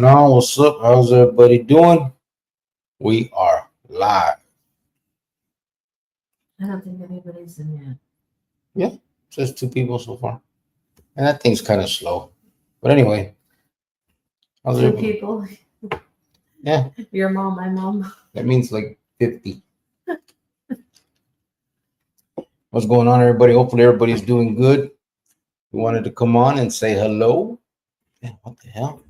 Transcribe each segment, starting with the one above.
going on? What's up? How's everybody doing? We are live. I don't think anybody's in yet. Yeah, just two people so far. And that thing's kind of slow. But anyway, how's Two everybody? people. Yeah, Your mom, my mom. that means like 50. What's going on, everybody? Hopefully, everybody's doing good. You wanted to come on and say hello? Man, what the hell?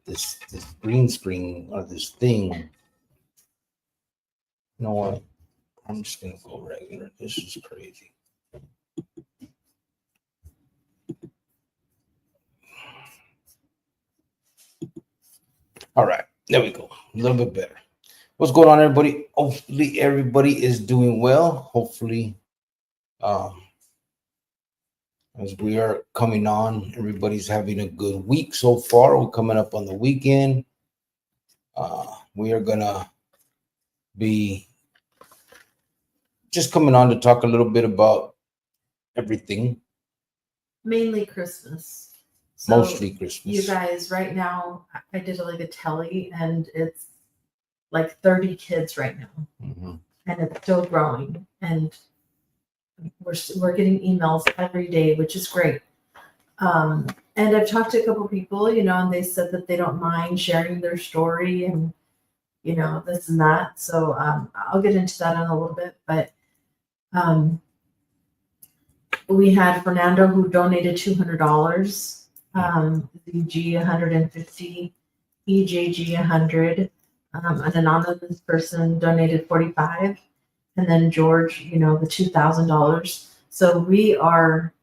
This green screen or this thing. You know what? I'm just gonna go regular. This is crazy. All right, there we go. A little bit better. What's going on, everybody? Hopefully, everybody is doing well. Hopefully, um, as we are coming on, everybody's having a good week so far. We're coming up on the weekend. We are gonna be just coming on to talk a little bit about everything, Mainly Christmas. So mostly Christmas. you guys, right now, I did like a tally, and it's like 30 kids right now, Mhm. and it's still growing. And we're getting emails every day, which is great. And I've talked to a couple people, and they said that they don't mind sharing their story and this and that. So I'll get into that in a little bit, but we had Fernando who donated $200, ZG 150, EJG 100, an anonymous person donated 45, and then George, the $2,000. So we're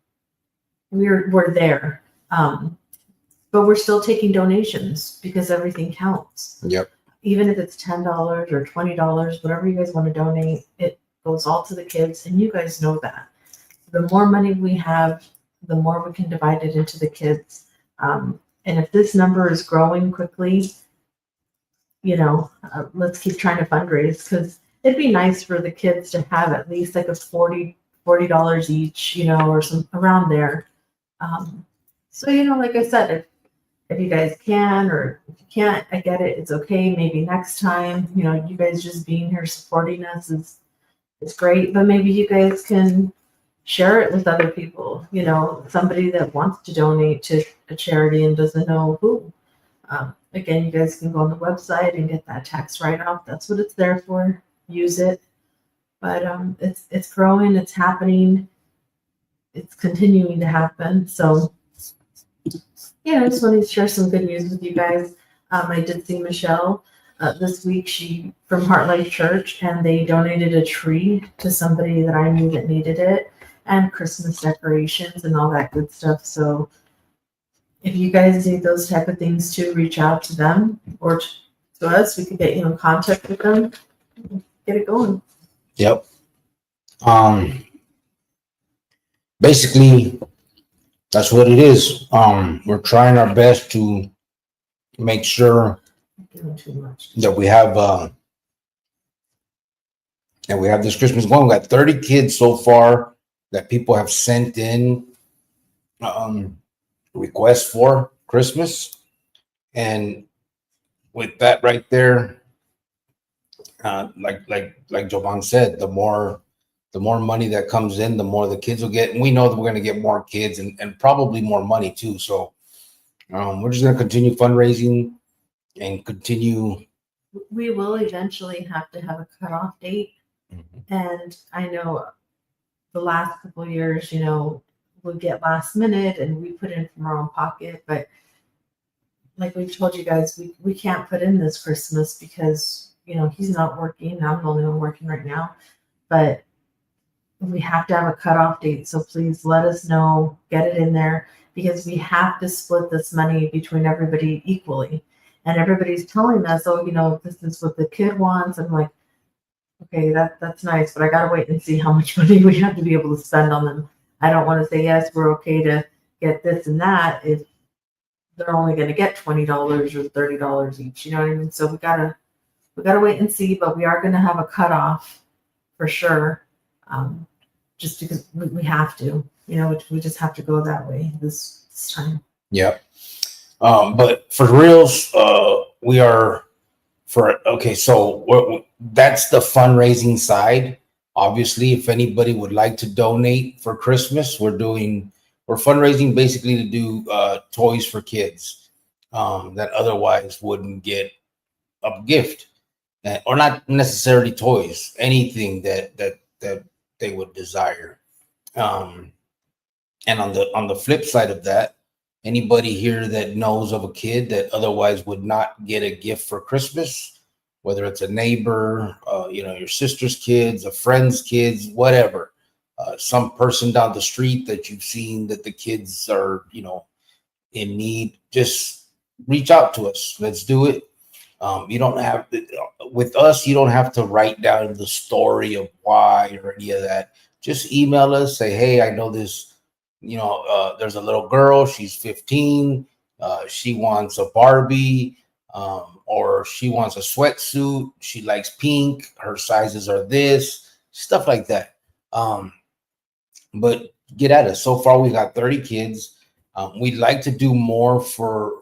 there, but we're still taking donations because everything counts. Yep. Even if it's $10 or $20, whatever you guys want to donate, it goes all to the kids, and you guys know that. The more money we have, the more we can divide it into the kids. And if this number is growing quickly, let's keep trying to fundraise, because it'd be nice for the kids to have at least like a $40 each, or some around there. So, like I said, if you guys can, or if you can't, I get it. It's okay. Maybe next time, you guys just being here supporting us is great, but maybe you guys can share it with other people, somebody that wants to donate to a charity and doesn't know who. Again, you guys can go on the website and get that tax write-off. That's what it's there for. Use it. But it's growing, it's happening, it's continuing to happen. So yeah, I just wanted to share some good news with you guys. I did see Michelle this week. She from Heart Life Church, and they donated a tree to somebody that I knew that needed it, and Christmas decorations and all that good stuff. So if you guys need those type of things too, reach out to them or to us. We could get you in contact with them, get it going. Yep. Basically, that's what it is. We're trying our best to make sure Doing too much. that we have this Christmas going. We got 30 kids so far that people have sent in requests for Christmas, and with that right there, like Jovan said, the more money that comes in, the more the kids will get, and we know that we're going to get more kids and probably more money too. So we're just going to continue fundraising and continue. We will eventually have to have a cutoff date. And I know the last couple of years, we'll get last minute and we put in from our own pocket. But like we've told you guys, we can't put in this Christmas because, he's not working. I'm the only one working right now. But we have to have a cutoff date. So please let us know, get it in there, because we have to split this money between everybody equally. And everybody's telling us, oh, this is what the kid wants. I'm like, okay, that's nice, but I gotta wait and see how much money we have to be able to spend on them. I don't want to say yes, we're okay to get this and that if they're only going to get $20 or $30 each. You know what I mean? So we gotta wait and see, but we are going to have a cutoff for sure, just because we have to. We just have to go that way this time. Yep. But for reals, we are okay. So that's the fundraising side. Obviously, if anybody would like to donate for Christmas, we're fundraising basically to do toys for kids that otherwise wouldn't get a gift, or not necessarily toys, anything that they would desire. Um, and on the flip side of that, anybody here that knows of a kid that otherwise would not get a gift for Christmas, whether it's a neighbor, your sister's kids, a friend's kids, whatever, some person down the street that you've seen that the kids are, in need, just reach out to us. Let's do it. You don't have to, with us, you don't have to write down the story of why or any of that. Just email us, say, hey, I know this, there's a little girl, she's 15. She wants a Barbie, or she wants a sweatsuit. She likes pink. Her sizes are this, stuff like that. But get at us. So far, we got 30 kids. We'd like to do more for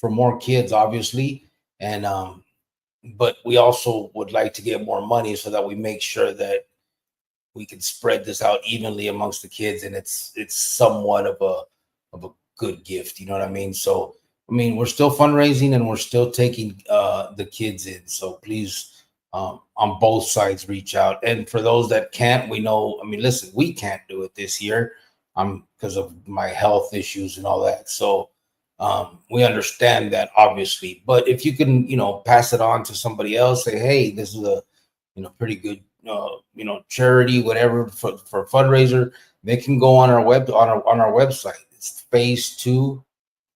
more kids, obviously, and but we also would like to get more money so that we make sure that we can spread this out evenly amongst the kids, and it's somewhat of a good gift. You know what I mean? So we're still fundraising and we're still taking the kids in. So please, on both sides, reach out. And for those that can't, we know. Listen, we can't do it this year, because of my health issues and all that. So we understand that, obviously. But if you can, pass it on to somebody else, say, hey, this is a pretty good charity, whatever, for fundraiser, they can go on our website. It's phase2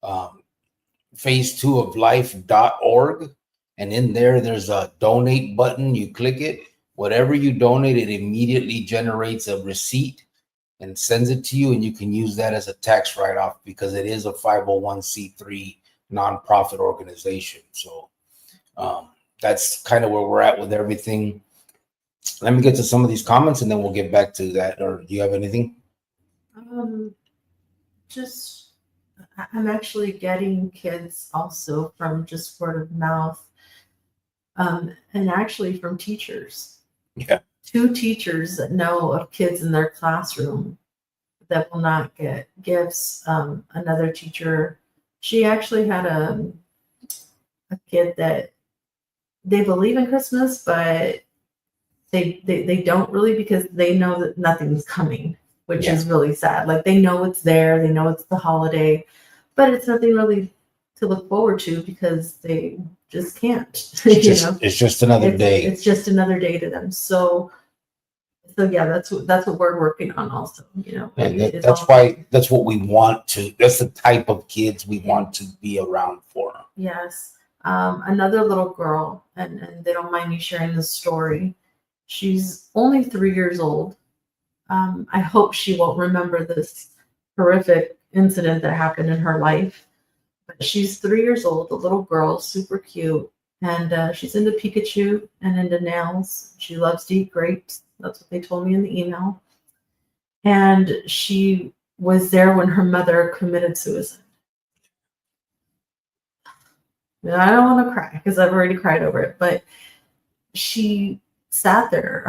of life.org, and in there's a donate button. You click it, whatever you donate, it immediately generates a receipt and sends it to you, and you can use that as a tax write-off because it is a 501c3 nonprofit organization. So that's kind of where we're at with everything. Let me get to some of these comments and then we'll get back to that. Or do you have anything? Just, I'm actually getting kids also from just word of mouth, and actually from teachers. Yeah. 2 teachers that know of kids in their classroom that will not get gifts. Another teacher, she actually had a kid that they believe in Christmas, but they don't really, because they know that nothing's coming, which is really sad. Like, they know it's there, they know it's the holiday, but it's nothing really to look forward to because they just can't. It's just another day. It's just another day to them. So yeah, that's what we're working on also. And that's what we want to. That's the type of kids we want to be around for. Yes. Another little girl, and they don't mind me sharing this story. She's only 3 years old. I hope she won't remember this horrific incident that happened in her life. But she's 3 years old, a little girl, super cute. And she's into Pikachu and into nails. She loves to eat grapes. That's what they told me in the email. And she was there when her mother committed suicide. Now, I don't want to cry because I've already cried over it, but she sat there,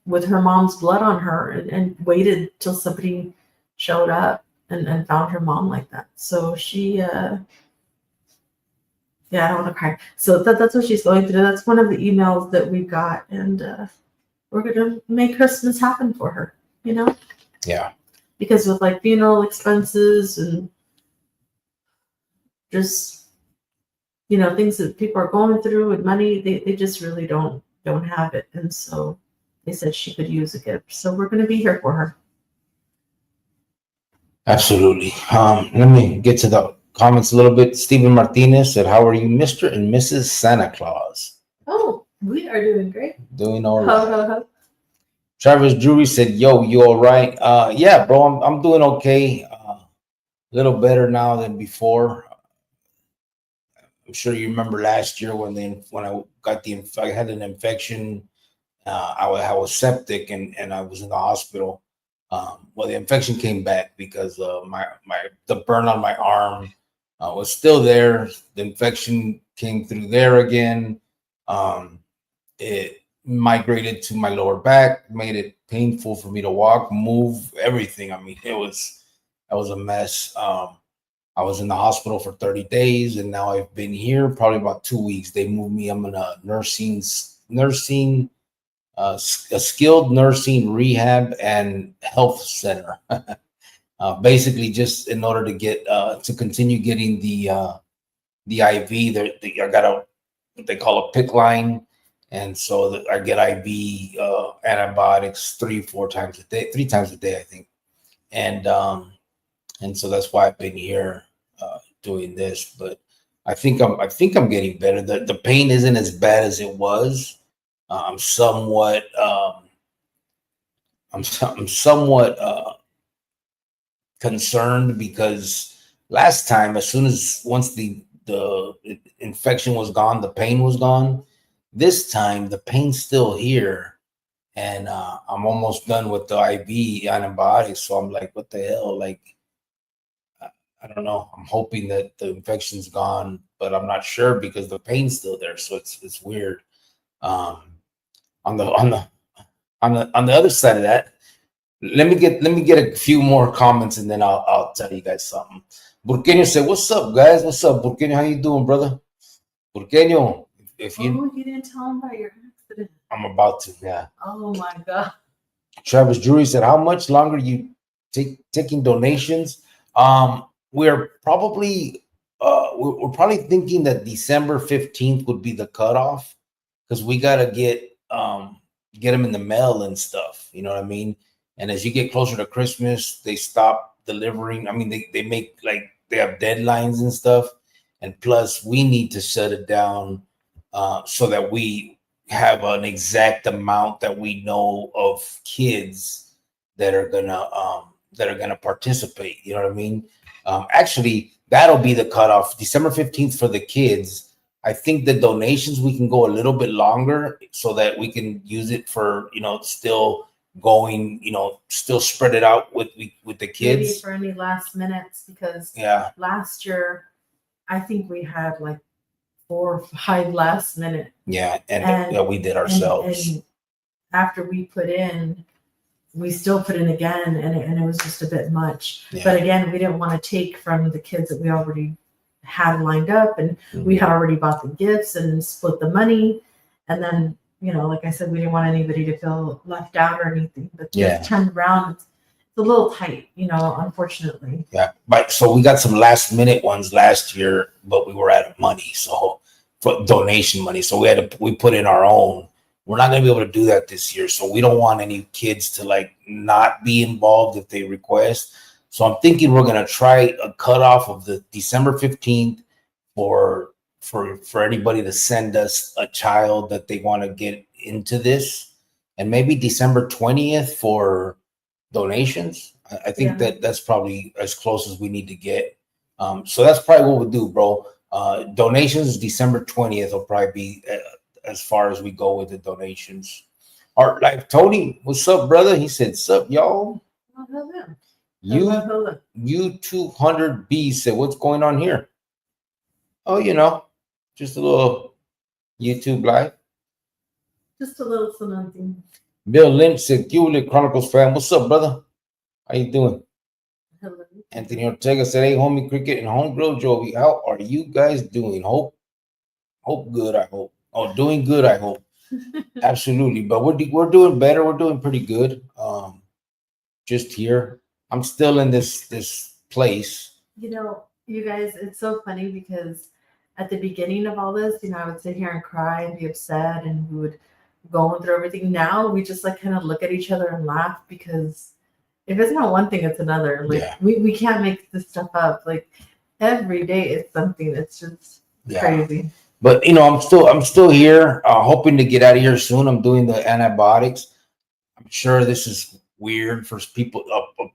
with her mom's blood on her, and waited till somebody showed up and found her mom like that. So she, I don't want to cry. So that's what she's going through. That's one of the emails that we got, and we're going to make Christmas happen for her, Yeah. Because with like funeral expenses and just, things that people are going through with money, they just really don't have it. And so they said she could use a gift. So we're going to be here for her. Absolutely. Let me get to the comments a little bit. Stephen Martinez said, how are you, Mr. and Mrs. Santa Claus? Oh, we are doing great. Doing all right. Ho, ho, ho. Travis Drury said, yo, you all right? Yeah, bro, I'm doing okay. A little better now than before. I'm sure you remember last year when I got I had an infection. I was septic and I was in the hospital. Well, the infection came back because the burn on my arm was still there. The infection came through there again. It migrated to my lower back, made it painful for me to walk, move, everything. I mean, that was a mess. I was in the hospital for 30 days, and now I've been here probably about 2 weeks. They moved me. I'm in a nursing, a skilled nursing rehab and health center. Basically, just in order to get to continue getting the IV. I got what they call a PIC line, and so I get IV antibiotics 3 times a day, I think, and so that's why I've been here doing this. But I think I'm getting better. The pain isn't as bad as it was. I'm somewhat I'm somewhat concerned because last time, as soon as once the infection was gone, the pain was gone. This time, the pain's still here, and I'm almost done with the IV antibiotics. So I'm like, what the hell? Like, I don't know. I'm hoping that the infection's gone, but I'm not sure because the pain's still there. So it's weird. Um, on the on the on the other side of that, let me get a few more comments, and then I'll tell you guys something. Burqueño said, "What's up, guys? What's up, Burqueño? How you doing, brother?" Burqueño, if you didn't tell him about your accident. I'm about to, yeah. Oh my God. Travis Drury said, "How much longer you taking donations?" We're probably we're probably thinking that December 15th would be the cutoff because we gotta get them in the mail and stuff. You know what I mean? And as you get closer to Christmas, they stop delivering. I mean, they make like they have deadlines and stuff. And plus, we need to shut it down so that we have an exact amount that we know of kids that are gonna participate. You know what I mean? Actually, that'll be the cutoff, December 15th for the kids. I think the donations we can go a little bit longer so that we can use it for still going, still spread it out with the kids. Maybe for any last minutes, because Yeah. last year I think we had like 4 or 5 last minute. Yeah, and yeah, we did ourselves. And after we put in, we still put in again, and it was just a bit much. Yeah. But again, we didn't want to take from the kids that we already had lined up, and we had already bought the gifts and split the money. And then, like I said, we didn't want anybody to feel left out or anything. But this time around, it's a little tight, unfortunately. Yeah, but so we got some last minute ones last year, but we were out of money, so for donation money, so we put in our own. We're not going to be able to do that this year, so we don't want any kids to like not be involved if they request. So I'm thinking we're going to try a cutoff of the December 15th for anybody to send us a child that they want to get into this, and maybe December 20th for donations. I think that's probably as close as we need to get. So that's probably what we'll do, bro. Donations December 20th will probably be as far as we go with the donations. Art Life Tony, what's up, brother? He said, "Sup, y'all." Oh, hello. You 200B said, "What's going on here?" Oh, just a little YouTube live. Just a little something. Bill Lynch said, "QLE Chronicles fan, what's up, brother? How you doing?" Hello. Anthony Ortega said, "Hey, homie Cricket and Homegirl Joey, how are you guys doing? Hope good, I hope. Oh, doing good, I hope." Absolutely, but we're doing better. We're doing pretty good. Just here, I'm still in this place. You guys, it's so funny because at the beginning of all this, I would sit here and cry and be upset, and we would go through everything. Now we just like kind of look at each other and laugh, because if it's not one thing, it's another. Like we can't make this stuff up. Like every day it's something. It's just crazy. But I'm still here, hoping to get out of here soon. I'm doing the antibiotics. I'm sure this is weird for people.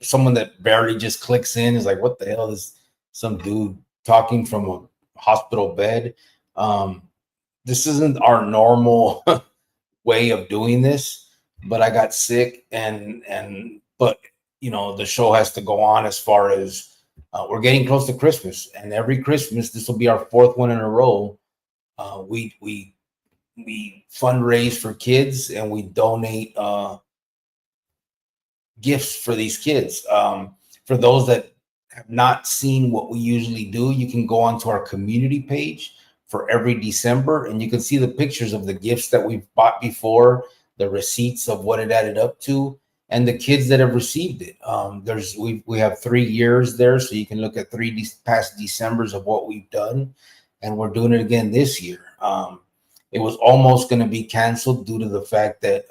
Someone that barely just clicks in is like, "What the hell is some dude talking from a hospital bed?" This isn't our normal way of doing this. But I got sick, but the show has to go on as far as we're getting close to Christmas, and every Christmas, this will be our fourth one in a row. We fundraise for kids, and we donate gifts for these kids. For those that have not seen what we usually do, you can go onto our community page for every December, and you can see the pictures of the gifts that we've bought before, the receipts of what it added up to, and the kids that have received it. We have 3 years there, so you can look at past Decembers of what we've done, and we're doing it again this year. It was almost going to be canceled due to the fact that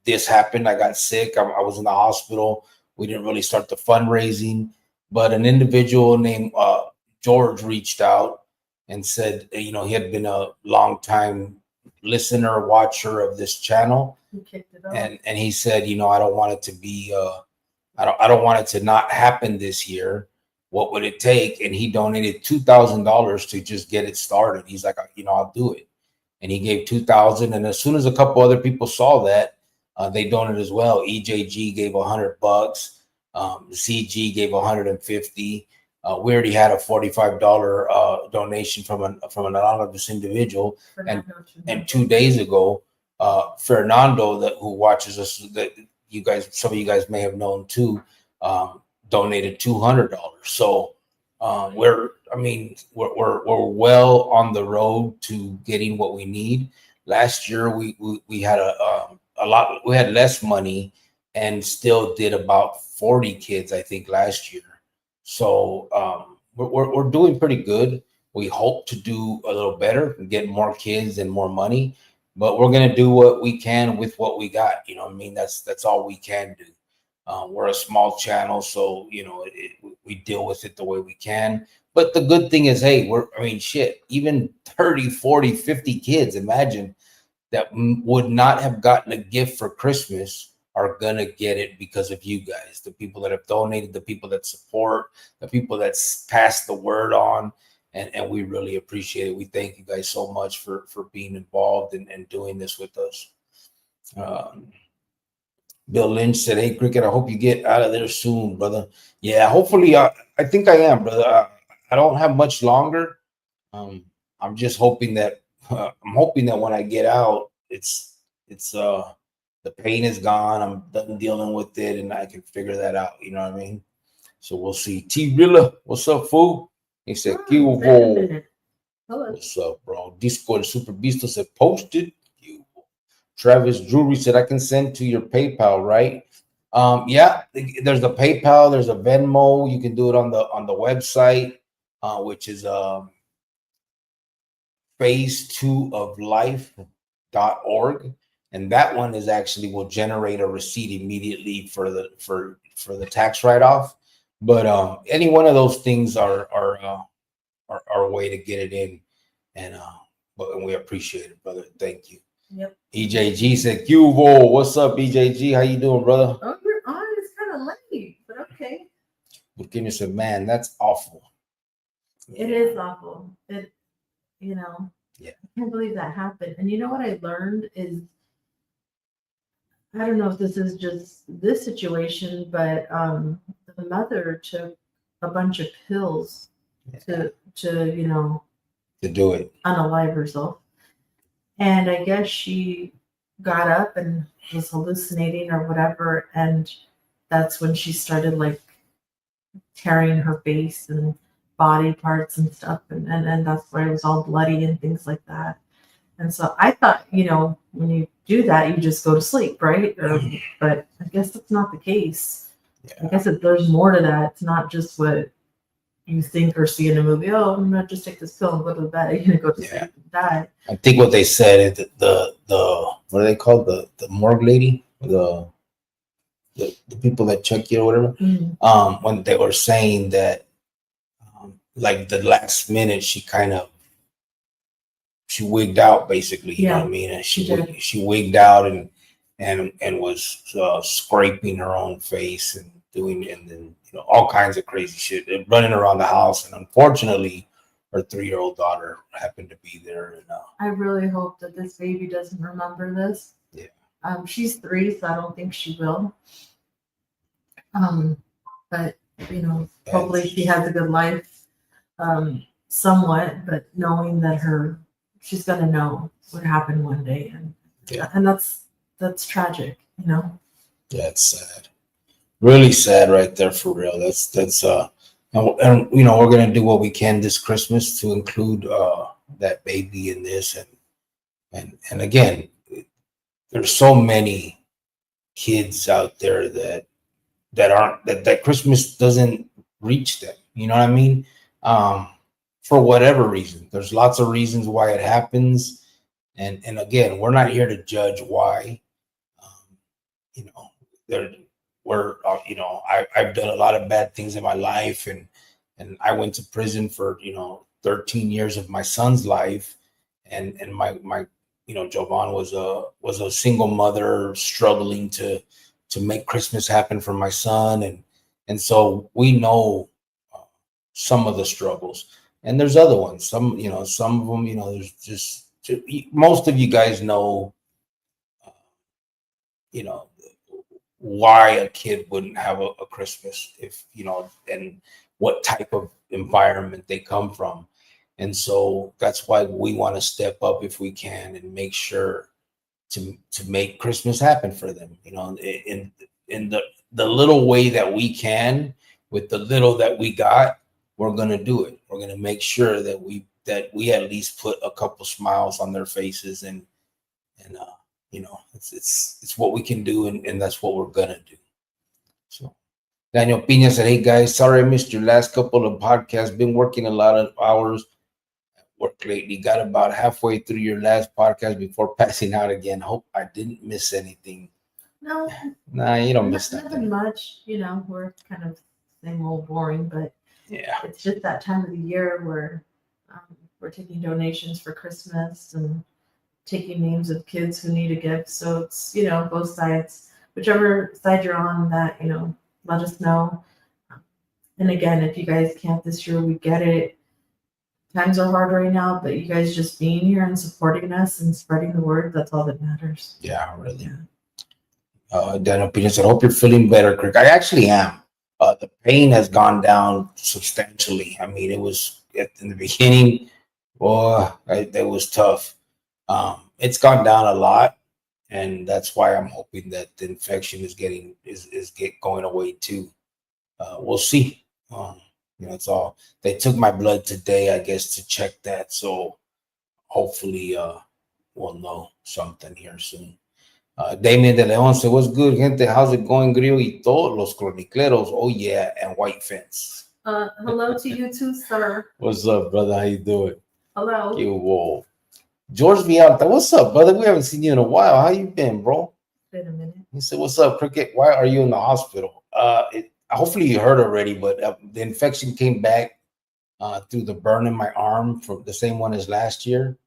this happened. I got sick. I was in the hospital. We didn't really start the fundraising, but an individual named George reached out and said, he had been a long time listener, watcher of this channel. He kicked it off. And he said, I don't want it to be, I don't want it to not happen this year. What would it take? And he donated $2,000 to just get it started. He's like, I'll do it. And he gave $2,000. And as soon as a couple other people saw that, they donated as well. EJG gave $100. CG gave $150. We already had a $45 donation from an anonymous individual. And 2 days ago, Fernando, who watches us, that some of you guys may have known too, donated $200. So we're well on the road to getting what we need. Last year we had a lot. We had less money and still did about 40 kids, I think, last year. So we're doing pretty good. We hope to do a little better and get more kids and more money, but we're gonna do what we can with what we got. That's all we can do. We're a small channel, so we deal with it the way we can. But the good thing is, hey, even 30, 40, 50 kids, imagine, that would not have gotten a gift for Christmas are gonna get it because of you guys, the people that have donated, the people that support, the people that's passed the word on, and we really appreciate it. We thank you guys so much for being involved and doing this with us. Bill Lynch said, "Hey, Cricket, I hope you get out of there soon, brother." Yeah, hopefully. I think I am, brother. I don't have much longer. I'm just hoping that when I get out, it's the pain is gone. I'm done dealing with it, and I can figure that out. You know what I mean? So we'll see. T Rilla, what's up, fool? He said, Hello. What's up, bro? Discord Super Beast said, posted. Travis Drury said, I can send to your PayPal, right? Yeah, there's a PayPal, there's a Venmo. You can do it on the website, which is phase2oflife.org. And that one is actually will generate a receipt immediately for the tax write-off. But any one of those things are a way to get it in, and we appreciate it, brother. Thank you. Yep. EJG said, "Cubo, what's up, EJG? How you doing, brother?" Oh, you're on. It's kind of late, but okay. Virginia said, "Man, that's awful." It is awful. Yeah. Yeah. I can't believe that happened. And you know what I learned is, I don't know if this is just this situation, but the mother took a bunch of pills to do it, unalive herself. And I guess she got up and was hallucinating or whatever. And that's when she started like tearing her face and body parts and stuff. And that's why it was all bloody and things like that. And so I thought, when you do that, you just go to sleep, right? But I guess that's not the case. Yeah. I guess there's more to that. It's not just what you think or see in a movie. Oh, I'm gonna just take this pill and go to bed. You're gonna go to sleep and die. I think what they said is that the what are they called, the morgue lady, the people that check you or whatever. Mm-hmm. When they were saying that, like the last minute, she wigged out, basically. You know what I mean? And she wigged out and was scraping her own face and doing, and then all kinds of crazy shit, and running around the house. And unfortunately, her 3-year-old daughter happened to be there. And I really hope that this baby doesn't remember this. Yeah. She's 3, so I don't think she will. But hopefully she has a good life, somewhat. But knowing that she's gonna know what happened one day, and that's tragic. That's sad. Really sad right there for real. That's and we're gonna do what we can this Christmas to include that baby in this and again, there's so many kids out there that aren't that Christmas doesn't reach them. You know what I mean? Um, for whatever reason, there's lots of reasons why it happens, and again, we're not here to judge why. Um, you know, there I've done a lot of bad things in my life, and I went to prison for 13 years of my son's life, and my Jovan was a single mother struggling to make Christmas happen for my son, and so we know uh, some of the struggles, and there's other ones. Some of them, there's most of you guys know, uh, you know, why a kid wouldn't have a Christmas if and what type of environment they come from, and so that's why we want to step up if we can and make sure to make Christmas happen for them. In the little way that we can, with the little that we got, we're gonna do it. We're gonna make sure that we at least put a couple smiles on their faces, and it's what we can do, and that's what we're gonna do. So Daniel Pina said, "Hey guys, sorry I missed your last couple of podcasts. Been working a lot of hours work lately. Got about halfway through your last podcast before passing out again. Hope I didn't miss anything." No, Nah, you don't miss nothing nothing. much. We're kind of same old boring, but Yeah, it's just that time of the year where we're taking donations for Christmas and taking names of kids who need a gift. So it's both sides, whichever side you're on. That let us know. And again, if you guys can't this year, we get it. Times are hard right now, but you guys just being here and supporting us and spreading the word, that's all that matters. yeah, really. Yeah. Daniel Pina said, "Hope you're feeling better, Crick." I actually am. The pain has gone down substantially. I mean, it was in the beginning, boy, that was tough. It's gone down a lot, and that's why I'm hoping that the infection is get going away too. We'll see. It's all. They took my blood today, I guess, to check that. So hopefully, we'll know something here soon. Damien de Leon said, "What's good, gente? How's it going, Grillo y todos los cronicleros? Oh yeah, and White Fence." Hello to you too, sir. What's up, brother? How you doing? Hello. You whoa. George Vialta, what's up, brother? We haven't seen you in a while. How you been, bro? Been a minute. He said, "What's up, Cricket? Why are you in the hospital?" Hopefully you heard already, but the infection came back through the burn in my arm from the same one as last year,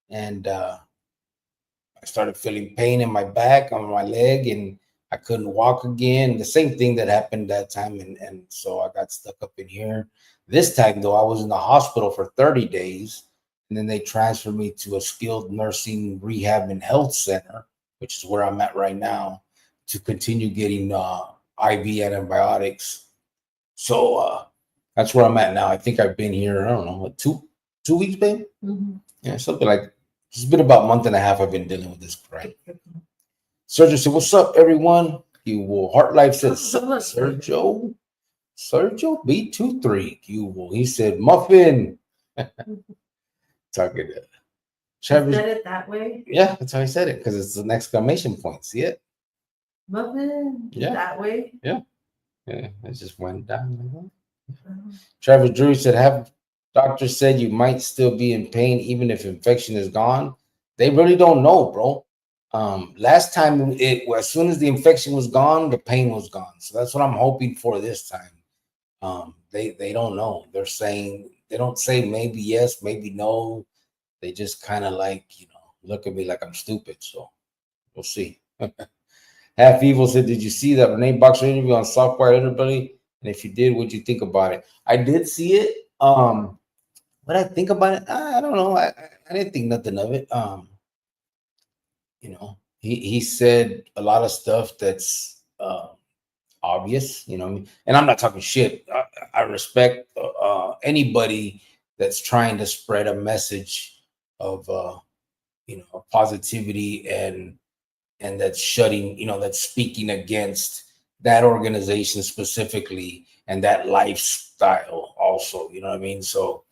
and I started feeling pain in my back, on my leg, and I couldn't walk again. The same thing that happened that time, and so I got stuck up in here. This time, though, I was in the hospital for 30 days, and then they transferred me to a skilled nursing rehab and health center, which is where I'm at right now, to continue getting IV antibiotics. So that's where I'm at now. I think I've been here, I don't know, what, two weeks, babe? Mm-hmm. Yeah, something like it's been about a month and a half I've been dealing with this, right? Sergio said, "What's up, everyone?" You will. Heart Life says, Sergio, B23. You will. He said, "Muffin." Talking to Travis. Said it that way? Yeah, that's how he said it, because it's an exclamation point. See it? Muffin. Yeah. That way? Yeah. Yeah. It just went down. Travis Drury said, "Have doctors said you might still be in pain even if infection is gone?" They really don't know, bro. Last time, as soon as the infection was gone, the pain was gone. So that's what I'm hoping for this time. They don't know. They're saying, they don't say maybe yes, maybe no. They just kind of look at me like I'm stupid. So we'll see. Half Evil said, "Did you see that Renee Boxer interview on Soft White Underbelly? And if you did, what'd you think about it?" I did see it. What I think about it, I don't know. I didn't think nothing of it. He said a lot of stuff that's obvious, you know what I mean? And I'm not talking shit. I respect anybody that's trying to spread a message of positivity and that's shutting, that's speaking against that organization specifically and that lifestyle also, you know what I mean? So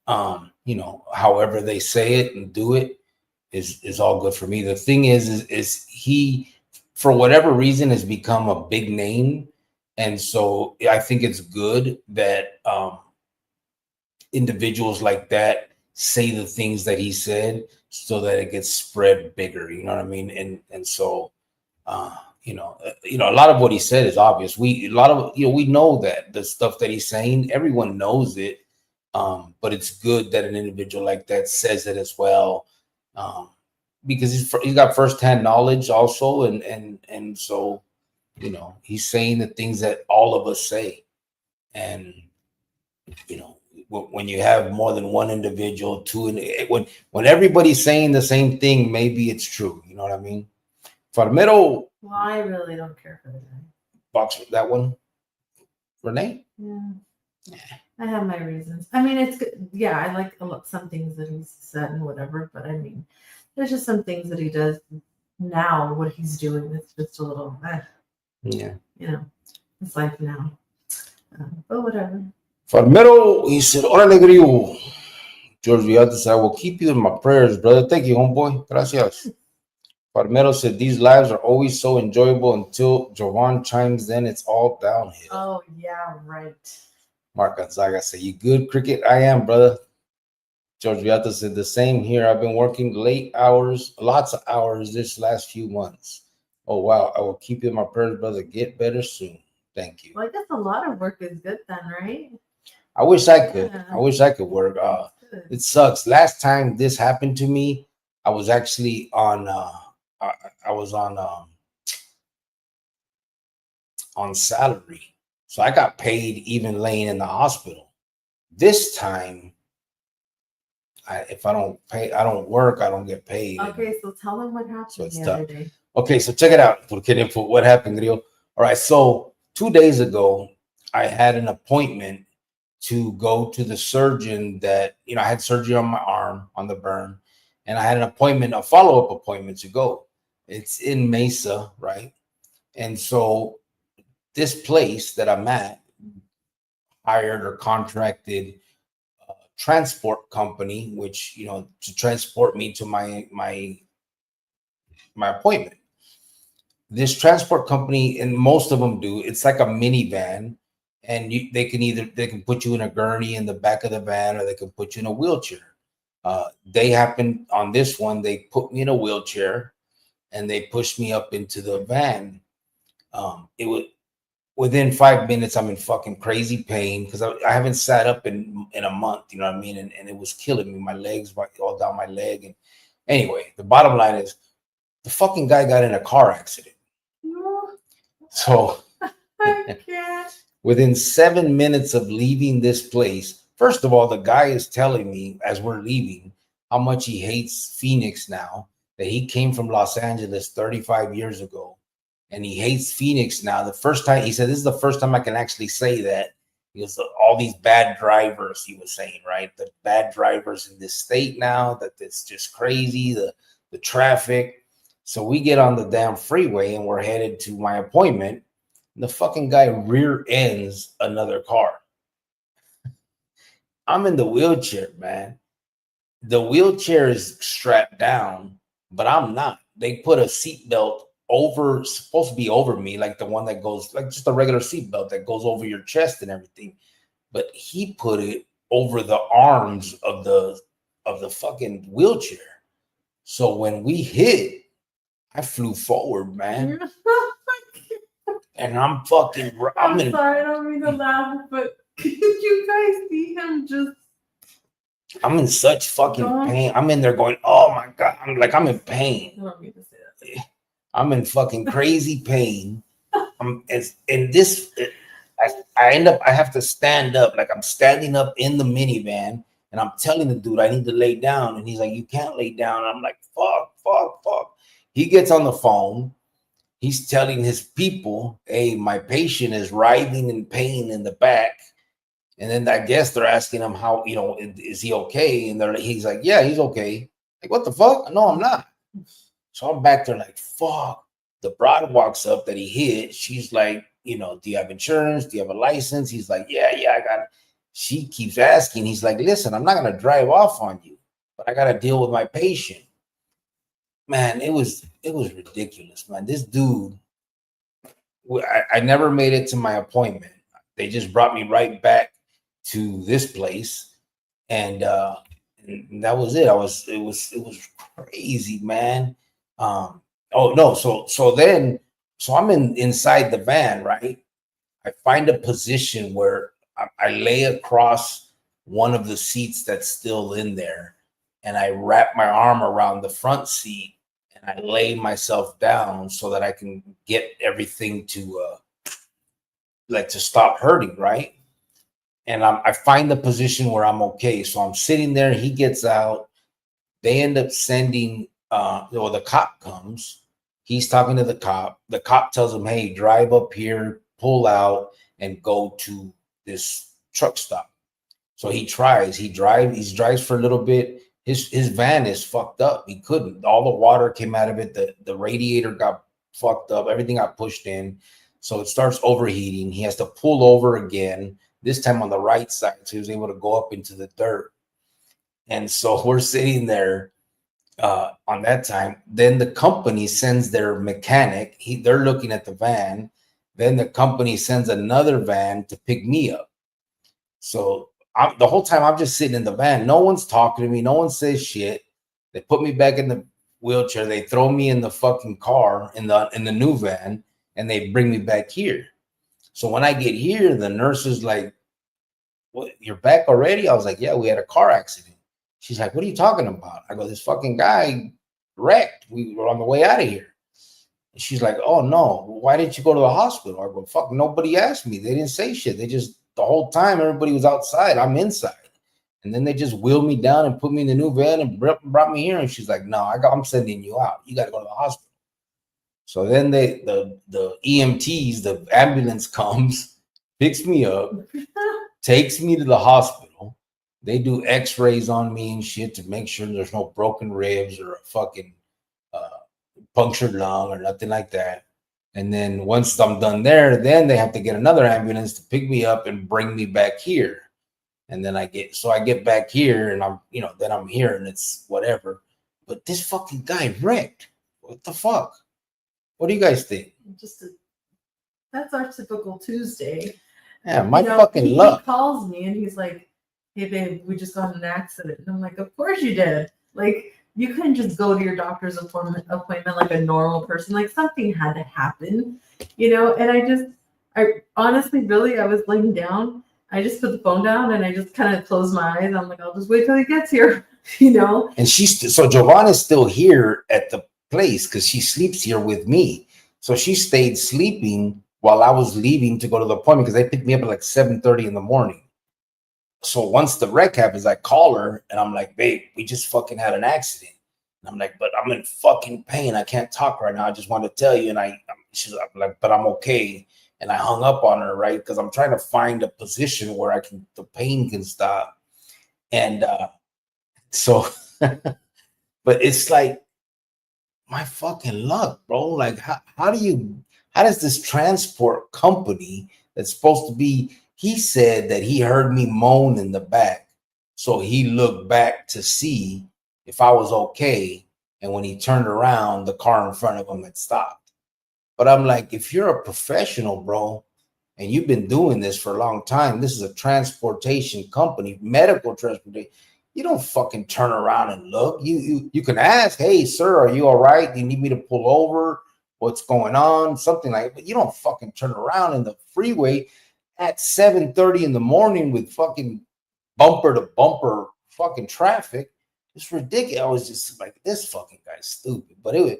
however they say it and do it is all good for me. The thing is he, for whatever reason, has become a big name, and so I think it's good that individuals like that say the things that he said so that it gets spread bigger. You know what I mean? And so a lot of what he said is obvious. We know that the stuff that he's saying, everyone knows it. But it's good that an individual like that says it as well, because he's got firsthand knowledge also, and so he's saying the things that all of us say, and when you have more than one individual, when everybody's saying the same thing, maybe it's true. You know what I mean? Farmero. Well, I really don't care for the guy. Boxer, that one, Renee. Yeah. I have my reasons. I mean, it's good. Yeah, I like some things that he's said and whatever, but I mean, there's just some things that he does now. What he's doing, it's just a little, yeah. It's life now. But whatever. Farmero, he said, "Órale, Grillo." George Villata said, "I will keep you in my prayers, brother." Thank you, homeboy. Gracias. Farmero said, "These lives are always so enjoyable until Jovan chimes in. It's all downhill." Oh yeah, right. Mark Gonzaga said, "You good, Cricket?" "I am, brother." George Villata said, "The same here. I've been working late hours, lots of hours this last few months." "Oh, wow. I will keep you in my prayers, brother. Get better soon." Thank you. Well, I guess a lot of work is good then, right? I wish I could. Yeah. I wish I could work. It sucks. Last time this happened to me, I was actually on on salary. So I got paid even laying in the hospital. This time, if I don't work, I don't get paid. Okay, so tell them what happened So it's the tough. other day. Okay, so check it out. What happened, Grillo? All right, so 2 days ago, I had an appointment to go to the surgeon that, I had surgery on my arm, on the burn, and I had an appointment, a follow-up appointment to go. It's in Mesa, right? And so this place that I'm at hired or contracted a transport company, which, to transport me to my appointment. This transport company, and most of them do, it's like a minivan, and they can put you in a gurney in the back of the van, or they can put you in a wheelchair. They happened on this one, they put me in a wheelchair and they pushed me up into the van. It was within 5 minutes, I'm in fucking crazy pain because I haven't sat up in a month, you know what I mean? And it was killing me. My legs, all down my leg. And anyway, the bottom line is the fucking guy got in a car accident. So I can't. Within 7 minutes of leaving this place, first of all, the guy is telling me as we're leaving how much he hates Phoenix now, that he came from Los Angeles 35 years ago. And he hates Phoenix now. The first time, he said, this is the first time I can actually say that. Because all these bad drivers, he was saying, right? The bad drivers in this state now, that it's just crazy, the traffic. So we get on the damn freeway and we're headed to my appointment. And the fucking guy rear ends another car. I'm in the wheelchair, man. The wheelchair is strapped down, but I'm not. They put a seatbelt supposed to be over me, like the one that goes, like just a regular seatbelt that goes over your chest and everything. But he put it over the arms of the fucking wheelchair. So when we hit, I flew forward, man. And I'm sorry, I don't mean to laugh, but you guys see him just. I'm in such fucking pain. I'm in there going, oh my God. I'm in pain. You want me to say that? I'm in fucking crazy pain. I have to stand up. Like I'm standing up in the minivan and I'm telling the dude I need to lay down. And he's like, you can't lay down. I'm like, fuck. He gets on the phone. he's telling his people, hey, my patient is writhing in pain in the back. And then I guess they're asking him how, is he okay? And he's like, yeah, he's okay. Like, what the fuck? No, I'm not. So I'm back there like, fuck. The broad walks up that he hit. She's like, do you have insurance? Do you have a license? He's like, yeah, I got it. She keeps asking. He's like, listen, I'm not going to drive off on you, but I got to deal with my patient. Man, it was ridiculous, man. This dude, I never made it to my appointment. They just brought me right back to this place, and that was it. It was crazy, man. Oh no, so I'm inside the van, right? I find a position where I lay across one of the seats that's still in there, and I wrap my arm around the front seat, and I lay myself down so that I can get everything to to stop hurting, right? And I find the position where I'm okay. So I'm sitting there. He gets out. They end up sending. The cop comes. He's talking to the cop. The cop tells him, "Hey, drive up here, pull out, and go to this truck stop." So he tries. He drives for a little bit. His van is fucked up. He couldn't. All the water came out of it. The radiator got fucked up. Everything got pushed in. So it starts overheating. He has to pull over again, this time on the right side. So he was able to go up into the dirt. And so we're sitting there on that time. Then the company sends their mechanic. They're looking at the van. Then the company sends another van to pick me up. So the whole time I'm just sitting in the van. No one's talking to me. No one says shit. They put me back in the wheelchair. They throw me in the fucking car in the new van, and they bring me back here. So when I get here, the nurse is like, "What? You're back already?" I was like, "Yeah, we had a car accident." She's like, "What are you talking about?" I go, "This fucking guy wrecked. We were on the way out of here." And she's like, "Oh no, why didn't you go to the hospital?" I go, "Fuck, nobody asked me. They didn't say shit. They just, the whole time everybody was outside. I'm inside." And then they just wheeled me down and put me in the new van and brought me here. And she's like, "No, I'm sending you out. You got to go to the hospital." So then the EMTs, the ambulance comes, picks me up, takes me to the hospital. They do X-rays on me and shit to make sure there's no broken ribs or a fucking punctured lung or nothing like that. And then once I'm done there, then they have to get another ambulance to pick me up and bring me back here. And then I get back here, and then I'm here, and it's whatever. But this fucking guy wrecked. What the fuck? What do you guys think? That's our typical Tuesday. Yeah, fucking luck. He calls me and he's like, "Hey babe, we just got in an accident." And I'm like, "Of course you did. Like, you couldn't just go to your doctor's appointment like a normal person. Like, something had to happen, And I honestly, really, I was laying down. I just put the phone down and I just kind of closed my eyes. I'm like, I'll just wait till he gets here, And so Giovanna's still here at the place because she sleeps here with me. So she stayed sleeping while I was leaving to go to the appointment because they picked me up at like 7:30 in the morning. So once the wreck happens, I call her and I'm like, "Babe, we just fucking had an accident." And I'm like, "But I'm in fucking pain. I can't talk right now. I just want to tell you." And she's like, "But I'm okay." And I hung up on her, right? Because I'm trying to find a position where the pain can stop. And so, but it's like my fucking luck, bro. Like, how does this transport company that's supposed to be, he said that he heard me moan in the back. So he looked back to see if I was okay. And when he turned around, the car in front of him had stopped. But I'm like, if you're a professional, bro, and you've been doing this for a long time, this is a transportation company, medical transportation. You don't fucking turn around and look. You can ask, "Hey, sir, are you all right? Do you need me to pull over? What's going on?" Something like that. But you don't fucking turn around in the freeway at 7:30 in the morning with fucking bumper to bumper fucking traffic. It's ridiculous. I was just like, this fucking guy's stupid. But it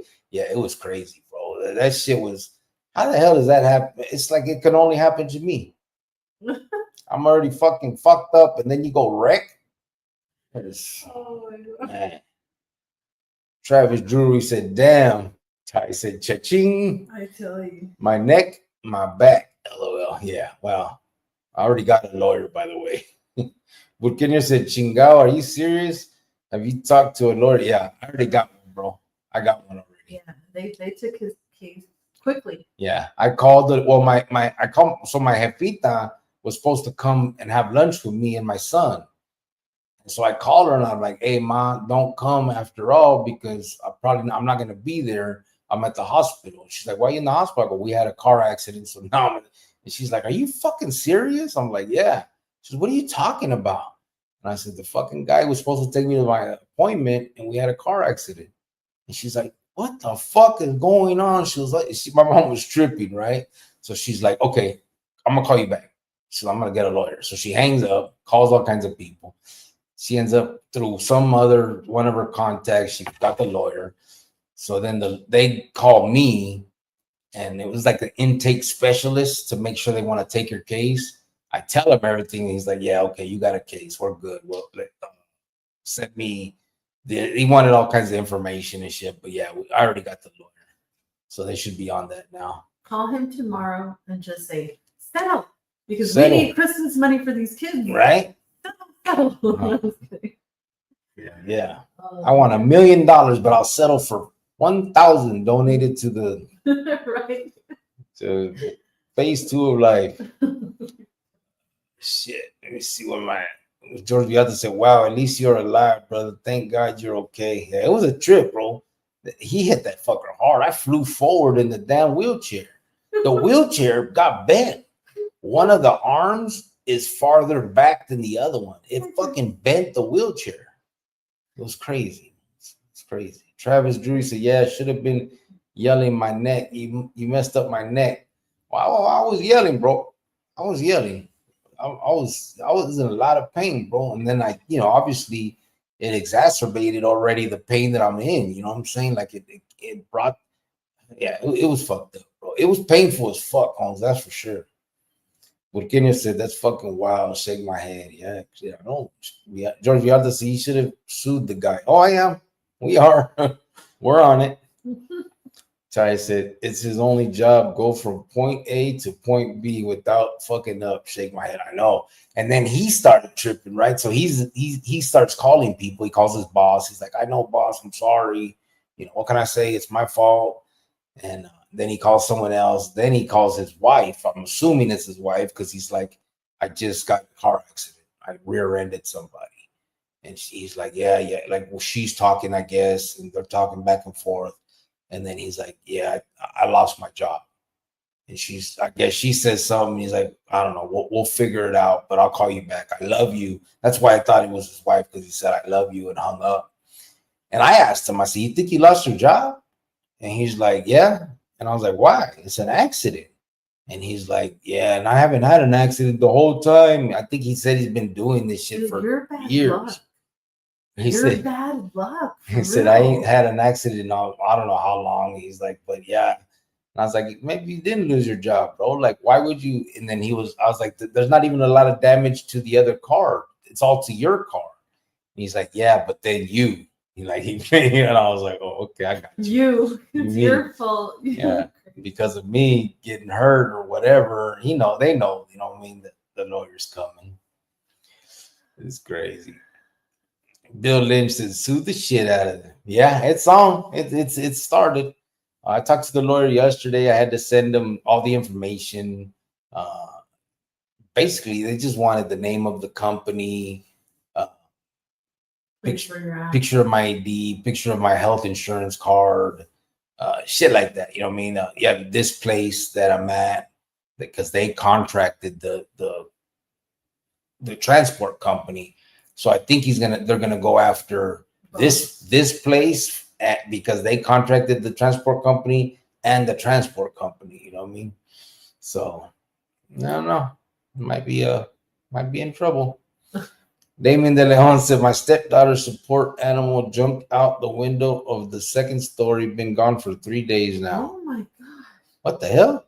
was crazy, bro. That shit was, how the hell does that happen? It's like it can only happen to me. I'm already fucking fucked up, and then you go wreck. Oh my God. Man. Travis Drury said, "Damn, I said, cha-ching. I tell you. My neck, my back. LOL. Yeah. Well, I already got a lawyer, by the way. Burkina said, chingao, are you serious? Have you talked to a lawyer? Yeah, I already got one, bro. I got one already. Yeah, they took his case quickly. Yeah, I called it. Well, I called. So my jefita was supposed to come and have lunch with me and my son. And so I called her and I'm like, "Hey, ma, don't come after all because I'm not gonna be there. I'm at the hospital." She's like, "Why are you in the hospital?" I go, "We had a car accident, so now I'm." And she's like, "Are you fucking serious?" I'm like, "Yeah." She's, "What are you talking about?" And I said, "The fucking guy was supposed to take me to my appointment, and we had a car accident." And she's like, "What the fuck is going on?" She was like, my mom was tripping, right? So she's like, "Okay, I'm gonna call you back." So I'm gonna get a lawyer. So she hangs up, calls all kinds of people. She ends up through some other one of her contacts. She got the lawyer. So then they call me, and it was like the intake specialist to make sure they want to take your case. I tell him everything. And he's like, "Yeah, okay, you got a case. We're good. Well, send me." He wanted all kinds of information and shit. But yeah, I already got the lawyer, so they should be on that now. Call him tomorrow and just say, settle. Because Settle. we need Christmas money for these kids. Right? Settle. Yeah. I want $1 million, but I'll settle for 1,000 donated to the right. to phase 2 of life. Shit. Let me see what my George Viata said. "Wow, at least you're alive, brother. Thank God you're okay." Yeah, it was a trip, bro. He hit that fucker hard. I flew forward in the damn wheelchair. The wheelchair got bent. One of the arms is farther back than the other one. It fucking bent the wheelchair. It was crazy. It's crazy. Travis Drury said, "Yeah, I should have been yelling my neck. You messed up my neck." Well, I was yelling, bro. I was yelling. I was in a lot of pain, bro. And then obviously it exacerbated already the pain that I'm in. You know what I'm saying? Like it brought, yeah, it was fucked up, bro. It was painful as fuck, Holmes. That's for sure. Virginia said, "That's fucking wild." Shake my head. Yeah, I don't. Yeah, George Vialta said he should have sued the guy. Oh, I am. We are. We're on it. Ty said, "It's his only job. Go from point A to point B without fucking up." Shake my head. I know. And then he started tripping, right? So he starts calling people. He calls his boss. He's like, "I know, boss. I'm sorry. What can I say? It's my fault." And then he calls someone else. Then he calls his wife. I'm assuming it's his wife because he's like, "I just got in a car accident. I rear-ended somebody." And she's like, "Yeah, yeah." Like, well, she's talking, I guess, and they're talking back and forth. And then he's like, "Yeah, I lost my job." And I guess she says something. He's like, "I don't know. We'll figure it out, but I'll call you back. I love you." That's why I thought it was his wife, because he said, "I love you," and hung up. And I asked him, I said, "You think you lost your job?" And he's like, "Yeah." And I was like, "Why?" "It's an accident." And he's like, "Yeah, and I haven't had an accident the whole time." I think he said he's been doing this shit for years. Luck. He You're said, bad luck. he said, "I ain't had an accident in I don't know how long." He's like, "But yeah." And I was like, "Maybe you didn't lose your job, bro. Like, why would you?" And then I was like, "There's not even a lot of damage to the other car. It's all to your car." And he's like, "Yeah, but then you." And I was like, "Oh, okay, I got you. It's your fault." Yeah, because of me getting hurt or whatever. They know, what I mean, that the lawyer's coming. It's crazy. Bill Lynch says, "Sue the shit out of them." Yeah, it's on. It started. I talked to the lawyer yesterday. I had to send him all the information. Basically, they just wanted the name of the company, picture of my ID, picture of my health insurance card, shit like that. You know what I mean? Yeah, this place that I'm at, because they contracted the transport company. So I think they're gonna go after this place because they contracted the transport company and the transport company. You know what I mean? So I don't know. Might be in trouble. Damien De Leon said, "My stepdaughter's support animal jumped out the window of the second story. Been gone for 3 days now." Oh my god! What the hell?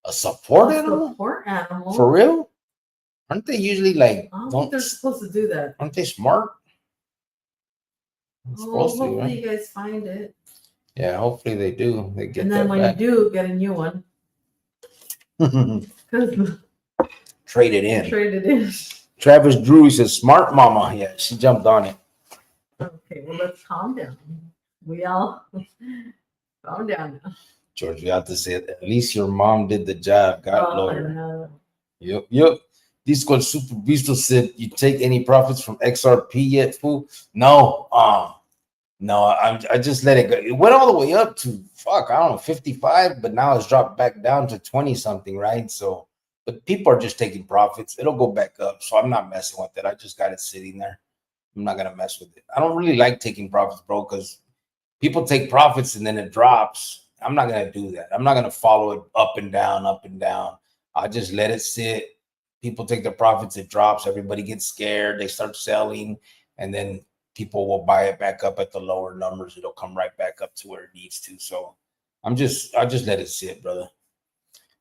A support animal? Support animal? For real? Aren't they usually like? I don't think they're supposed to do that. Aren't they smart? Hopefully you guys find it. Yeah, hopefully they do. They get And then that when back. you do get a new one, because Trade it in. trade it in. Travis Drew says, "Smart mama." Yeah, she jumped on it. Okay, well, let's calm down. We all calm down now. George, we have to say it. At least your mom did the job. Got Oh, lawyer. no. Yep, yep. Disco Super Beasto said, "You take any profits from XRP yet, fool?" No, no. I just let it go. It went all the way up to fuck. I don't know, 55, but now it's dropped back down to 20 something, right? So, but people are just taking profits. It'll go back up, so I'm not messing with it. I just got it sitting there. I'm not gonna mess with it. I don't really like taking profits, bro, because people take profits and then it drops. I'm not gonna do that. I'm not gonna follow it up and down, up and down. I just let it sit. People take their profits, it drops. Everybody gets scared. They start selling, and then people will buy it back up at the lower numbers. It'll come right back up to where it needs to. So I just let it sit, brother.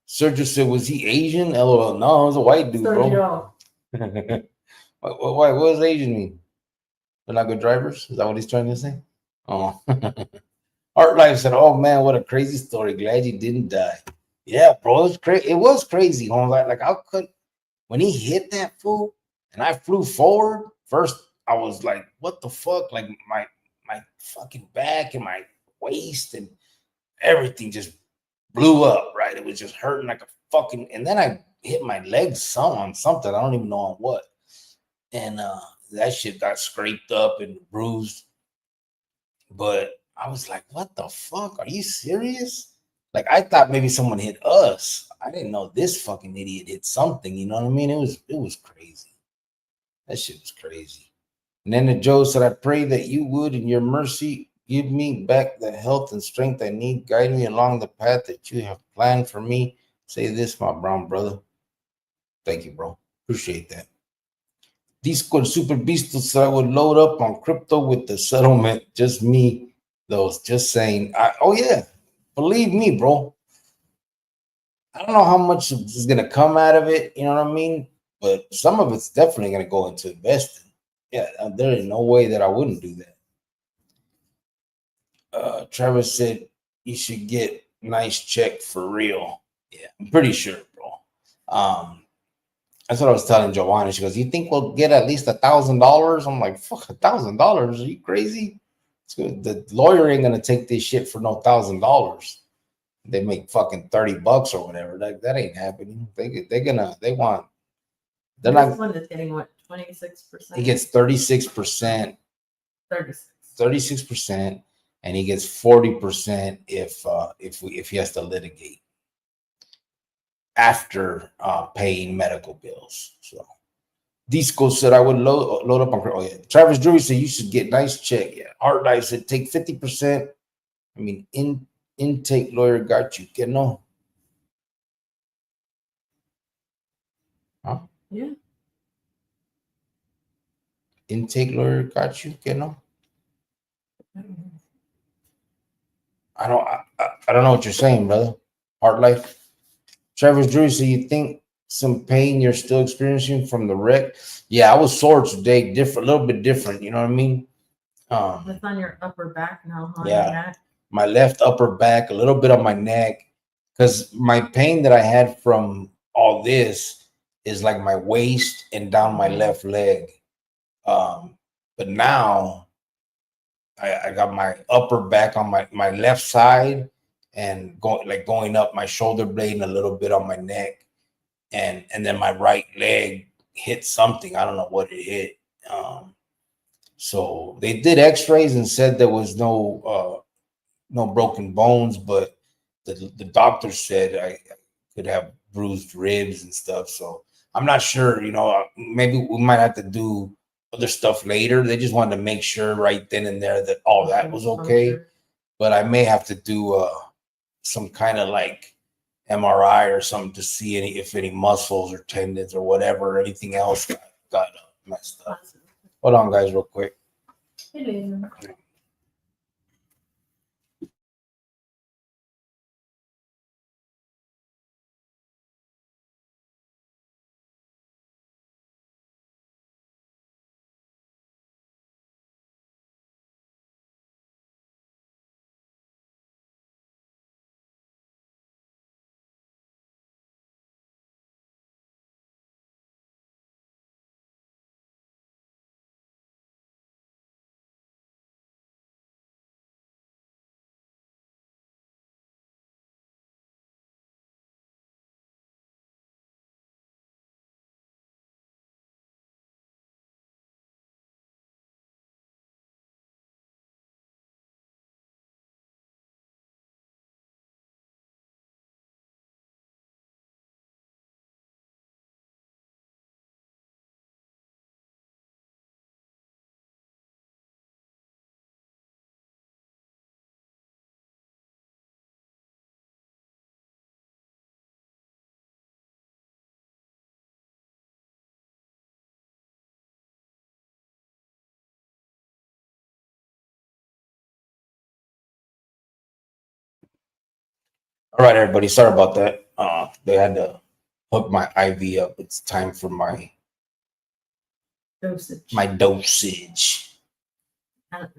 Sergio said, "Was he Asian?" LOL. No, it was a white dude, bro. Sergio. What does Asian mean? They're not good drivers? Is that what he's trying to say? Oh. Art Life said, "Oh man, what a crazy story. Glad you didn't die." Yeah, bro, it was crazy. It was crazy, home. Like I could when he hit that fool and I flew forward. First, I was like, "What the fuck?" Like my fucking back and my waist and everything just blew up. Right, it was just hurting like a fucking. And then I hit my legs on something. I don't even know on what. And that shit got scraped up and bruised. But I was like, what the fuck? Are you serious? Like, I thought maybe someone hit us. I didn't know this fucking idiot hit something. You know what I mean? It was crazy. That shit was crazy. And then the Joe said, "I pray that you would, in your mercy, give me back the health and strength I need. Guide me along the path that you have planned for me." Say this, my brown brother. Thank you, bro. Appreciate that. Discord Super Beast said I would load up on crypto with the settlement. Just me, those. Just saying. Oh yeah, believe me, bro. I don't know how much is gonna come out of it. You know what I mean? But some of it's definitely gonna go into investing. Yeah, there is no way that I wouldn't do that. Travis said you should get nice check for real. Yeah, I'm pretty sure, bro. That's what I was telling Joanna. She goes, "You think we'll get at least $1,000?" I'm like, "Fuck, $1,000? Are you crazy?" So the lawyer ain't gonna take this shit for no $1,000. They make fucking $30 or whatever. That ain't happening. They want. They're This not. one is getting what, 26%? He gets 36%, 36. 36%, and he gets 40% if he has to litigate after paying medical bills. So. Disco said I would load up on. Oh yeah, Travis Drury said you should get nice check. Yeah, Art Life said take 50%. I mean, intake lawyer got you. Que no? Huh? Yeah. Intake lawyer got you. Que no? I don't know what you're saying, brother. Art Life. Travis Drury said you think some pain you're still experiencing from the wreck? Yeah, I was sore today. Different, a little bit different. You know what I mean? That's on your upper back now, on your Yeah. neck. My left upper back, a little bit on my neck, because my pain that I had from all this is like my waist and down my left leg. But now I got my upper back on my left side and going up my shoulder blade and a little bit on my neck, and then my right leg hit something. I don't know what it hit. So they did X-rays and said there was no broken bones, but the doctor said I could have bruised ribs and stuff. So I'm not sure. Maybe we might have to do other stuff later. They just wanted to make sure right then and there that all that was okay. But I may have to do some kind of like MRI or something to see if any muscles or tendons or whatever, or anything else got messed up. Hold on, guys, real quick. Hello. All right, everybody. Sorry about that. They had to hook my IV up. It's time for my Dosage. dosage.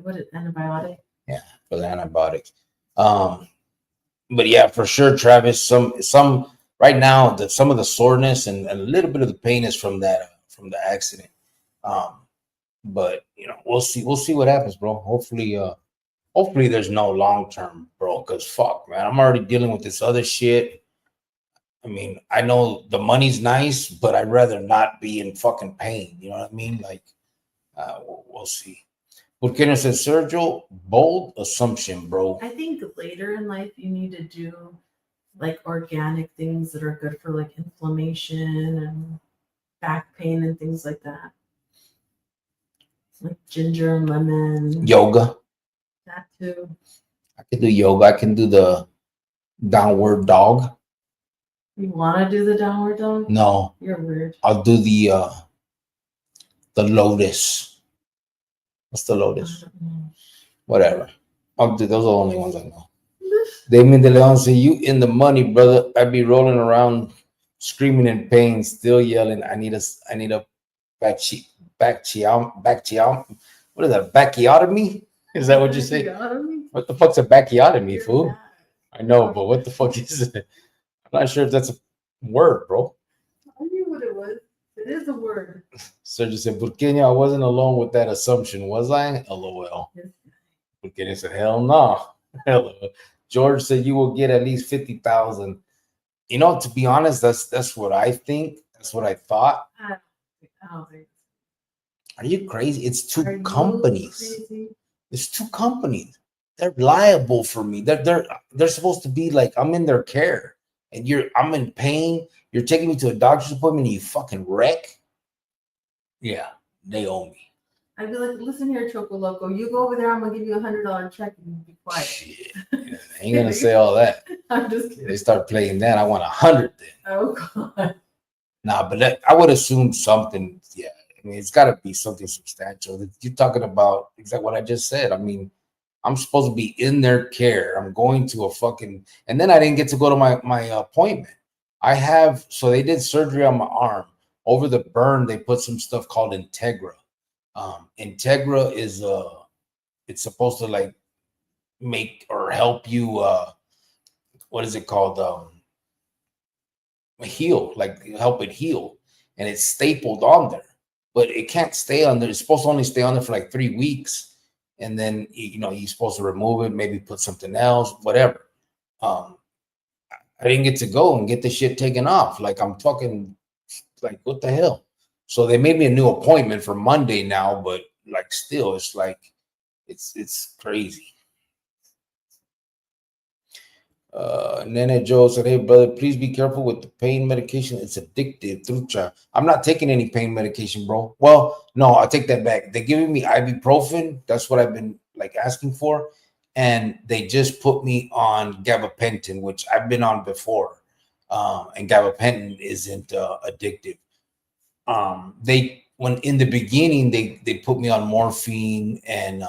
What is antibiotic? Yeah, for the antibiotics. But yeah, for sure, Travis. Some right now some of the soreness and a little bit of the pain is from the accident. But we'll see what happens, bro. Hopefully there's no long term, bro. Cause fuck, man, I'm already dealing with this other shit. I mean, I know the money's nice, but I'd rather not be in fucking pain. You know what I mean? Like, we'll see. Burkina says, Sergio, bold assumption, bro. I think later in life you need to do like organic things that are good for like inflammation and back pain and things like that. Like ginger and lemon. Yoga. That too. I can do yoga. I can do the downward dog. You want to do the downward dog? No, You're weird. I'll do the lotus. What's the lotus? Whatever. I'll do those are the only ones I know. Damien De Leon say, you in the money, brother. I'd be rolling around screaming in pain, still yelling, I need a what is that? Bacchiotomy? Is that what you say? What the fuck's a bacchiotomy, fool? I know, but what the fuck is it? I'm not sure if that's a word, bro. I knew what it was. It is a word. Sergio said, Burkina, I wasn't alone with that assumption, was I? LOL. Burkina said, hell no. Hello. George said, you will get at least 50,000. You know, to be honest, that's what I think. That's what I thought. I don't think. Are you crazy? It's two companies. It's two companies. They're liable for me. They're supposed to be like, I'm in their care. And I'm in pain. You're taking me to a doctor's appointment and you fucking wreck. Yeah, they owe me. I'd be like, listen here, Choco Loco. You go over there, I'm gonna give you $100 check and you be quiet. Shit. I ain't gonna say all that. I'm just kidding. They start playing that. I want 100 then. Oh god. Nah, but I would assume something. Yeah, I mean, it's got to be something substantial. You're talking about exactly what I just said. I mean, I'm supposed to be in their care. I'm going to a fucking, and then I didn't get to go to my appointment. So they did surgery on my arm. Over the burn, they put some stuff called Integra. Integra is it's supposed to like make or help you. What is it called? Heal, like help it heal, and it's stapled on there, but it can't stay on there. It's supposed to only stay on there for like 3 weeks, and then you're supposed to remove it, maybe put something else, whatever. I didn't get to go and get the shit taken off. Like, I'm talking, like, what the hell? So they made me a new appointment for Monday now, but like still, it's like it's crazy. Nene Joe said, hey brother, please be careful with the pain medication. It's addictive. I'm not taking any pain medication, bro. Well, no, I'll take that back. They're giving me ibuprofen. That's what I've been like asking for. And they just put me on gabapentin, which I've been on before. And gabapentin isn't addictive. When in the beginning they put me on morphine and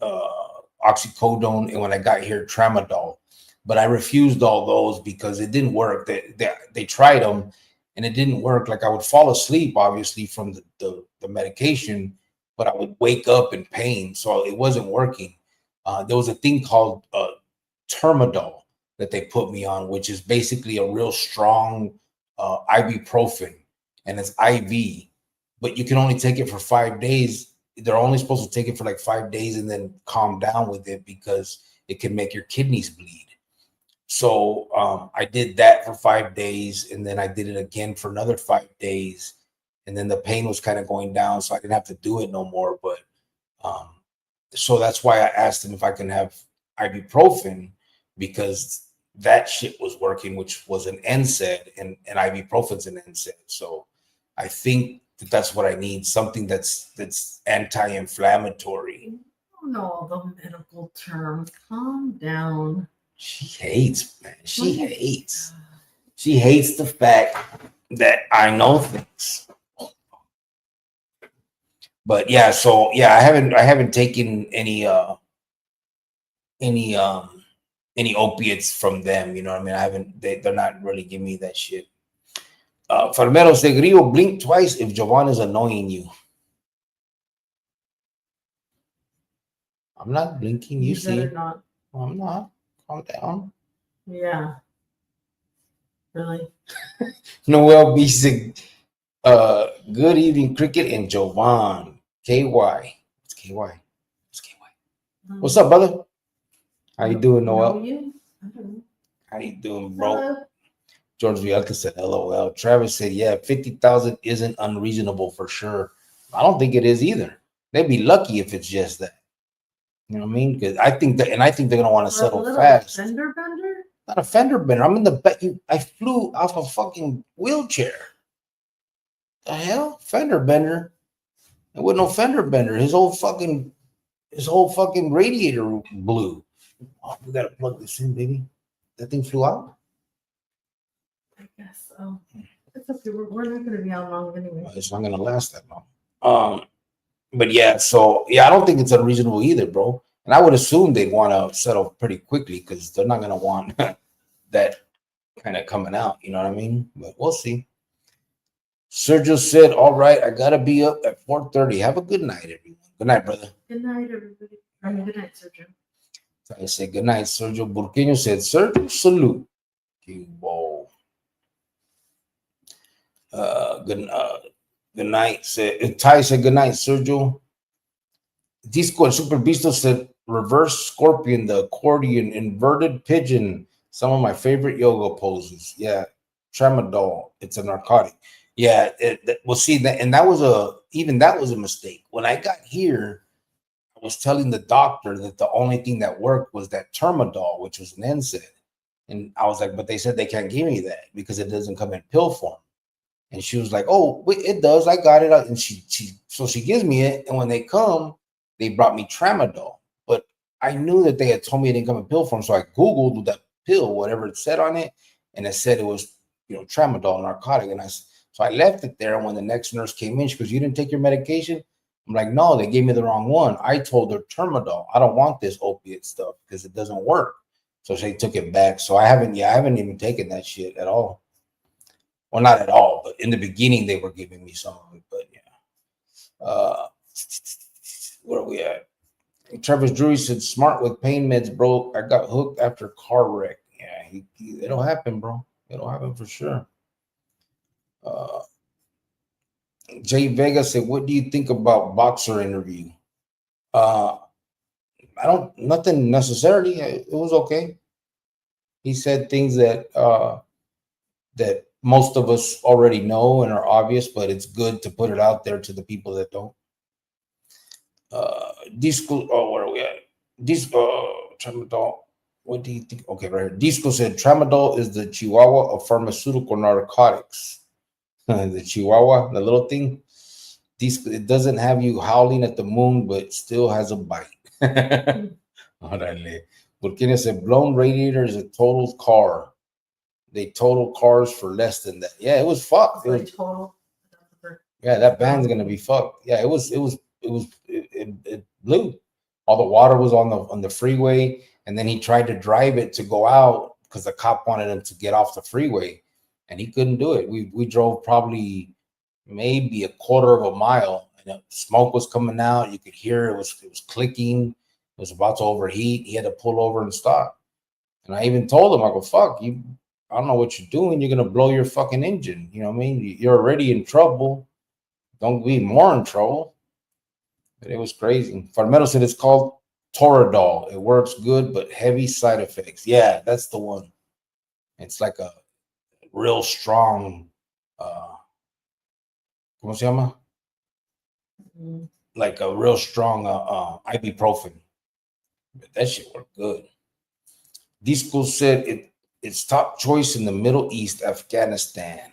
oxycodone, and when I got here, tramadol. But I refused all those because it didn't work. They tried them and it didn't work. Like, I would fall asleep, obviously, from the medication, but I would wake up in pain. So it wasn't working. There was a thing called termadol that they put me on, which is basically a real strong ibuprofen, and it's IV, but you can only take it for 5 days. They're only supposed to take it for like 5 days and then calm down with it because it can make your kidneys bleed. So I did that for 5 days, and then I did it again for another 5 days, and then the pain was kind of going down, so I didn't have to do it no more. But so that's why I asked him if I can have ibuprofen, because that shit was working, which was an NSAID, and ibuprofen's an NSAID. So I think that's what I need, something that's anti-inflammatory. I don't know all the medical terms. Calm down. She hates, man. She hates. She hates the fact that I know things. But yeah, so yeah, I haven't taken any any opiates from them. You know what I mean? I haven't. They're not really giving me that shit. Farmero Segrio, blink twice if Jovan is annoying you. I'm not blinking. You see? better not. I'm not. Calm down. Yeah. Really? Noel B. Good evening, Cricket and Jovan. KY. It's KY. It's KY. What's up, brother? How you doing, Noel? You? I don't know. How you doing, bro? Hello. George Vialta said, LOL. Travis said, yeah, 50,000 isn't unreasonable for sure. I don't think it is either. They'd be lucky if it's just that. You know what I mean? Because I think they're going to want to settle fast. Fender bender? Not a fender bender. I'm in the back. I flew off a fucking wheelchair. The hell? Fender bender? There was no fender bender. His whole fucking radiator blew. Oh, we got to plug this in, baby. That thing flew out? I guess so. It's okay. We're not going to be out long anyway. It's not going to last that long. But yeah, so yeah, I don't think it's unreasonable either, bro. And I would assume they'd want to settle pretty quickly because they're not going to want that kind of coming out. You know what I mean? But we'll see. Sergio said, all right, I got to be up at 4:30. Have a good night, everyone. Good night, brother. Good night, everybody. Good night, Sergio. I said, good night, Sergio. Burqueño said, Sergio, salute. Whoa. Good night. Ty said, good night, Sergio. Disco and Super Bisto said, reverse scorpion, the accordion, inverted pigeon. Some of my favorite yoga poses. Yeah. Tramadol. It's a narcotic. Yeah. We'll see that. And that was a mistake. When I got here, I was telling the doctor that the only thing that worked was that Termadol, which was an NSAID. And I was like, but they said they can't give me that because it doesn't come in pill form. And she was like, oh, wait, it does. I got it. And she gives me it. And when they come, they brought me Tramadol. But I knew that they had told me it didn't come in pill form. So I Googled that pill, whatever it said on it. And it said it was, Tramadol, narcotic. And so I left it there. And when the next nurse came in, she goes, you didn't take your medication? I'm like, no, they gave me the wrong one. I told her Termadol. I don't want this opiate stuff because it doesn't work. So she took it back. So I haven't even taken that shit at all. Well, not at all, but in the beginning they were giving me some of it. But yeah. Where are we at? Travis Drury said, smart with pain meds, bro. I got hooked after car wreck. Yeah, it'll happen, bro. It'll happen for sure. Jay Vega said, what do you think about boxer interview? Nothing necessarily. It was okay. He said things that most of us already know and are obvious, but it's good to put it out there to the people that don't. Disco, where are we at? Tramadol. What do you think? Okay, right here. Disco said Tramadol is the chihuahua of pharmaceutical narcotics. The chihuahua, the little thing. It doesn't have you howling at the moon, but still has a bite. Órale. Burkina said blown radiator is a total car. They total cars for less than that. Yeah, it was fucked. Yeah, that band's gonna be fucked. Yeah, it blew. All the water was on the freeway, and then he tried to drive it to go out because the cop wanted him to get off the freeway, and he couldn't do it. We drove probably maybe a quarter of a mile, and the smoke was coming out. You could hear it was clicking. It was about to overheat. He had to pull over and stop. And I even told him, I go, fuck you. I don't know what you're doing. You're gonna blow your fucking engine. You know what I mean? You're already in trouble. Don't be more in trouble. But it was crazy. Farmero said it's called Toradol. It works good, but heavy side effects. Yeah, that's the one. It's like a real strong ¿cómo se llama? Like a real strong ibuprofen. But that shit worked good. Disco said it's top choice in the Middle East, Afghanistan.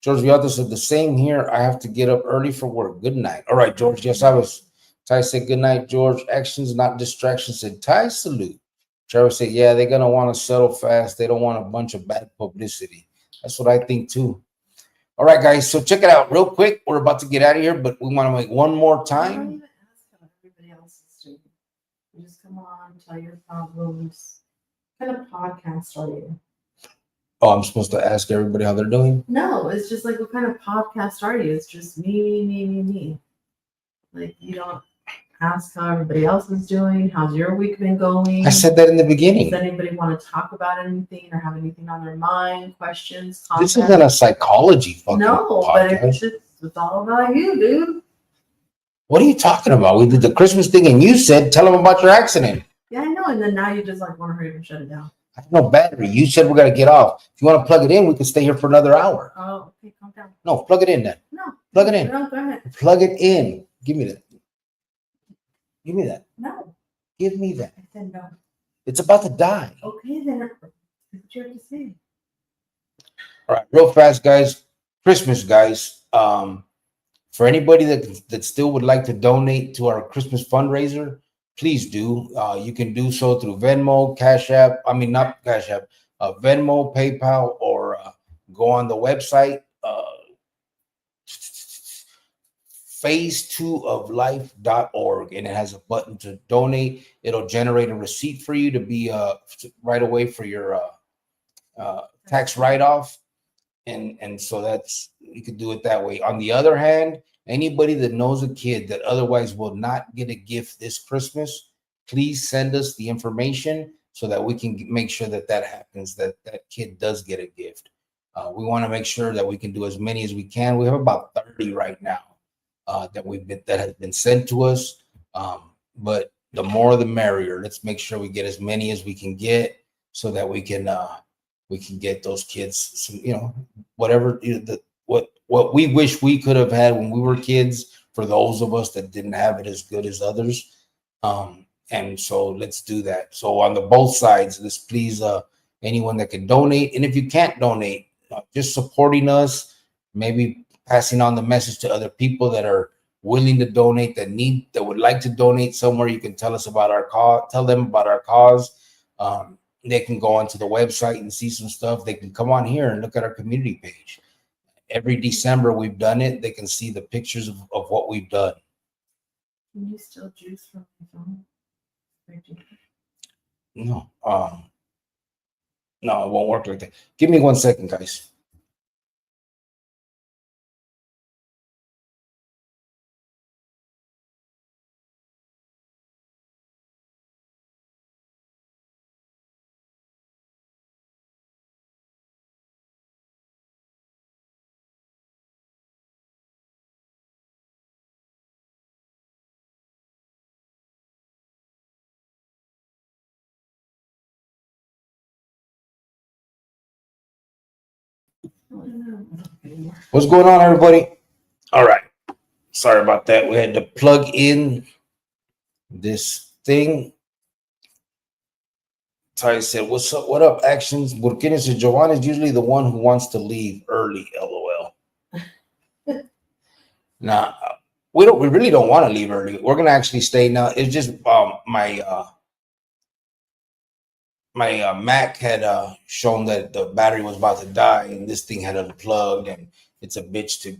George Vialta said the same here. I have to get up early for work. Good night. All right, George. Yes, I was. Ty said good night, George. Actions, not distractions. Said Ty, salute. Trevor said, yeah, they're gonna want to settle fast. They don't want a bunch of bad publicity. That's what I think too. All right, guys. So check it out real quick. We're about to get out of here, but we want to make one more time. I don't even ask how everybody else is doing. You just come on, tell your problems. kind of podcast are you? Oh, I'm supposed to ask everybody how they're doing? No, it's just like, what kind of podcast are you? It's just me. Like, you don't ask how everybody else is doing. How's your week been going? I said that in the beginning. Does anybody want to talk about anything or have anything on their mind? Questions? This Comments? isn't a psychology fucking No, but podcast. it's all about you, dude. What are you talking about? We did the Christmas thing and you said, tell them about your accident. Yeah, I know. And then now you just like want to hurry up and shut it down. I have no battery. You said we're going to get off. If you want to plug it in, we can stay here for another hour. Oh, okay, calm down. No, plug it in then. No. Plug it in. No, go ahead. Plug it in. Give me that. Give me that. No. Give me that. I said no. It's about to die. Okay, then what you have to say. All right, real fast, guys. Christmas, guys. For anybody that still would like to donate to our Christmas fundraiser, please do. You can do so through Venmo, Cash App. I mean, not Cash App. Venmo, PayPal, or go on the website. phase2oflife.org, and it has a button to donate. It'll generate a receipt for you to be right away for your tax write-off, and so that's, you could do it that way. On the other hand, anybody that knows a kid that otherwise will not get a gift this Christmas, please send us the information so that we can make sure that happens, that kid does get a gift. We want to make sure that we can do as many as we can. We have about 30 right now that has been sent to us. But the more the merrier. Let's make sure we get as many as we can get so that we can get those kids some, whatever what we wish we could have had when we were kids, for those of us that didn't have it as good as others. And so let's do that. So on the both sides, let's please anyone that can donate. And if you can't donate, just supporting us, maybe passing on the message to other people that are willing to donate, that would like to donate somewhere. You can tell us about our cause, tell them about our cause. They can go onto the website and see some stuff. They can come on here and look at our community page. Every December we've done it. They can see the pictures of what we've done. Can you still juice from my phone? No, no, it won't work like that. Give me 1 second, guys. What's going on, everybody? All right. Sorry about that. We had to plug in this thing. Ty said, "What's up? What up, actions?" Burkina said, "Joanna is usually the one who wants to leave early." LOL. Nah, we really don't want to leave early. We're gonna actually stay now. It's just my Mac had shown that the battery was about to die, and this thing had unplugged, and it's a bitch to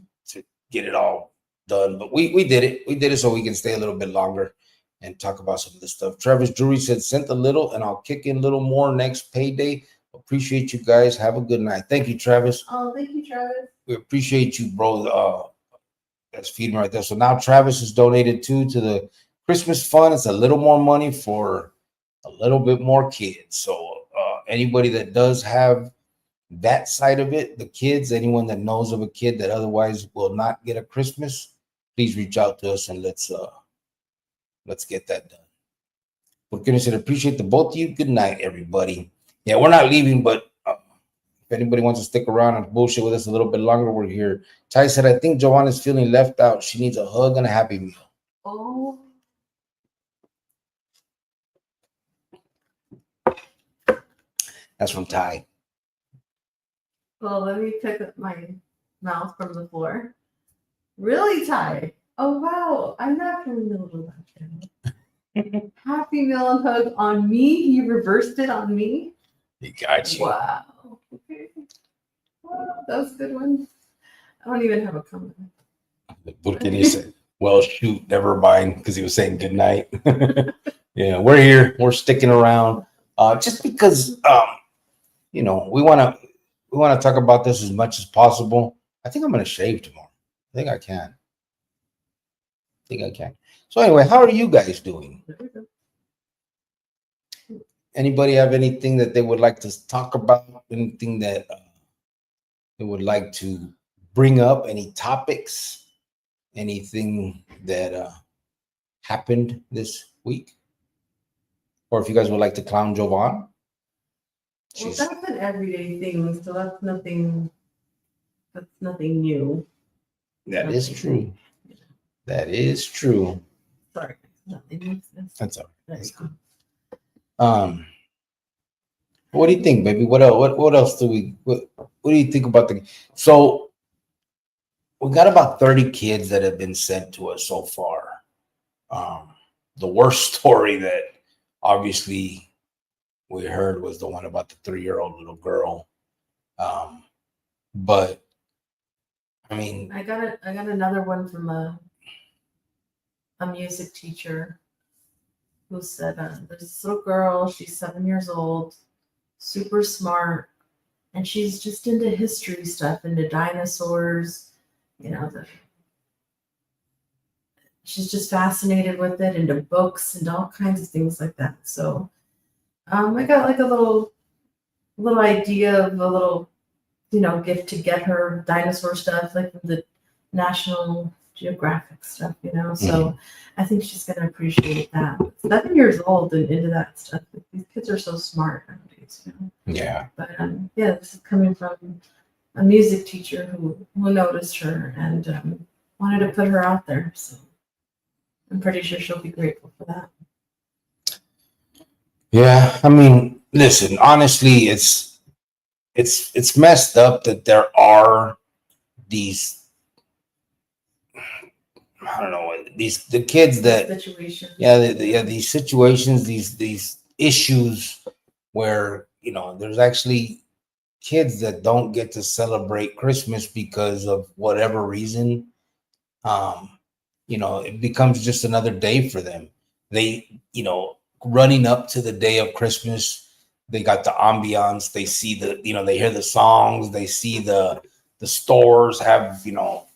get it all done. But we did it. We did it so we can stay a little bit longer and talk about some of this stuff. Travis Drury said, "Sent a little, and I'll kick in a little more next payday." Appreciate you guys. Have a good night. Thank you, Travis. Oh, thank you, Travis. We appreciate you, bro. That's feeding right there. So now Travis has donated to the Christmas fund. It's a little more money for a little bit more kids. So anybody that does have that side of it, the kids, anyone that knows of a kid that otherwise will not get a Christmas, please reach out to us and let's get that done. We're gonna say appreciate the both of you. Good night, everybody. Yeah, we're not leaving, but if anybody wants to stick around and bullshit with us a little bit longer, we're here. Ty said, "I think Joanna's feeling left out. She needs a hug and a Happy Meal." Oh. That's from Ty. Well, let me pick up my mouth from the floor. Really, Ty? Oh, wow. I'm not feeling a little left out. Happy Meal and hug on me? You reversed it on me? He got you. Wow. Okay. Wow, that was a good one. I don't even have a comment. Burkini said, "Well, shoot, never mind," because he was saying good night. Yeah, we're here. We're sticking around. just because we want to talk about this as much as possible. I think I'm gonna shave tomorrow. I think I can. So anyway, how are you guys doing? Anybody have anything that they would like to talk about? Anything that they would like to bring up? Any topics? Anything that happened this week? Or if you guys would like to clown Jovan? Well, that's an everyday thing, so that's nothing new. That is true. That is true. Sorry, nothing. That's all right. That's good. What do you think, baby? What else do what do you think about so we got about 30 kids that have been sent to us so far. The worst story that obviously we heard was the one about the 3-year-old little girl. But I mean, I got another one from a music teacher who said there's this little girl, she's 7 years old, super smart, and she's just into history stuff, into dinosaurs, she's just fascinated with it, into books and all kinds of things like that. So I got like a little idea of a little gift to get her dinosaur stuff, like from the National Geographic stuff, So I think she's going to appreciate that. 7 years old and into that stuff. These kids are so smart nowadays, Yeah. But this is coming from a music teacher who noticed her and wanted to put her out there. So I'm pretty sure she'll be grateful for that. Yeah, I mean, listen, honestly, it's messed up that there are these, I don't know, the kids that Situations. these situations, these issues where there's actually kids that don't get to celebrate Christmas because of whatever reason. It becomes just another day for them. They, running up to the day of Christmas, they got the ambiance. They see they hear the songs. They see the stores have,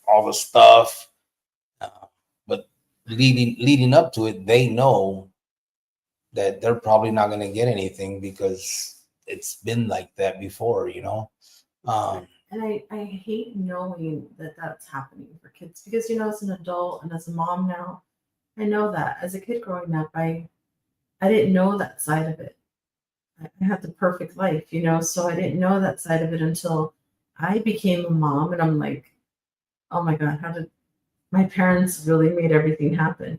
all the stuff. But leading up to it, they know that they're probably not going to get anything because it's been like that before, And I hate knowing that that's happening for kids because, as an adult and as a mom now, I know that. As a kid growing up, I didn't know that side of it. I had the perfect life, so I didn't know that side of it until I became a mom. And I'm like, oh my God, how did my parents really made everything happen,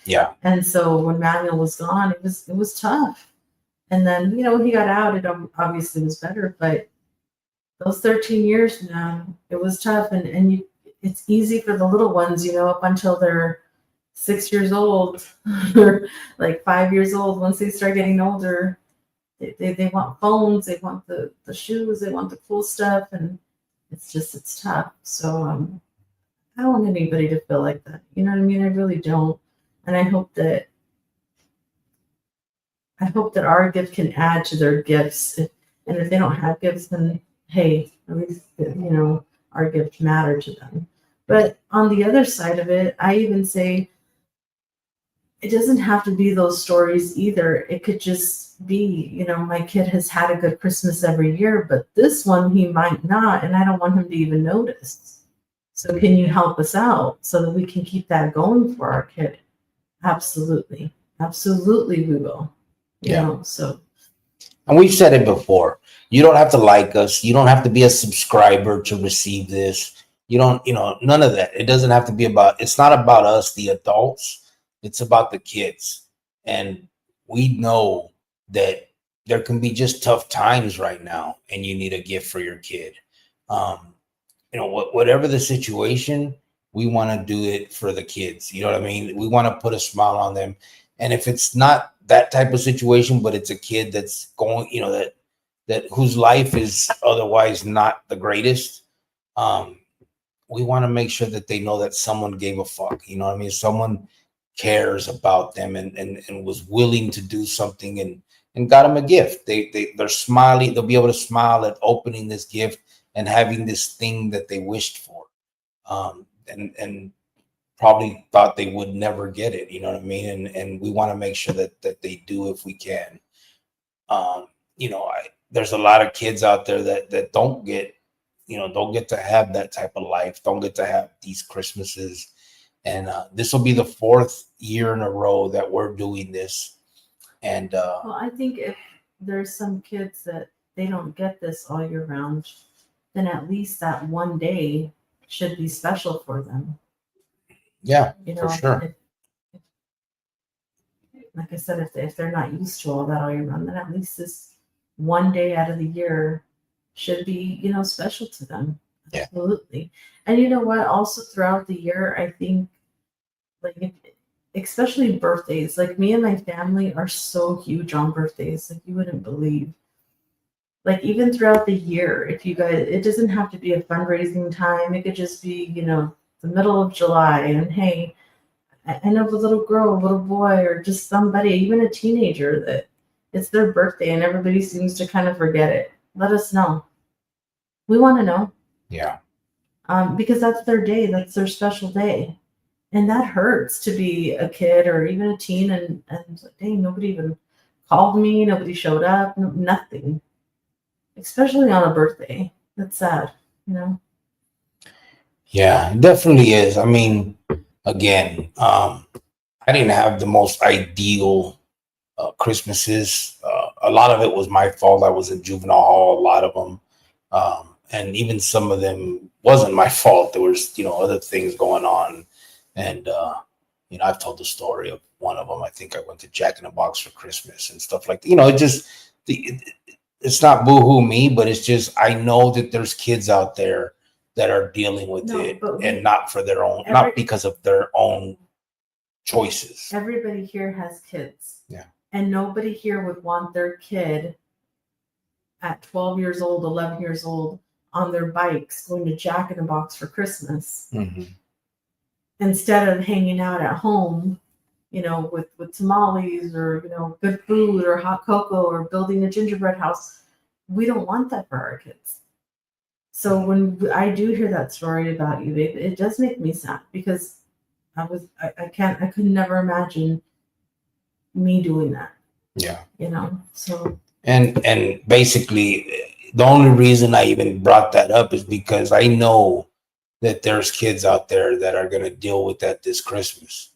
Yeah. And so when Manuel was gone, it was tough. And then, when he got out, it obviously was better, but those 13 years now, it was tough. And it's easy for the little ones, up until they're 6 years old or like 5 years old. Once they start getting older, they want phones, they want the shoes, they want the cool stuff. And it's tough. So I don't want anybody to feel like that. You know what I mean? I really don't. And I hope that our gift can add to their gifts. And if they don't have gifts, then hey, at least, our gift mattered to them. But on the other side of it, I even say it doesn't have to be those stories either. It could just be, my kid has had a good Christmas every year, but this one he might not, and I don't want him to even notice. So can you help us out so that we can keep that going for our kid? Absolutely. Absolutely we will. So. And we've said it before. You don't have to like us. You don't have to be a subscriber to receive this. You don't, none of that. It doesn't have to be it's not about us, the adults. It's about the kids. And we know that there can be just tough times right now and you need a gift for your kid. Whatever the situation, we want to do it for the kids. You know what I mean? We want to put a smile on them. And if it's not that type of situation, but it's a kid that's going, that whose life is otherwise not the greatest, we want to make sure that they know that someone gave a fuck. You know what I mean? Someone cares about them and was willing to do something and got them a gift. They're smiling. They'll be able to smile at opening this gift and having this thing that they wished for, and probably thought they would never get it. You know what I mean? And we want to make sure that they do if we can. Um, there's a lot of kids out there that don't get, don't get to have that type of life, don't get to have these Christmases. And this will be the 4th year in a row that we're doing this. And Well, I think if there's some kids that they don't get this all year round, then at least that one day should be special for them. yeah, for sure. Like I said, if they're not used to all that all year round, then at least this one day out of the year should be, special to them. Yeah. Absolutely. And you know what? Also throughout the year, I think, like, especially birthdays, like me and my family are so huge on birthdays, like you wouldn't believe. Like even throughout the year, if you guys, it doesn't have to be a fundraising time. It could just be, the middle of July, and hey, I know a little girl, a little boy, or just somebody, even a teenager, that it's their birthday and everybody seems to kind of forget it. Let us know. We want to know. Yeah. Because that's their day. That's their special day. And that hurts to be a kid or even a teen and like, dang, nobody even called me. Nobody showed up. Nothing. Especially on a birthday. That's sad, Yeah, it definitely is. I mean, again, I didn't have the most ideal Christmases. A lot of it was my fault. I was in juvenile hall, a lot of them. And even some of them wasn't my fault. There was, other things going on. And, I've told the story of one of them. I think I went to Jack in the Box for Christmas and stuff like that. It just, it's not boohoo me, but it's just, I know that there's kids out there that are dealing with it and not for their own, not because of their own choices. Everybody here has kids. Yeah. And nobody here would want their kid at 12 years old, 11 years old on their bikes going to Jack in the Box for Christmas. Mm-hmm. Instead of hanging out at home, with tamales or, good food or hot cocoa or building a gingerbread house. We don't want that for our kids. So when I do hear that story about you, babe, it does make me sad because I could never imagine me doing that. Yeah. So. And basically the only reason I even brought that up is because I know that there's kids out there that are going to deal with that this Christmas.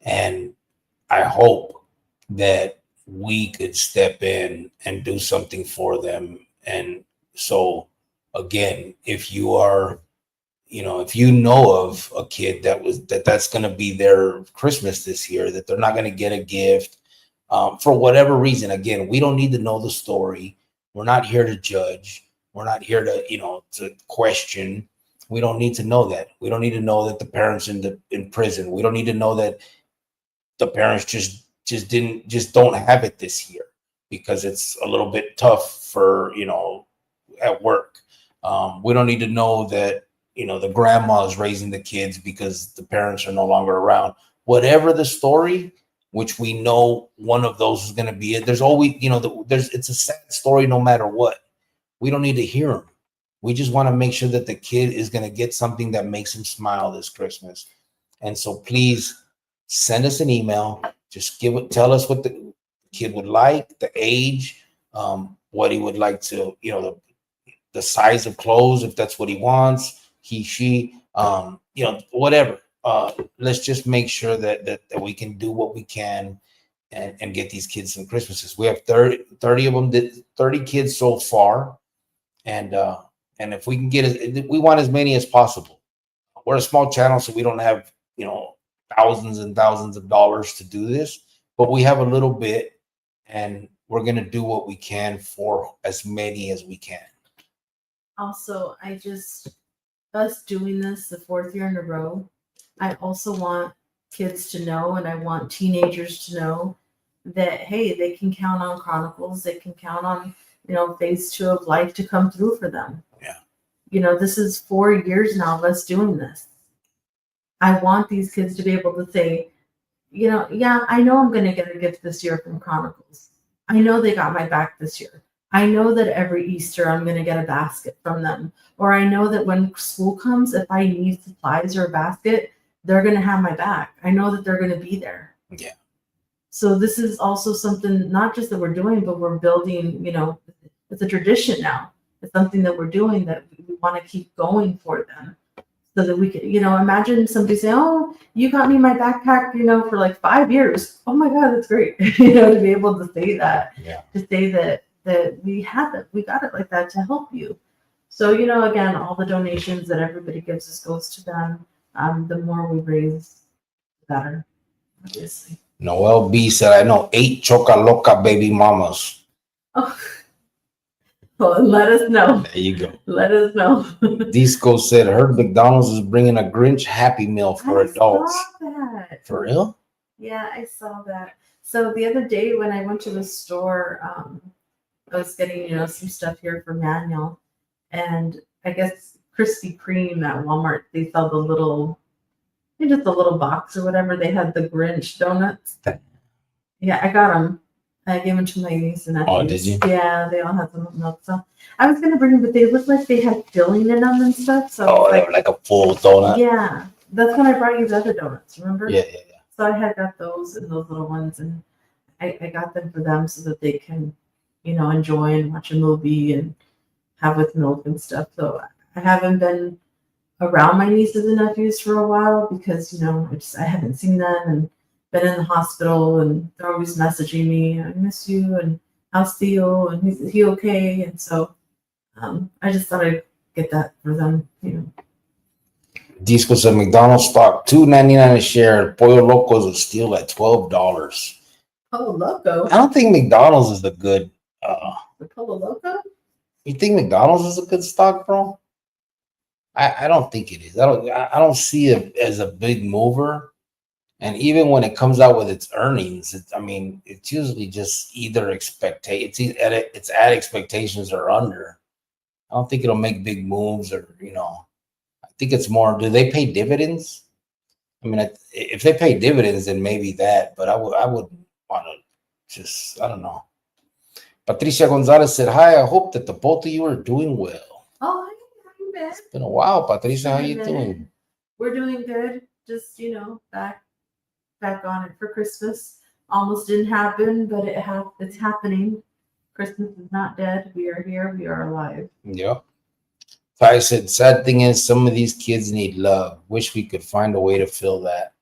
And I hope that we could step in and do something for them. And so again, if you are, if you know of a kid that's going to be their Christmas this year, that they're not going to get a gift for whatever reason. Again, we don't need to know the story. We're not here to judge. We're not here to, to question. We don't need to know that. We don't need to know that the parents in prison. We don't need to know that the parents just don't have it this year because it's a little bit tough for, at work. We don't need to know that, the grandma is raising the kids because the parents are no longer around. Whatever the story, which we know one of those is going to be it. There's always, it's a sad story no matter what. We don't need to hear them. We just want to make sure that the kid is going to get something that makes him smile this Christmas. And so please send us an email. Just tell us what the kid would like, the age, what he would like to, the size of clothes, if that's what he wants, he, she, whatever. Let's just make sure that we can do what we can and get these kids some Christmases. We have 30 of them, 30 kids so far. And if we can get it, we want as many as possible. We're a small channel, so we don't have, thousands and thousands of dollars to do this, but we have a little bit and we're going to do what we can for as many as we can. Also, us doing this the 4th year in a row, I also want kids to know, and I want teenagers to know that, hey, they can count on Chronicles. They can count on, phase 2 of life to come through for them. Yeah. This is 4 years now of us doing this. I want these kids to be able to say, yeah, I know I'm going to get a gift this year from Chronicles. I know they got my back this year. I know that every Easter I'm going to get a basket from them. Or I know that when school comes, if I need supplies or a basket, they're going to have my back. I know that they're going to be there. Yeah. So this is also something, not just that we're doing, but we're building, it's a tradition now. It's something that we're doing that we want to keep going for them. So that we could, imagine somebody saying, "Oh, you got me my backpack, for like 5 years." Oh my God, that's great. To be able to say that, to say that we have it, we got it like that to help you. So, again, all the donations that everybody gives us goes to them. The more we raise, the better, obviously. Noel B said, I know 8 Choca Loca baby mamas. Oh, well, let us know. There you go. Let us know. Disco said, heard McDonald's is bringing a Grinch Happy Meal for adults. I saw that. For real? Yeah, I saw that. So the other day when I went to the store, I was getting, some stuff here for Manuel. And I guess Krispy Kreme at Walmart, they sell the little, just a little box or whatever. They had the Grinch donuts. Yeah, I got them. I gave them to my niece and nephews. Oh, did you? Yeah, they all had some milk. So I was gonna bring them, but they looked like they had filling in them and stuff. So they were like a full donut. Yeah, that's when I brought you the other donuts. Remember? Yeah. So I had got those and those little ones, and I got them for them so that they can, enjoy and watch a movie and have with milk and stuff. So I haven't been around my nieces and nephews for a while because I haven't seen them and been in the hospital, and they're always messaging me, I miss you, and how's Theo, and is he okay? And so I just thought I'd get that for them. Disco said McDonald's stock $2.99 a share. Pollo Locos is still at $12. Pollo Loco. I don't think McDonald's is a good. The Pollo Loco. You think McDonald's is a good stock, bro? I don't think it is. I don't see it as a big mover. And even when it comes out with its earnings, it's usually just either it's at expectations or under. I don't think it'll make big moves or, I think it's more, do they pay dividends? If they pay dividends, then maybe that, but I wouldn't want to I don't know. Patricia Gonzalez said, hi, I hope that the both of you are doing well. Oh, how you been? It's been a while, Patricia. How you doing? We're doing good. Just, back on it for Christmas. Almost didn't happen, but it's happening. Christmas is not dead. We are here. We are alive. Yep. I said, sad thing is some of these kids need love. Wish we could find a way to fill that.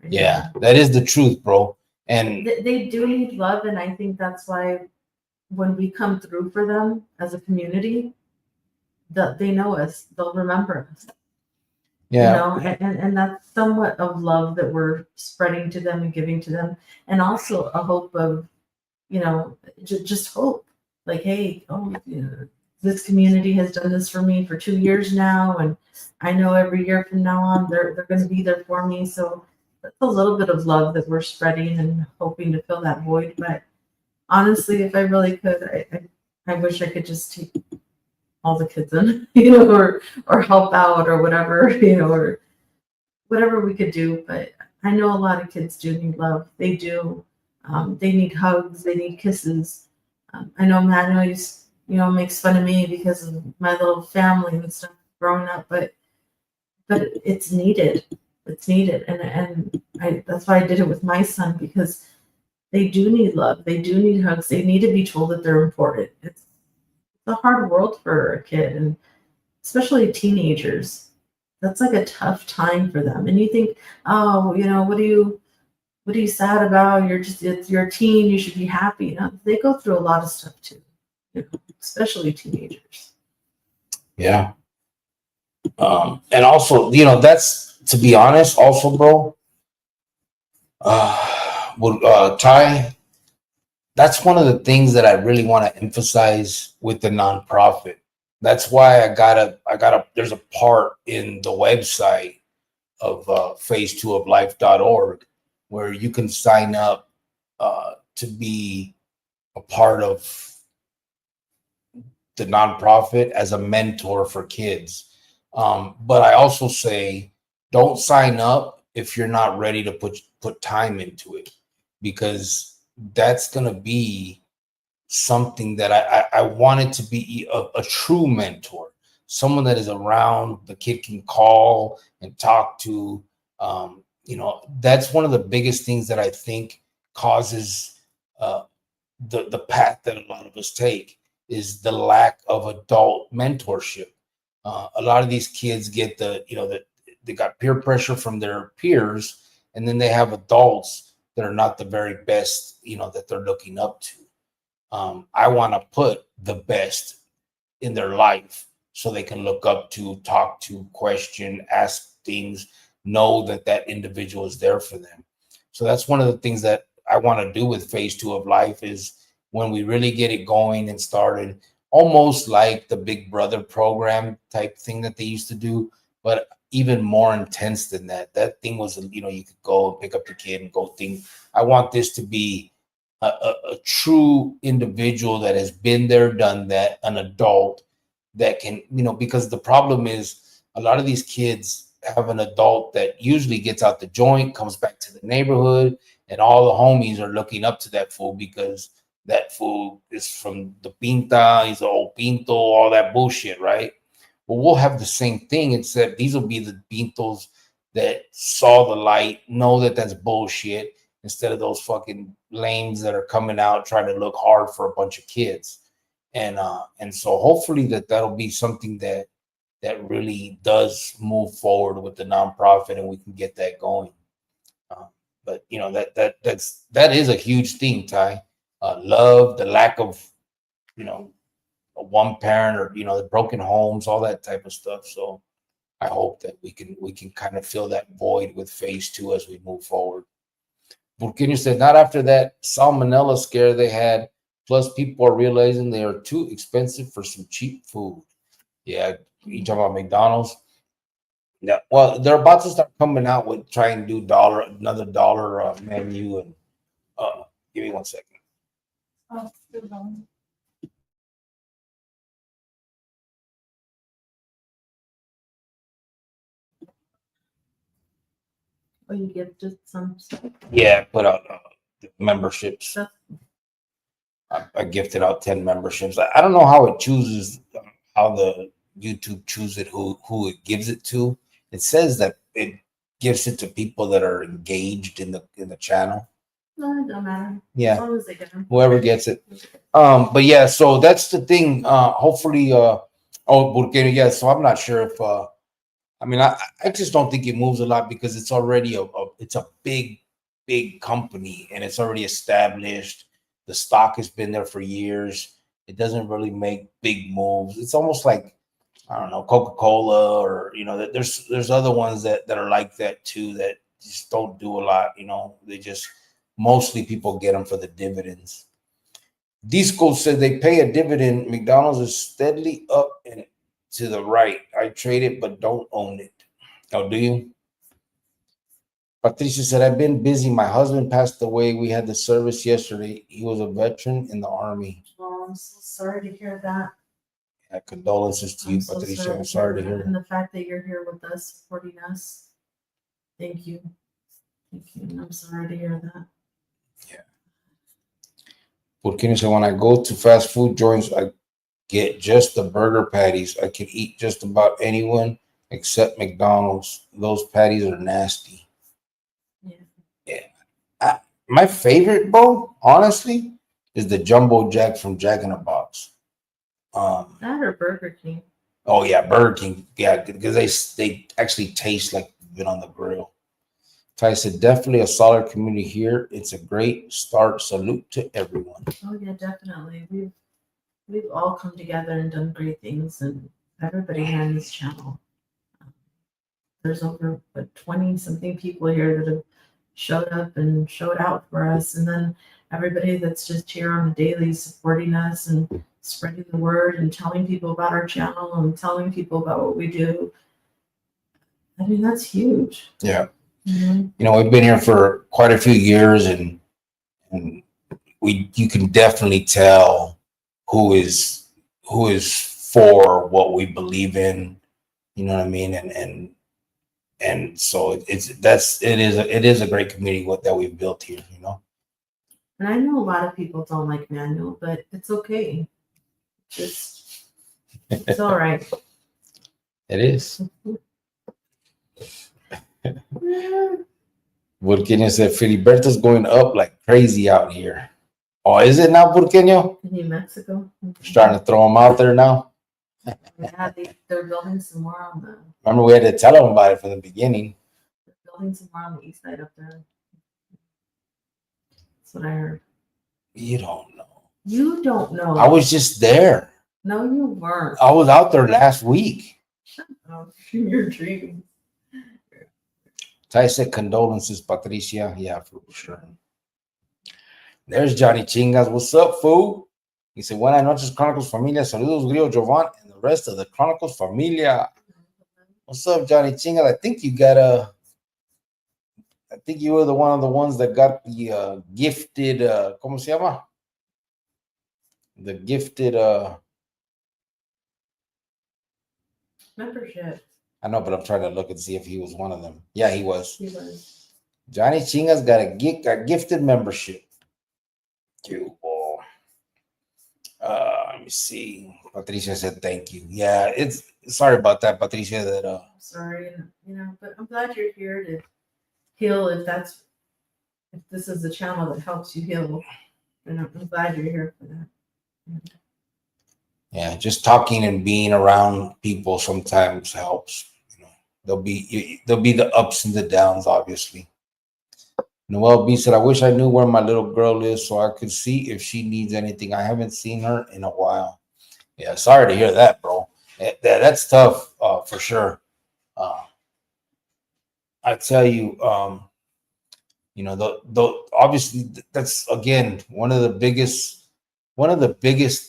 Yeah, that is the truth, bro. And they do need love, and I think that's why when we come through for them as a community, that they know us, they'll remember us. Yeah. And that's somewhat of love that we're spreading to them and giving to them, and also a hope of, just hope. Like, hey, this community has done this for me for 2 years now, and I know every year from now on they're going to be there for me. So that's a little bit of love that we're spreading and hoping to fill that void. But honestly, if I really could, I wish I could just take all the kids in, or help out or whatever, or whatever we could do. But I know a lot of kids do need love. They do. They need hugs. They need kisses. I know Manuel makes fun of me because of my little family and stuff growing up, but it's needed. It's needed. And that's why I did it with my son, because they do need love. They do need hugs. They need to be told that they're important. It's a hard world for a kid, and especially teenagers. That's like a tough time for them. And you think, oh, what are you sad about? You're a teen. You should be happy. They go through a lot of stuff too, especially teenagers. Yeah. And also, that's, to be honest, also, bro, Ty, that's one of the things that I really want to emphasize with the nonprofit. That's why there's a part in the website of phase 2 of life.org where you can sign up to be a part of the nonprofit as a mentor for kids. But I also say, don't sign up if you're not ready to put time into it, because that's going to be something that I wanted to be a true mentor, someone that is around, the kid can call and talk to. That's one of the biggest things that I think causes the path that a lot of us take, is the lack of adult mentorship. A lot of these kids get that they got peer pressure from their peers, and then they have adults that are not the very best, that they're looking up to. I want to put the best in their life so they can look up to, talk to, question, ask things, know that that individual is there for them. So that's one of the things that I want to do with phase 2 of life, is when we really get it going and started, almost like the Big Brother program type thing that they used to do, but even more intense than that. That thing was, you could go and pick up your kid and go think. I want this to be a true individual that has been there, done that, an adult that can, because the problem is a lot of these kids have an adult that usually gets out the joint, comes back to the neighborhood, and all the homies are looking up to that fool because that fool is from the Pinta, he's an old Pinto, all that bullshit, right? Well, we'll have the same thing, except these will be the Pintos that saw the light, know that that's bullshit, instead of those fucking lames that are coming out trying to look hard for a bunch of kids. And so hopefully that'll be something that really does move forward with the nonprofit, and we can get that going. But that is a huge thing, Ty. Love, the lack of, a one parent, or the broken homes, all that type of stuff. So I hope that we can kind of fill that void with phase 2 as we move forward. Burkini said, not after that salmonella scare they had. Plus, people are realizing they are too expensive for some cheap food. Yeah, you talking about McDonald's? Yeah. Well, they're about to start coming out with trying to do another dollar menu. And give me 1 second. Oh, good one. Oh, you give just some stuff. Yeah, put out memberships. I gifted out 10 memberships. I don't know how it chooses, how the YouTube chooses who it gives it to. It says that it gives it to people that are engaged in the channel. No, it don't matter. Yeah, as long as they get them. Whoever gets it. But yeah, so that's the thing. Hopefully, Burkina, yeah. So I'm not sure if I just don't think it moves a lot, because it's already it's a big company, and it's already established. The stock has been there for years. It doesn't really make big moves. It's almost like, I don't know, Coca-Cola, or there's other ones that are like that too, that just don't do a lot. They just, mostly people get them for the dividends. Disco said they pay a dividend. McDonald's is steadily up and to the right. I trade it but don't own it. Oh, do you? Patricia said, I've been busy. My husband passed away. We had the service yesterday. He was a veteran in the Army. Oh, I'm so sorry to hear that. Yeah, condolences to you, Patricia. I'm sorry to hear that. And the fact that you're here with us, supporting us. Thank you. Thank you. And I'm sorry to hear that. Yeah. Burkina said, when I go to fast food joints, I get just the burger patties. I can eat just about anyone except McDonald's. Those patties are nasty. Yeah. My favorite, bro, honestly, is the Jumbo Jack from Jack in the Box. That or Burger King. Oh yeah, Burger King. Yeah, because they actually taste like been on the grill. Ty said, definitely a solid community here. It's a great start. Salute to everyone. Oh yeah, definitely. We've all come together and done great things, and everybody here on this channel. There's over 20 something people here that have showed up and showed out for us, and then everybody that's just here on the daily supporting us and spreading the word and telling people about our channel and telling people about what we do. I mean, that's huge. Yeah. Mm-hmm. We've been here for quite a few years, and you can definitely tell who is for what we believe in. You know what I mean? And so it is a great community that we've built here. And I know a lot of people don't like manual, but it's okay. Just it's all right. It is. Burqueño said Filiberto's going up like crazy out here. Oh, is it now, Burqueño? In New Mexico. Starting to throw them out there now. Yeah, they're building some more on the. Remember, we had to tell them about it from the beginning. They're building some more on the east side up there. That's what I heard. You don't know. You don't know. I was just there. No, you weren't. I was out there last week. Oh, your dreams. I said condolences, Patricia. Yeah, for sure. There's Johnny Chingas. What's up, fool? He said, Buenas noches, Chronicles Familia. Saludos, Grillo Jovan, and the rest of the Chronicles Familia. What's up, Johnny Chingas? I think you were one of the ones that got the gifted, ¿cómo se llama? The gifted membership. I know, but I'm trying to look and see if he was one of them. Yeah, he was. He was. Johnny Chingas got a gifted membership. Let me see. Patricia said thank you. Yeah, it's sorry about that, Patricia. That I'm sorry, but I'm glad you're here to heal. If this is the channel that helps you heal, and I'm glad you're here for that. Yeah, just talking and being around people sometimes helps. There'll be the ups and the downs, obviously. Noel B said, I wish I knew where my little girl is so I could see if she needs anything. I haven't seen her in a while. Yeah, sorry to hear that, bro. That's tough, for sure. I tell you, obviously that's again one of the biggest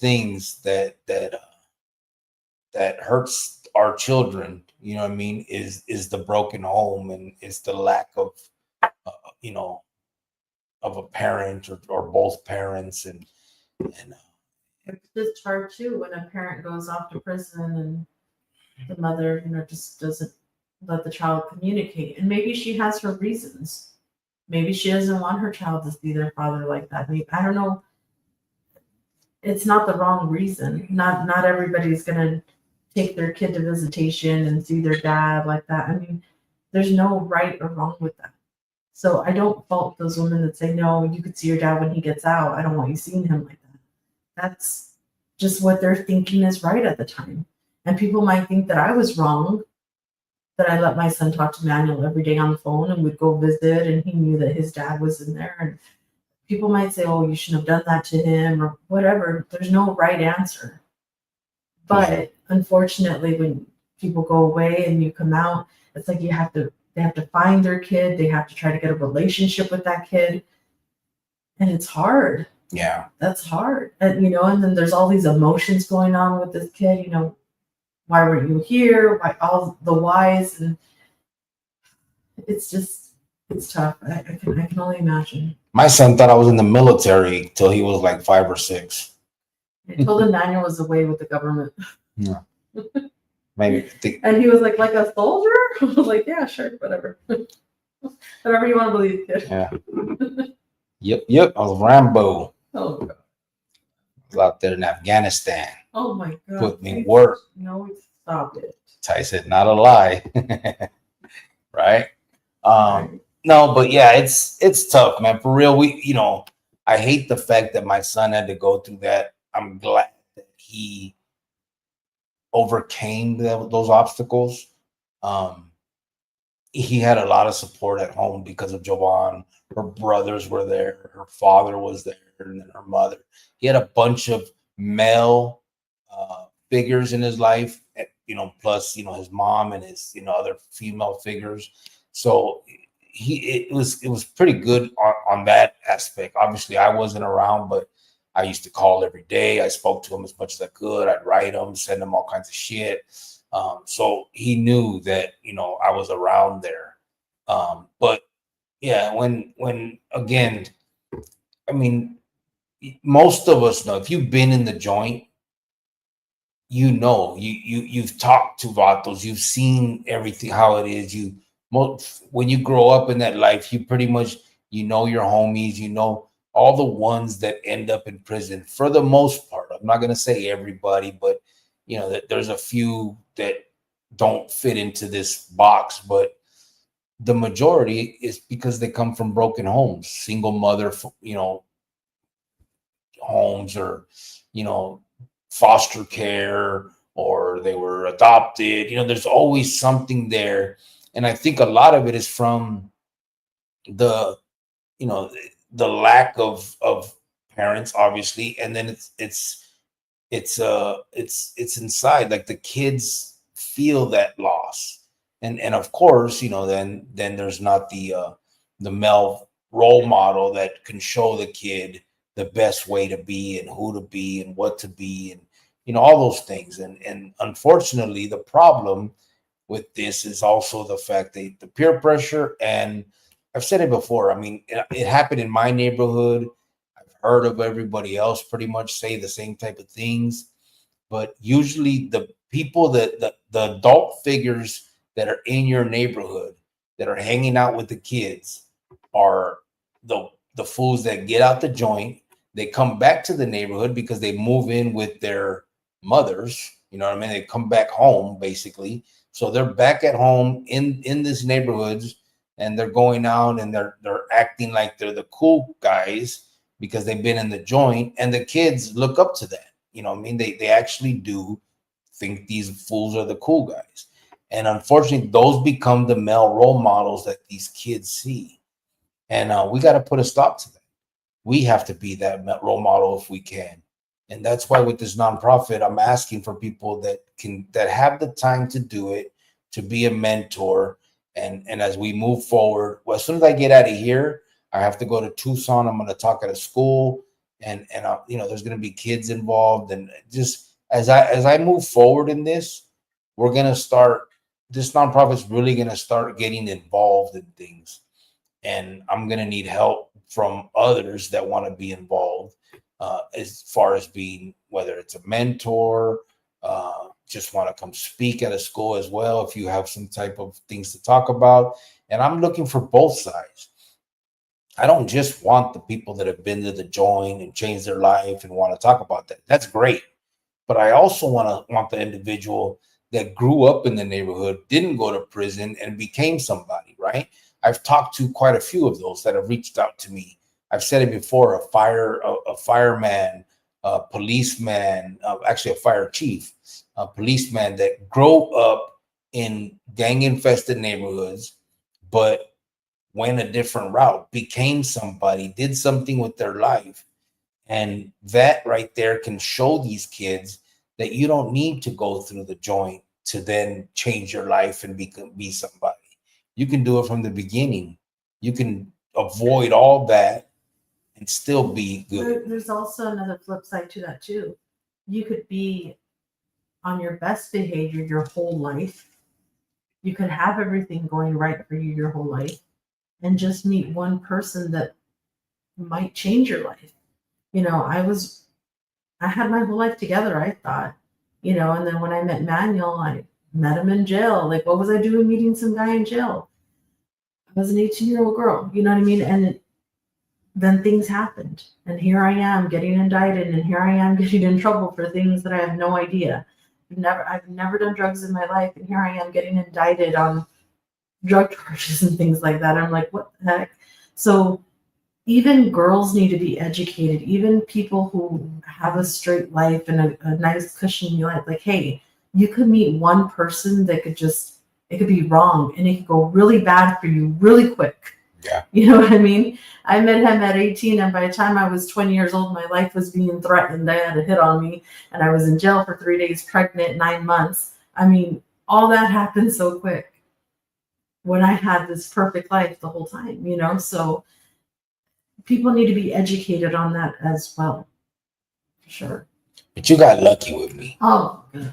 things that hurts our children. You know what I mean? Is the broken home, and is the lack of of a parent or both parents, and it's just hard too when a parent goes off to prison and the mother, just doesn't let the child communicate. And maybe she has her reasons. Maybe she doesn't want her child to see their father like that. I don't know. It's not the wrong reason. Not everybody's gonna take their kid to visitation and see their dad like that. I mean, there's no right or wrong with that. So I don't fault those women that say, no, you could see your dad when he gets out. I don't want you seeing him like that. That's just what they're thinking is right at the time. And people might think that I was wrong, that I let my son talk to Manuel every day on the phone and would go visit, and he knew that his dad was in there. And people might say, oh, you shouldn't have done that to him or whatever. There's no right answer. But unfortunately, when people go away and you come out, it's like they have to find their kid. They have to try to get a relationship with that kid. And it's hard. Yeah. That's hard. And, and then there's all these emotions going on with this kid, why were you here? Why all the whys? And it's tough. I can only imagine. My son thought I was in the military till he was like 5 or 6. I told him Manuel was away with the government. Yeah. Maybe. And he was like a soldier? I was like, yeah, sure, whatever. Whatever you want to believe, kid. Yeah. Yep. I was Rambo. Oh, God. I was out there in Afghanistan. Oh, my God. Put me in work. No, stop it. Ty said, not a lie. Right? No, but yeah, it's tough, man. For real, I hate the fact that my son had to go through that. I'm glad that he overcame those obstacles. He had a lot of support at home because of Jovan. Her brothers were there. Her father was there, and then her mother. He had a bunch of male figures in his life, plus his mom and his other female figures. So it was pretty good on that aspect. Obviously, I wasn't around, but I used to call every day. I spoke to him as much as I could. I'd write him, send him all kinds of shit. So he knew that I was around there. But yeah, when again, I mean, most of us know, if you've been in the joint, you've talked to vatos, you've seen everything, how it is. When you grow up in that life, you pretty much your homies, all the ones that end up in prison for the most part. I'm not going to say everybody, but that there's a few that don't fit into this box, but the majority is because they come from broken homes, single mother, homes, or foster care, or they were adopted. There's always something there. And I think a lot of it is from the you know the lack of parents, obviously, and then it's inside, like the kids feel that loss. And of course, then there's not the male role model that can show the kid the best way to be and who to be and what to be, and all those things. And unfortunately, the problem with this is also the fact that the peer pressure. And I've said it before. I mean, it happened in my neighborhood. I've heard of everybody else pretty much say the same type of things. But usually the people the adult figures that are in your neighborhood that are hanging out with the kids are the fools that get out the joint. They come back to the neighborhood because they move in with their mothers. You know what I mean? They come back home, basically. So they're back at home in these neighborhoods, and they're going out and they're acting like they're the cool guys because they've been in the joint, and the kids look up to that. You know what I mean? They actually do think these fools are the cool guys. And unfortunately, those become the male role models that these kids see. And we got to put a stop to that. We have to be that role model if we can. And that's why with this nonprofit, I'm asking for people that have the time to do it, to be a mentor. And as we move forward, well, as soon as I get out of here, I have to go to Tucson. I'm going to talk at a school, and there's going to be kids involved. And just as I move forward in this, we're going to start. This nonprofit is really going to start getting involved in things, and I'm going to need help from others that want to be involved, as far as being, whether it's a mentor, just want to come speak at a school as well, if you have some type of things to talk about. And I'm looking for both sides. I don't just want the people that have been to the joint and changed their life and want to talk about that. That's great. But I also want the individual that grew up in the neighborhood, didn't go to prison, and became somebody, right? I've talked to quite a few of those that have reached out to me. I've said it before: a fireman, a policeman, actually a fire chief, a policeman that grew up in gang-infested neighborhoods, but went a different route, became somebody, did something with their life. And that right there can show these kids that you don't need to go through the joint to then change your life and be somebody. You can do it from the beginning. You can avoid all that and still be good. There's also another flip side to that too. You could be on your best behavior your whole life. You could have everything going right for you your whole life, and just meet one person that might change your life. I had my whole life together, I thought, and then when I met Manuel, I met him in jail. Like, what was I doing meeting some guy in jail? I was an 18-year-old girl, you know what I mean? And then things happened, and here I am getting indicted, and here I am getting in trouble for things that I have no idea. I've never done drugs in my life, and here I am getting indicted on drug charges and things like that. I'm like, what the heck? So even girls need to be educated, even people who have a straight life and a nice cushiony life. Like, hey, you could meet one person that it could be wrong, and it could go really bad for you really quick. Yeah. You know what I mean? I met him at 18, and by the time I was 20 years old, my life was being threatened. They had a hit on me, and I was in jail for 3 days, pregnant, 9 months. I mean, all that happened so quick when I had this perfect life the whole time, so people need to be educated on that as well. For sure. But you got lucky with me. Oh, good.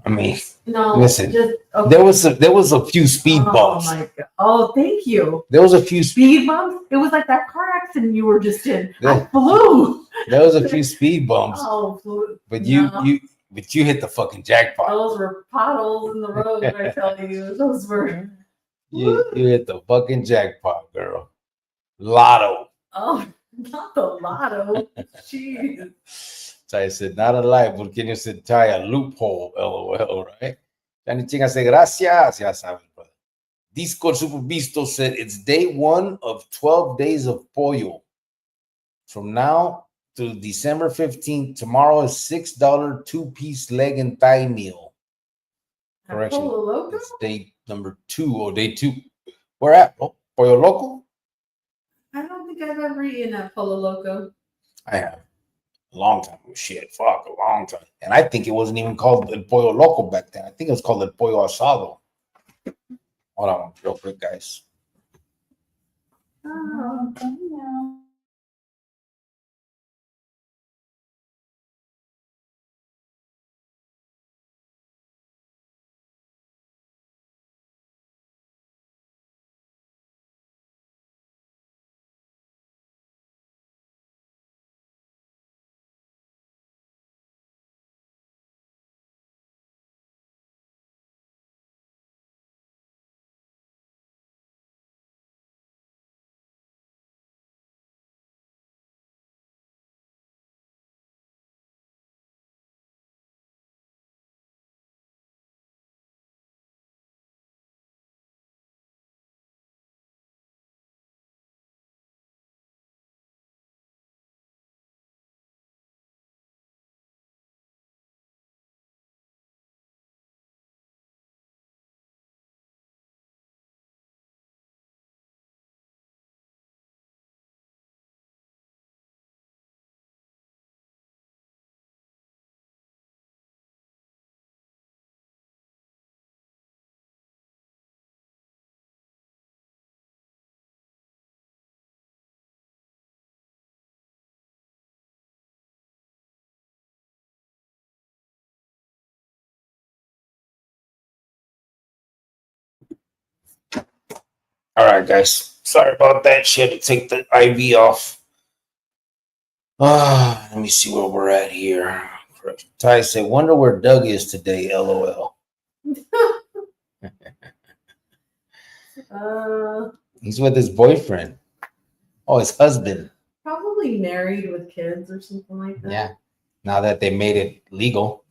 I mean, no, listen, okay. there was a few speed bumps. Oh my God. Oh, thank you. There was a few speed bumps. It was like that car accident you were just in. I flew. There was a few speed bumps. Oh, but you hit the fucking jackpot. Those were potholes in the road. I tell you, those were. You hit the fucking jackpot, girl. Lotto. Oh. Not the lotto. Jeez. Ty said, not a lie, Burkini said, Ty, a loophole, LOL, right? Yani chinga se gracias, ya saben, brother. Disco Super Visto said, it's day 1 of 12 days of pollo. From now to December 15th, tomorrow is $6 2-piece leg and thigh meal. Correction. Pollo Loco? It's day number 2 or day 2. Where at, bro? Pollo Loco? I don't think I've ever eaten at Pollo Loco. I have. A long time. Shit, fuck, a long time. And I think it wasn't even called El Pollo Loco back then. I think it was called El Pollo Asado. Hold on, real quick, guys. Oh, yeah. All right, guys. Sorry about that shit. To take the IV off. Let me see where we're at here. Ty said, wonder where Doug is today, LOL. He's with his boyfriend. Oh, his husband. Probably married with kids or something like that. Yeah. Now that they made it legal.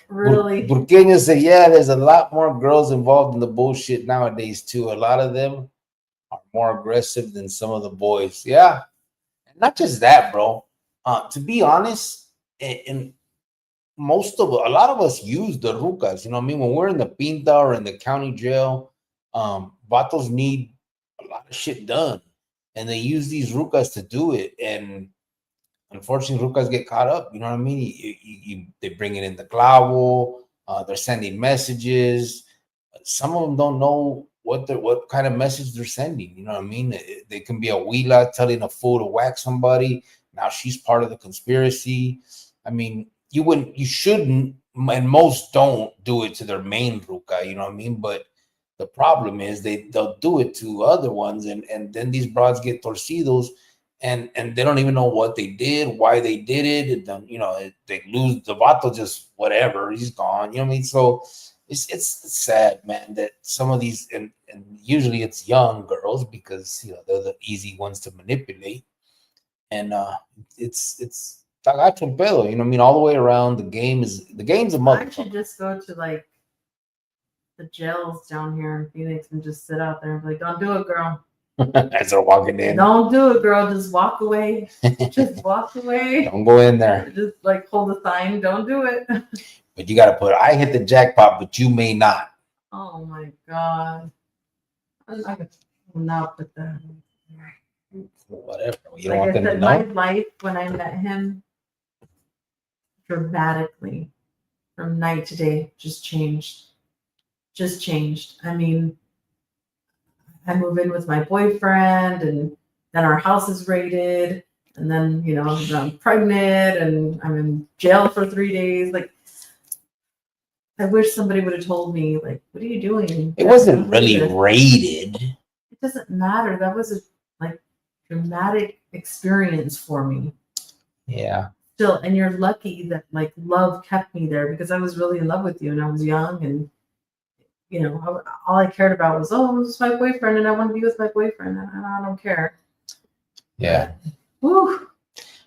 Really? Burkina said, yeah, there's a lot more girls involved in the bullshit nowadays, too. A lot of them are more aggressive than some of the boys. Yeah. And not just that, bro. To be honest, and a lot of us use the rucas. You know what I mean? When we're in the pinta or in the county jail, vatos need a lot of shit done. And they use these rucas to do it. And unfortunately, rucas get caught up. You know what I mean? They bring it in the clavo. They're sending messages. Some of them don't know what kind of message they're sending. You know what I mean? They can be a huila telling a fool to whack somebody. Now she's part of the conspiracy. I mean, you shouldn't, and most don't do it to their main ruca. You know what I mean? But the problem is they'll do it to other ones, and then these broads get torcidos. And they don't even know what they did, why they did it. And then, you know, they lose the vato, just whatever, he's gone. You know what I mean? So it's sad, man, that some of these, and usually it's young girls because, you know, they're the easy ones to manipulate. And it's tagacho pedo, you know what I mean? All the way around, the game's a motherfucker. I should just go to like the jails down here in Phoenix and just sit out there and be like, don't do it, girl. As they're walking in. Don't do it, girl. Just walk away. Just walk away. Don't go in there. Just like hold a sign. Don't do it. But you got to put, I hit the jackpot, but you may not. Oh my God. I will not put that. Whatever. You don't Like want I them to said, know. my life when I met him dramatically from night to day just changed. Just changed. I mean, I move in with my boyfriend, and then our house is raided, and then, you know, I'm pregnant and I'm in jail for 3 days. Like, I wish somebody would have told me, like, what are you doing? It wasn't really raided. It doesn't matter. That was a like dramatic experience for me. Yeah. Still, and you're lucky that like love kept me there, because I was really in love with you and I was young, and you know, all I cared about was, oh, this is my boyfriend and I want to be with my boyfriend, and I don't care. Yeah. Whew.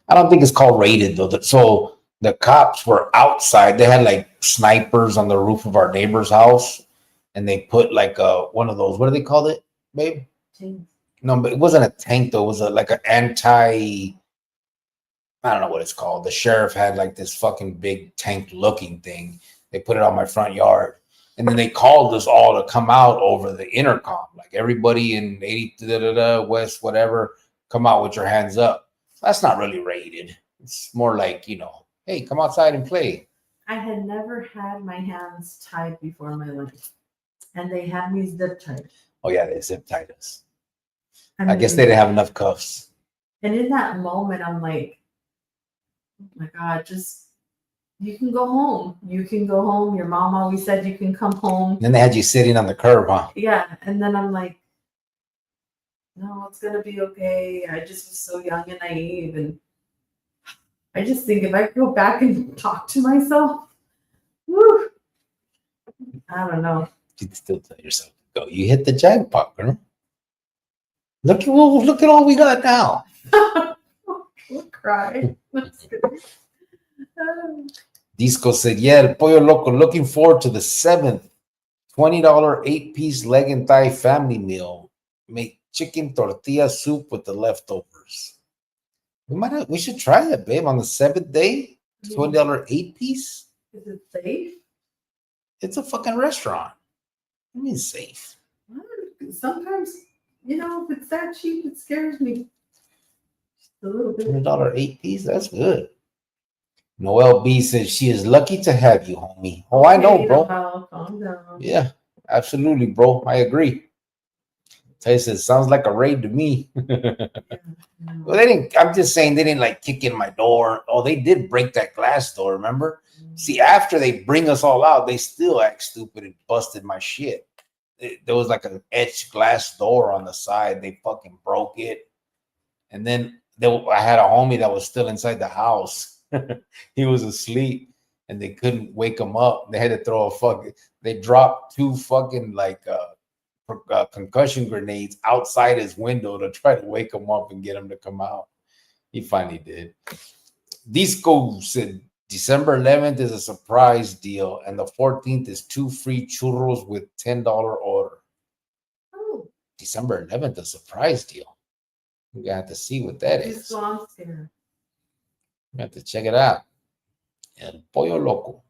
I don't think it's called raided though. So the cops were outside. They had like snipers on the roof of our neighbor's house, and they put like one of those. What do they call it, babe? No, but it wasn't a tank though. It was like an anti. I don't know what it's called. The sheriff had like this fucking big tank looking thing. They put it on my front yard. And then they called us all to come out over the intercom. Like everybody in 80 West, whatever, come out with your hands up. That's not really rated. It's more like, hey, come outside and play. I had never had my hands tied before in my life. And they had me zip tied. Oh, yeah, they zip tied us. I guess they didn't have enough cuffs. And in that moment, I'm like, oh my God, you can go home. You can go home. Your mom always said you can come home. And then they had you sitting on the curb, huh? Yeah. And then I'm like, no, it's going to be okay. I just was so young and naive. And I just think if I go back and talk to myself, whew, I don't know. You'd still tell yourself to go. You hit the jackpot, girl. Look at all we got now. We'll cry. That's good. Disco said, yeah, El Pollo Loco, looking forward to the 7th $20 8-piece leg and thigh family meal. Make chicken tortilla soup with the leftovers. We should try that, babe, on the 7th day. $20 8-piece. Is it safe? It's a fucking restaurant. I mean, safe. Sometimes, if it's that cheap, it scares me. Just a little bit. $20 8-piece, that's good. Noelle B says she is lucky to have you, homie. Oh, I know, bro. Calm down. Yeah, absolutely, bro. I agree. Tay says, sounds like a raid to me. Well, they didn't. I'm just saying they didn't like kick in my door. Oh, they did break that glass door, remember? See, after they bring us all out, they still act stupid and busted my shit. There was like an etched glass door on the side. They fucking broke it. And then I had a homie that was still inside the house. He was asleep and they couldn't wake him up. They had to throw they dropped 2 fucking concussion grenades outside his window to try to wake him up and get him to come out. He finally did. Disco said December 11th is a surprise deal and the 14th is 2 free churros with $10 order. Oh. December 11th, a surprise deal. We got to see what that is. So I'm scared. We have to check it out. El Pollo Loco.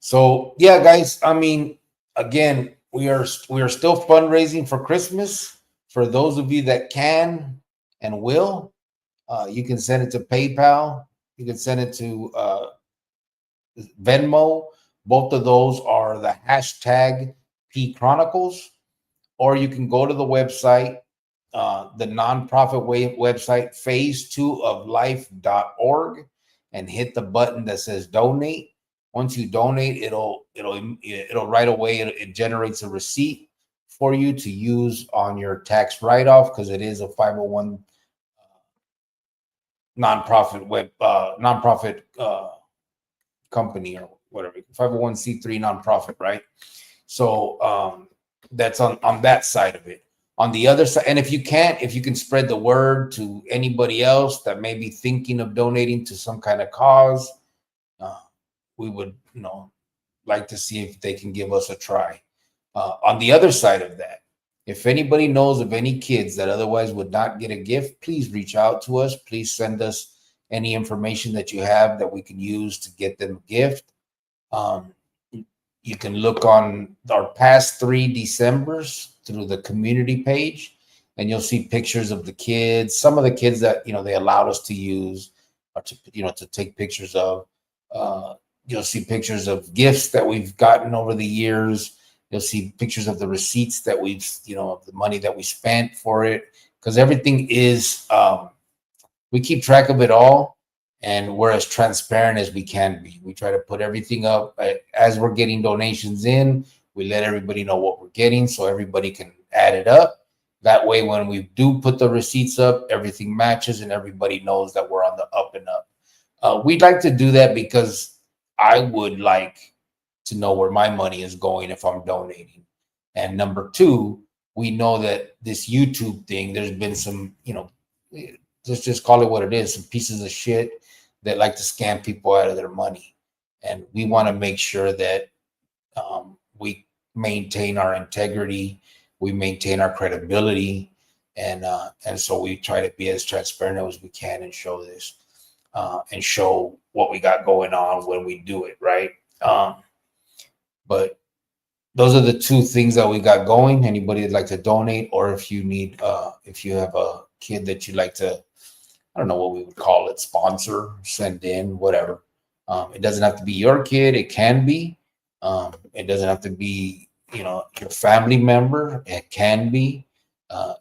So yeah, guys. I mean, again, we are still fundraising for Christmas. For those of you that can and will, you can send it to PayPal. You can send it to Venmo. Both of those are the hashtag #PChronicles, or you can go to the website. The nonprofit website phase2oflife.org and hit the button that says donate. Once you donate, it'll right away it generates a receipt for you to use on your tax write-off because it is a 501 nonprofit company or whatever, 501c3 nonprofit, right? So that's on that side of it. On the other side, and if you can spread the word to anybody else that may be thinking of donating to some kind of cause, we would, like to see if they can give us a try. On the other side of that, if anybody knows of any kids that otherwise would not get a gift, please reach out to us. Please send us any information that you have that we can use to get them a gift. You can look on our past 3 Decembers through the community page, and you'll see pictures of the kids. Some of the kids that they allowed us to use or to take pictures of. You'll see pictures of gifts that we've gotten over the years. You'll see pictures of the receipts that we've, of the money that we spent for it, because everything is. We keep track of it all. And we're as transparent as we can be. We try to put everything up as we're getting donations in. We let everybody know what we're getting so everybody can add it up. That way, when we do put the receipts up, everything matches and everybody knows that we're on the up and up. We'd like to do that because I would like to know where my money is going if I'm donating. And number 2, we know that this YouTube thing, there's been some, let's just call it what it is, some pieces of shit that like to scam people out of their money. And we want to make sure that we maintain our integrity, we maintain our credibility, and so we try to be as transparent as we can and show this, and show what we got going on when we do it, right? But those are the two things that we got going. Anybody would like to donate, or if you need, if you have a kid that you'd like to, I don't know what we would call it, sponsor, send in, whatever. It doesn't have to be your kid. It can be. It doesn't have to be, your family member. It can be.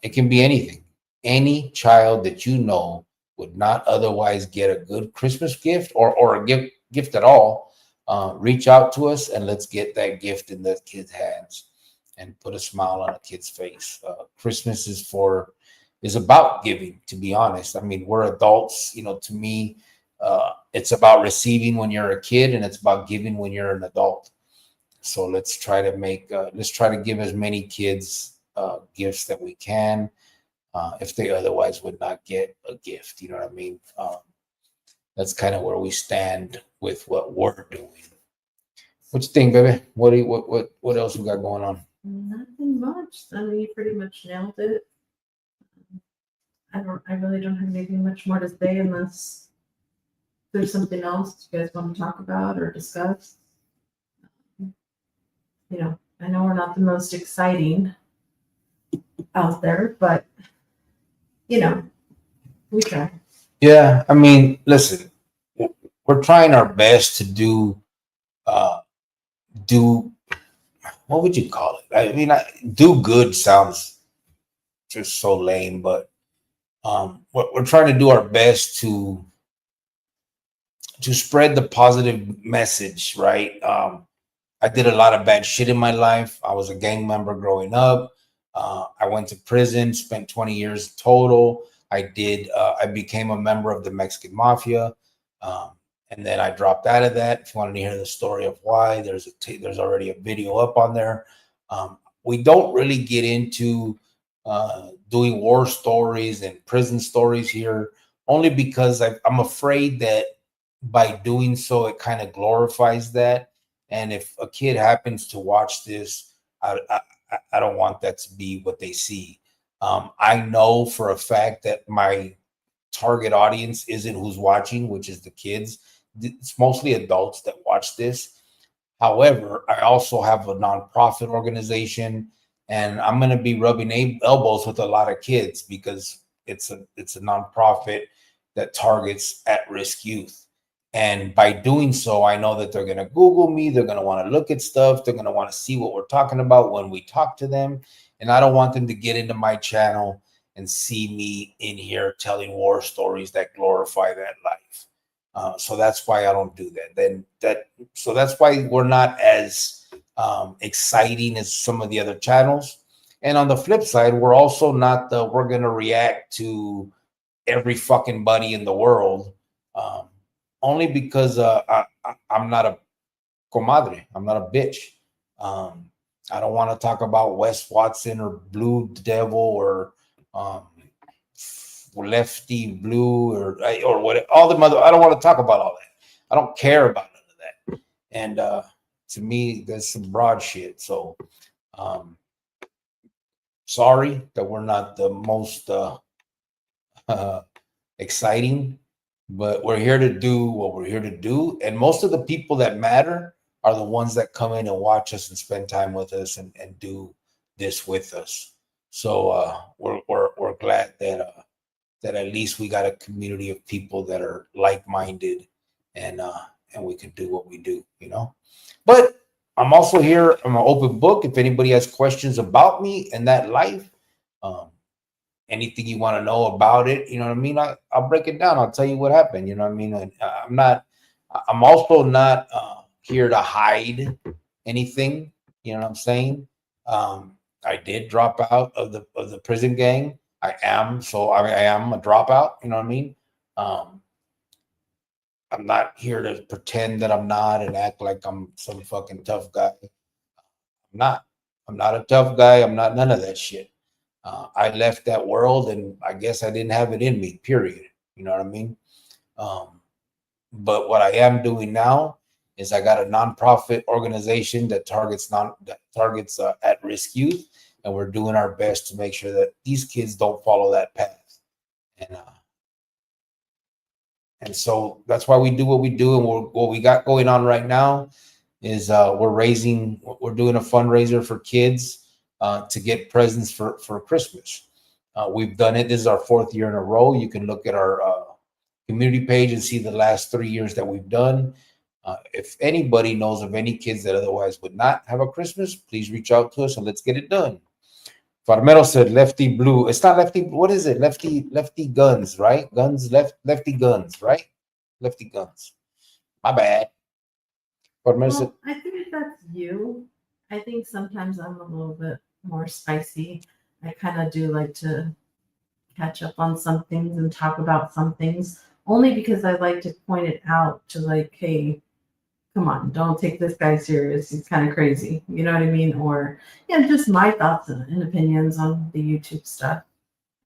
It can be anything. Any child that you know would not otherwise get a good Christmas gift or a gift at all. Reach out to us and let's get that gift in the kid's hands and put a smile on a kid's face. Christmas is about giving, to be honest. I mean, we're adults, to me, it's about receiving when you're a kid, and it's about giving when you're an adult. So let's try to give as many kids gifts that we can, if they otherwise would not get a gift. You know what I mean? That's kind of where we stand with what we're doing. What you think, baby? What else we got going on? Nothing much. I mean, you pretty much nailed it. I really don't have anything much more to say unless there's something else you guys want to talk about or discuss. I know we're not the most exciting out there, but we try. Yeah, I mean, listen, we're trying our best to do what would you call it? I mean, do good sounds just so lame, but we're trying to do our best to spread the positive message, right? I did a lot of bad shit in my life. I was a gang member growing up. I went to prison, spent 20 years total. I became a member of the Mexican Mafia. And then I dropped out of that. If you wanted to hear the story of why, there's already a video up on there. We don't really get into doing war stories and prison stories here, only because I'm afraid that by doing so, it kind of glorifies that. And if a kid happens to watch this, I don't want that to be what they see. I know for a fact that my target audience isn't who's watching, which is the kids. It's mostly adults that watch this. However, I also have a nonprofit organization, and I'm going to be rubbing elbows with a lot of kids because it's a nonprofit that targets at-risk youth. And by doing so, I know that they're going to Google me. They're going to want to look at stuff. They're going to want to see what we're talking about when we talk to them. And I don't want them to get into my channel and see me in here telling war stories that glorify that life. So that's why I don't do that. So that's why we're not as exciting as some of the other channels. And on the flip side, we're also not we're going to react to every fucking buddy in the world. Only because I'm not a comadre. I'm not a bitch. I don't want to talk about Wes Watson or Blue Devil or Lefty Blue or what, all the mother. I don't want to talk about all that. I don't care about none of that. And to me, that's some broad shit. So sorry that we're not the most exciting, but we're here to do what we're here to do. And most of the people that matter are the ones that come in and watch us and spend time with us and do this with us. So we're glad that at least we got a community of people that are like-minded and we can do what we do, But I'm also here. I'm an open book. If anybody has questions about me and that life, anything you want to know about it, you know what I mean? I'll break it down. I'll tell you what happened. You know what I mean? And, I'm also not here to hide anything. You know what I'm saying? I did drop out of the prison gang. I am a dropout. You know what I mean? I'm not here to pretend that I'm not and act like I'm some fucking tough guy. I'm not. I'm not a tough guy. I'm not none of that shit. I left that world, and I guess I didn't have it in me. Period. You know what I mean? Um, but what I am doing now is I got a nonprofit organization that targets at risk youth, and we're doing our best to make sure that these kids don't follow that path. And so that's why we do what we do. And what we got going on right now is we're doing a fundraiser for kids to get presents for Christmas. We've done it. This is our 4th year in a row. You can look at our community page and see the last 3 years that we've done. If anybody knows of any kids that otherwise would not have a Christmas, please reach out to us and let's get it done. Farmero said lefty blue. It's not lefty. What is it? Lefty guns, right? Lefty guns, right? Lefty guns. My bad. Farmero said, I think that's you. I think sometimes I'm a little bit more spicy. I kind of do like to catch up on some things and talk about some things, only because I like to point it out to like, hey, come on, don't take this guy serious. He's kind of crazy. You know what I mean? Or yeah, just my thoughts and opinions on the YouTube stuff.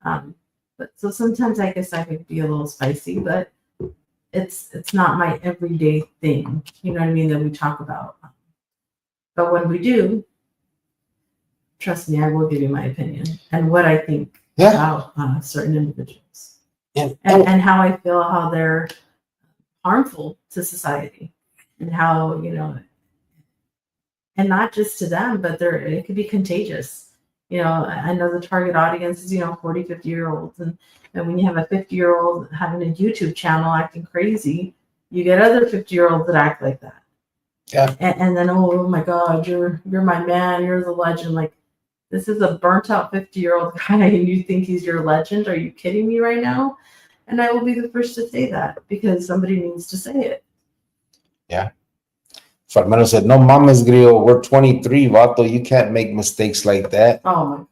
But so sometimes I guess I could be a little spicy, but it's not my everyday thing. You know what I mean? That we talk about. But when we do, trust me, I will give you my opinion and what I think about certain individuals and how I feel how they're harmful to society. And how, and not just to them, but it could be contagious. I know the target audience is, 40, 50-year-olds. And when you have a 50-year-old having a YouTube channel acting crazy, you get other 50-year-olds that act like that. Yeah. And then, oh my God, you're my man, you're the legend. Like, this is a burnt out 50-year-old guy and you think he's your legend. Are you kidding me right now? And I will be the first to say that because somebody needs to say it. Yeah. Farmero said, no mames, Grillo. We're 23, Vato. You can't make mistakes like that. Oh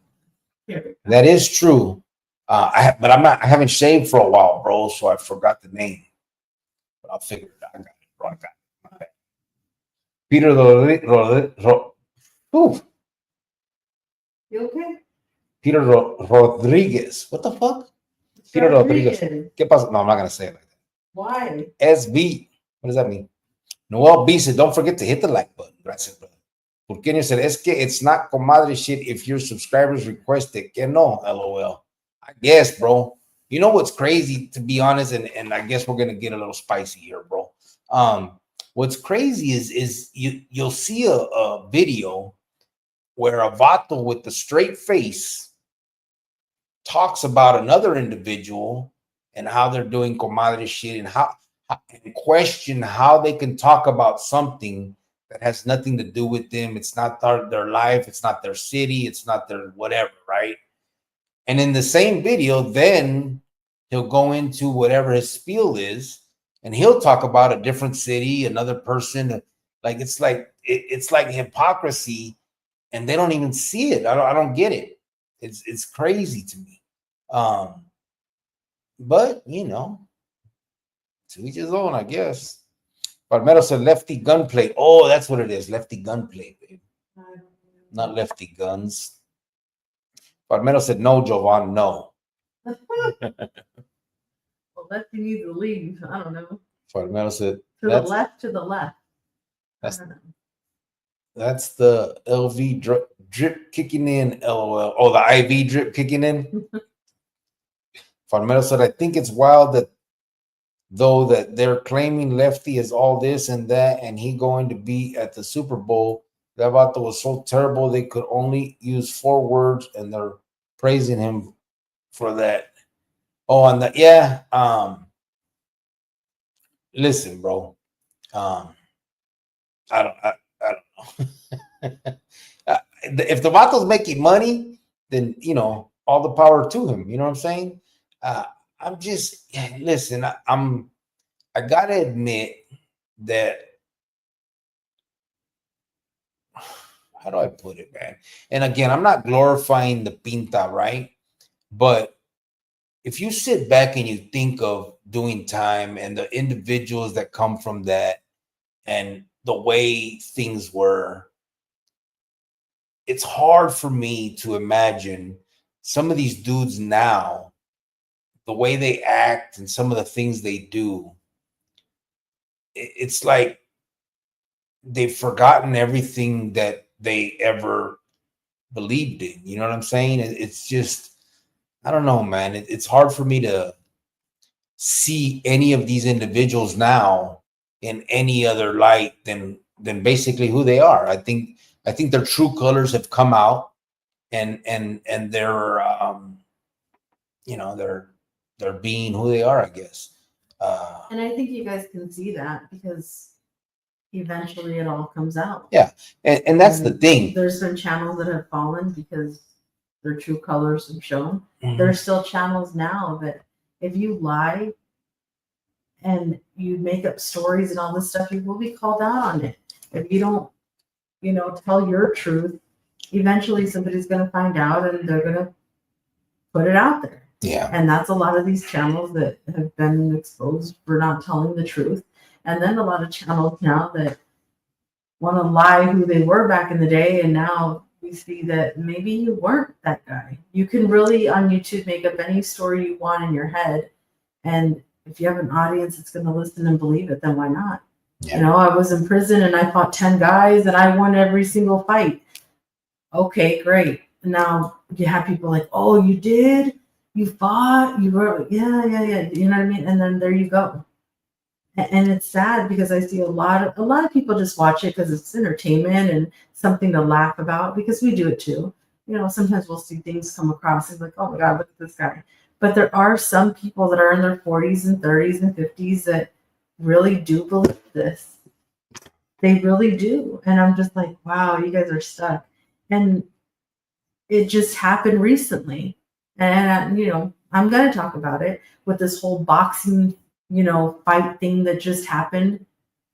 my. That is true. I haven't shaved for a while, bro, so I forgot the name. But I'll figure it out. I got it, bro. I got it. Okay. Peter You okay? Peter Rodriguez. What the fuck? Peter Rodriguez. ¿Qué pasa? No, I'm not going to say it like that. Why? SB. What does that mean? Noel B said, don't forget to hit the like button. Gracias, brother. Purqueño said, es que it's not comadre shit if your subscribers request it. Que no, LOL. I guess, bro. You know what's crazy, to be honest, and I guess we're going to get a little spicy here, bro. What's crazy is you'll see a video where a vato with the straight face talks about another individual and how they're doing comadre shit and question how they can talk about something that has nothing to do with them. It's not their life. It's not their city. It's not their whatever, right? And in the same video, then he'll go into whatever his spiel is, and he'll talk about a different city, another person. Like it's like hypocrisy, and they don't even see it. I don't get it. It's crazy to me. But to each his own, I guess. Palmero said lefty gunplay. Oh, that's what it is. Lefty gunplay, babe. Not lefty guns. Palmero said no, Jovan, no. Well, lefty needs to leave. I don't know. Palmero said to the left. That's the LV drip kicking in, LOL. Oh, the IV drip kicking in. Palmero said, I think it's wild that they're claiming lefty is all this and that, and he going to be at the Super Bowl. That vato was so terrible they could only use 4 words, and they're praising him for that. Oh, and listen, bro. I don't know. If the vato's making money, then all the power to him. You know what I'm saying? I'm just listen. I gotta admit that. How do I put it, man? And again, I'm not glorifying the pinta, right? But if you sit back and you think of doing time and the individuals that come from that and the way things were, it's hard for me to imagine some of these dudes now, the way they act and some of the things they do. It's like they've forgotten everything that they ever believed in. You know what I'm saying? It's just, I don't know, man. It's hard for me to see any of these individuals now in any other light than basically who they are. I think their true colors have come out, and they're they're being who they are, I guess. And I think you guys can see that because eventually it all comes out. Yeah, and that's the thing. There's been channels that have fallen because their true colors have shown. Mhm. There's still channels now that if you lie and you make up stories and all this stuff, you will be called out on it. If you don't, tell your truth, eventually somebody's going to find out and they're going to put it out there. Yeah. And that's a lot of these channels that have been exposed for not telling the truth. And then a lot of channels now that want to lie who they were back in the day. And now we see that maybe you weren't that guy. You can really on YouTube make up any story you want in your head. And if you have an audience that's going to listen and believe it, then why not? Yeah. I was in prison and I fought 10 guys and I won every single fight. Okay, great. And now you have people like, oh, you did? You fought? You were, yeah. You know what I mean? And then there you go. And it's sad because I see a lot of people just watch it because it's entertainment and something to laugh about, because we do it too. Sometimes we'll see things come across and like, oh my God, look at this guy. But there are some people that are in their 40s and 30s and 50s that really do believe this. They really do. And I'm just like, wow, you guys are stuck. And it just happened recently. And, I'm going to talk about it with this whole boxing, fight thing that just happened.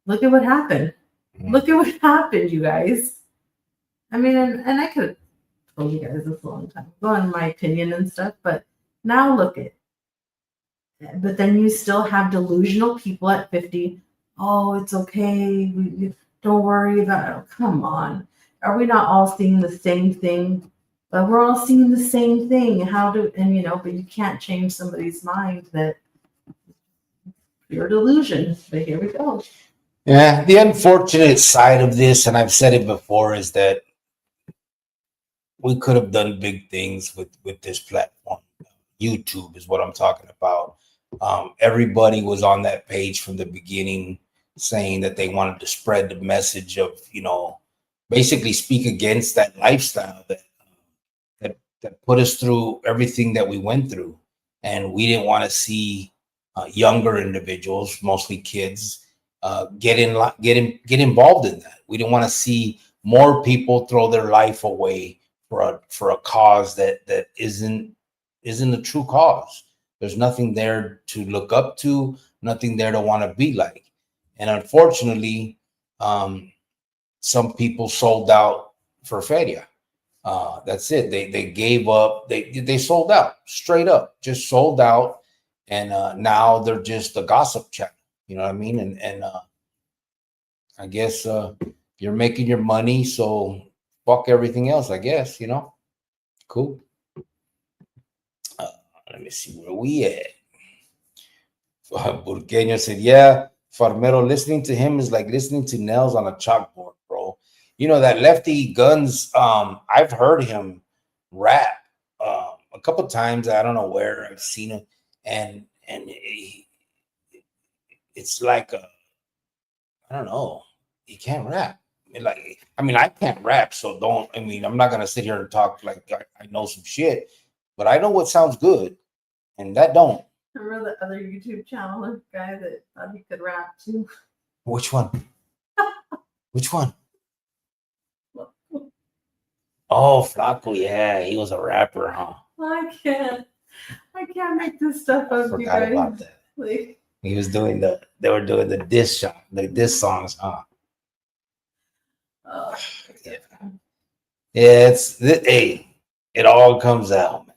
Look at what happened. Look at what happened, you guys. I mean, and I could have told you guys this a long time ago in my opinion and stuff, but now look at it. But then you still have delusional people at 50. Oh, it's okay. Don't worry about it. Come on. Are we not all seeing the same thing? But we're all seeing the same thing. But you can't change somebody's mind that you're delusion. But here we go. Yeah, the unfortunate side of this, and I've said it before, is that we could have done big things with this platform. YouTube is what I'm talking about. Everybody was on that page from the beginning saying that they wanted to spread the message of, basically speak against that lifestyle that put us through everything that we went through. And we didn't want to see younger individuals, mostly kids, get involved in that. We didn't want to see more people throw their life away for a cause that isn't a true cause. There's nothing there to look up to, nothing there to want to be like. And unfortunately, some people sold out for feria. That's it. They gave up. They sold out, straight up, just sold out. And now they're just a gossip channel. You know what I mean? And I guess you're making your money, so fuck everything else, I guess, Cool. Let me see where we at. Burgueño said, yeah, Farmero, listening to him is like listening to nails on a chalkboard, bro. That Lefty Guns, I've heard him rap a couple times. I don't know where I've seen him. And it's like, I don't know. He can't rap. I can't rap, so I'm not going to sit here and talk like I know some shit, but I know what sounds good, and that don't. Remember the other YouTube channel guy that thought he could rap too? Which one? Which one? Oh, Flaco, yeah, he was a rapper, huh? I can't make this stuff up, you Forgot guys. about that. Like, He was doing they were doing the diss shot, the diss songs, huh? oh, Yeah. Yeah, hey, it all comes out, man.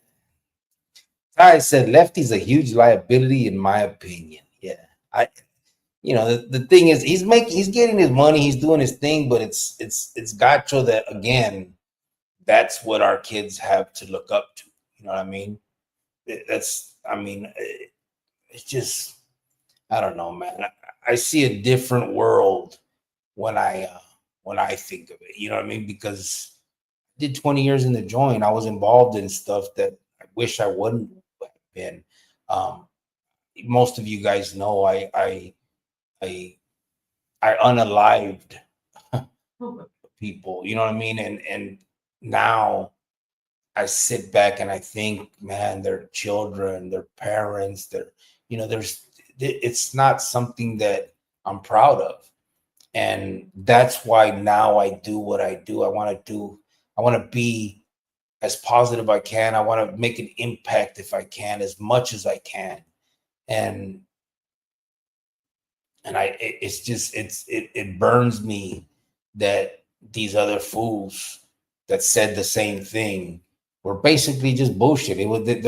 I said Lefty's a huge liability, in my opinion. Yeah. The thing is he's getting his money, he's doing his thing, but it's gacho that, again, that's what our kids have to look up to. You know what I mean? It's just, I don't know, man. I see a different world when I think of it. You know what I mean? Because I did 20 years in the joint. I was involved in stuff that I wish I wouldn't have been. Um, Most of you guys know I I unalived people. You know what I mean? And now I sit back and I think, man, their children, their parents, it's not something that I'm proud of. And that's why now I do what I do. I want to be as positive I can. I want to make an impact if I can, as much as I can. And it's just, it burns me that these other fools that said the same thing were basically just bullshit. It was they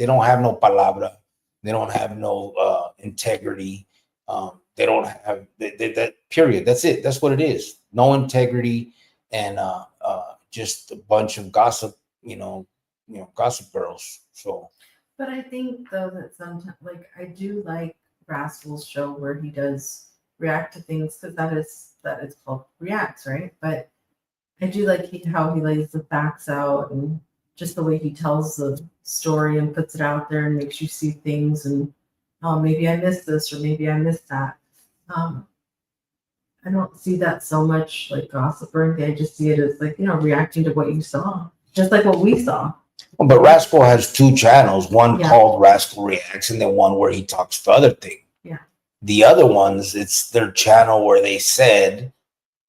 don't have no palabra, they don't have no integrity, they don't have that period. That's it. That's what it is. No integrity, and just a bunch of gossip. Gossip girls. So, But I think though that sometimes, like, I do like Rascal's show where he does react to things, because that is called reacts, right? But I do like how he lays the facts out, and just the way he tells the story and puts it out there and makes you see things, and oh, maybe I missed this or maybe I missed that. Um, I don't see that so much like gossip or anything. I just see it as, like, reacting to what you saw, just like what we saw. but Rascal has two channels, one Yeah. called Rascal Reacts and then one where he talks to other things. Yeah. The other ones, it's their channel where they said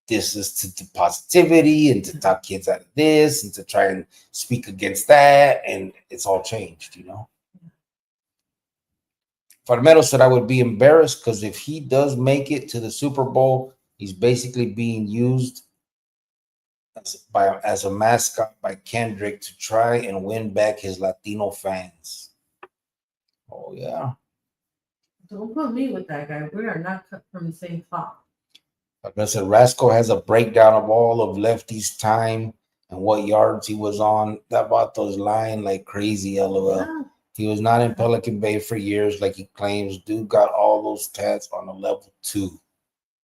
this is to positivity and to talk kids out of this and to try and speak against that, and it's all changed, Farmero said I would be embarrassed because if he does make it to the Super Bowl, he's basically being used as a mascot by Kendrick to try and win back his Latino fans. Oh yeah. Don't put me with that guy. We are not cut from the same cloth. Like I said, Rascal has a breakdown of all of Lefty's time and what yards he was on. That Vato's lying like crazy, LOL. Yeah. He was not in Pelican Bay for years, like he claims. Dude got all those tats on a level 2.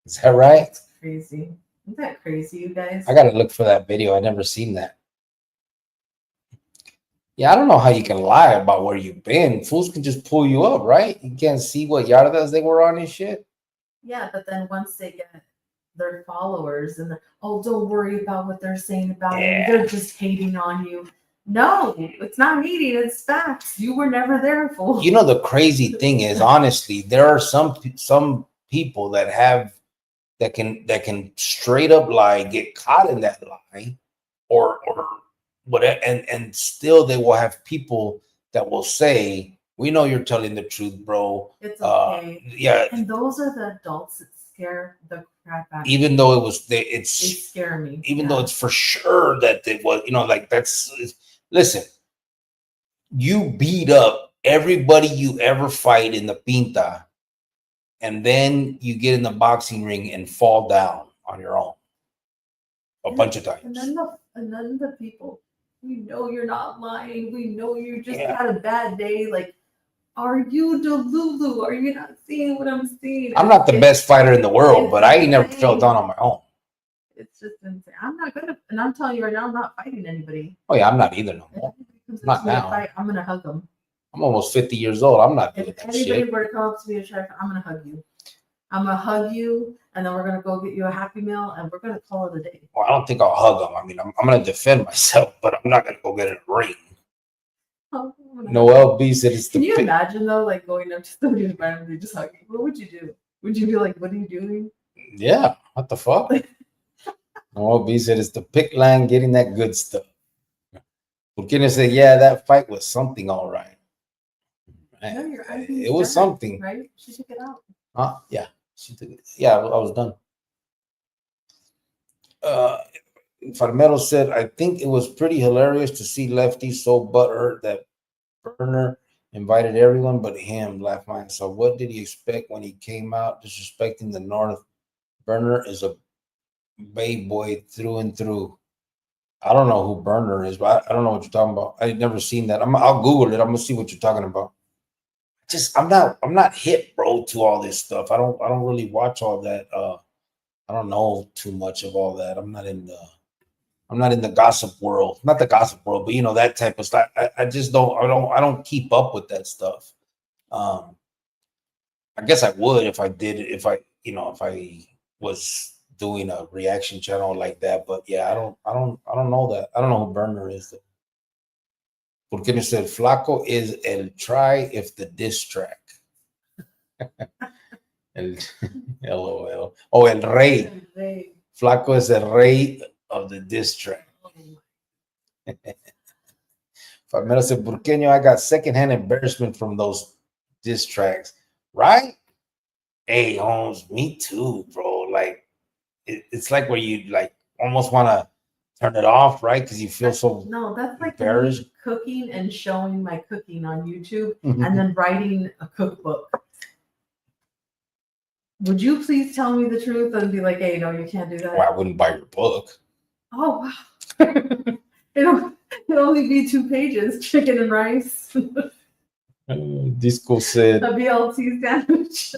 Is that right? That's crazy. Isn't that crazy, you guys? I gotta look for that video. I never seen that. Yeah, I don't know how you can lie about where you've been. Fools can just pull you up, right? You can't see what yardas they were on and shit. Yeah, but then once they get their followers and don't worry about what they're saying about you. They're just hating on you. No, it's not hating, it's facts. You were never there, fool. The crazy thing is, honestly, there are some people that can straight up lie, get caught in that lie, or whatever, and still they will have people that will say, we know you're telling the truth, bro. It's okay. Yeah. And those are the adults that scare the crap out of me. Even though they scare me. Even though it's for sure that it was, listen, you beat up everybody you ever fight in the pinta, and then you get in the boxing ring and fall down on your own a bunch of times. And then the people, we know you're not lying. We know you just had a bad day. Like, are you Delulu? Are you not seeing what I'm seeing? I'm not the best fighter in the world, but I ain't never fell down on my own. It's just insane. I'm not gonna, and I'm telling you right now, I'm not fighting anybody. Oh yeah, I'm not either no more. Not now. I'm gonna hug them. I'm almost 50 years old. I'm not doing If that anybody shit. were to come up to me and try, I'm gonna hug you. I'm gonna hug you, and then we're gonna go get you a Happy Meal, and we're gonna call it a day. Well, I don't think I'll hug them. I mean, I'm gonna defend myself, but I'm not gonna go get in a ring. Oh, Noel B said it's the. Can you imagine though, like going up to somebody and randomly just hugging? What would you do? Would you be like, "What are you doing?" Yeah, what the fuck? Noel B said it's the pick line getting that good stuff. Burkina said, yeah, that fight was something, all right. No, it was something, right? She took it Yeah, out. she took it. Yeah, I was done. Farmero said, I think it was pretty hilarious to see Lefty so butthurt that Burner invited everyone but him. Laugh mine. So what did he expect when he came out disrespecting the North? Burner is a Bay boy through and through. I don't know who Burner is, but I don't know what you're talking about. I've never seen that. I'll Google it. I'm gonna see what you're talking about. Just I'm not hip, bro, to all this stuff. I don't really watch all that. I don't know too much of all that. I'm not in the gossip world. Not the gossip world, but that type of stuff. I just don't keep up with that stuff. Um, I guess I would if I did it, if I was doing a reaction channel like that. But yeah, I don't know that. I don't know who Burner is. Porque me said Flaco is el try if the diss track. El, LOL. Oh, el rey. Flaco is el rey of the diss track. Famelo said, Burqueño, I got secondhand embarrassment from those diss tracks. Right? Hey, Holmes, me too, bro. Like, it's like where you like almost want to turn it off, right? Because you feel so No, that's like embarrassed. me cooking and showing my cooking on YouTube Mhm. and then writing a cookbook. Would you please tell me the truth and be like, hey, no, you can't do that? Well, I wouldn't buy your book. Oh, wow. It'll only be 2 pages, chicken and rice. Disco said, A BLT sandwich.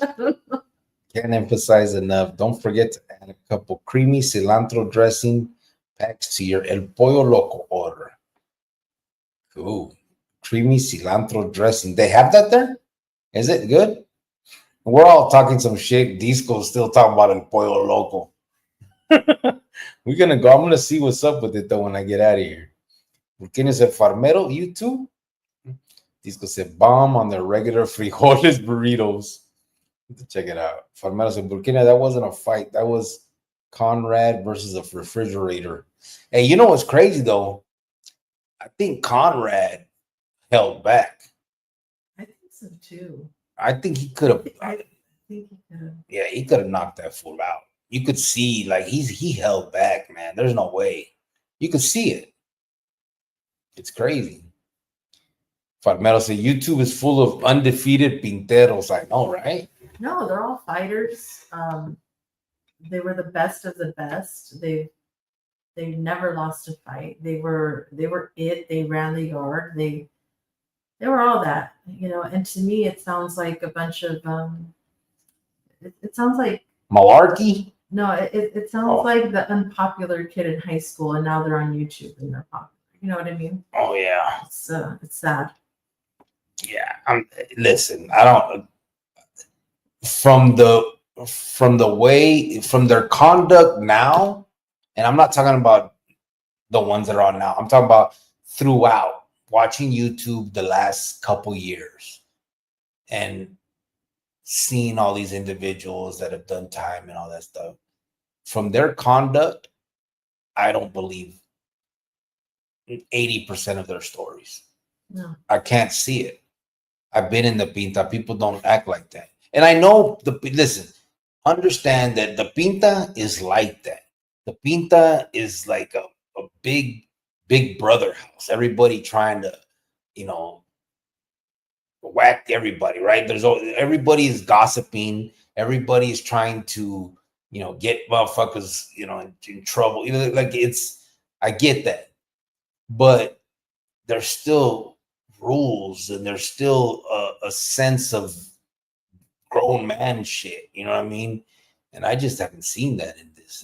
can't emphasize enough. Don't forget to add a couple creamy cilantro dressing packs to your El Pollo Loco order. Cool. Creamy cilantro dressing. They have that there? Is it good? We're all talking some shit. Disco's still talking about El Pollo Loco. We're gonna go. I'm gonna see what's up with it though when I get out of here. Burkina said Farmero, you too? Disco said bomb on the regular frijoles burritos. Check it out. Farmero said Burkina, that wasn't a fight. That was Conrad versus a refrigerator. Hey, you know what's crazy though? I think Conrad held back. I think so too. I think he could have. I think he could have. Yeah, he could have knocked that fool out. You could see, like he held back, man. There's no way. You could see it. It's crazy. Farmero said YouTube is full of undefeated pinteros. I know, right? No, they're all fighters. They were the best of the best. They never lost a fight. They were it. They ran the yard. They were all that, And to me, it sounds like a bunch of it sounds like Malarkey. no. It sounds like the unpopular kid in high school, and now they're on YouTube and they're popular. You know what I mean? Oh yeah, It's sad. yeah. Listen, I don't from their conduct now, and I'm not talking about the ones that are on now. I'm talking about throughout watching YouTube the last couple years and seeing all these individuals that have done time and all that stuff. From their conduct, I don't believe 80% of their stories. No. I can't see it. I've been in the Pinta. People don't act like that. And I know listen, understand that the Pinta is like that. The Pinta is like a big brother house. Everybody trying to, whack everybody, right? Everybody is gossiping. Everybody is trying to, get motherfuckers, in trouble. Like I get that. But there's still rules and there's still a sense of grown man shit. You know what I mean? And I just haven't seen that in this.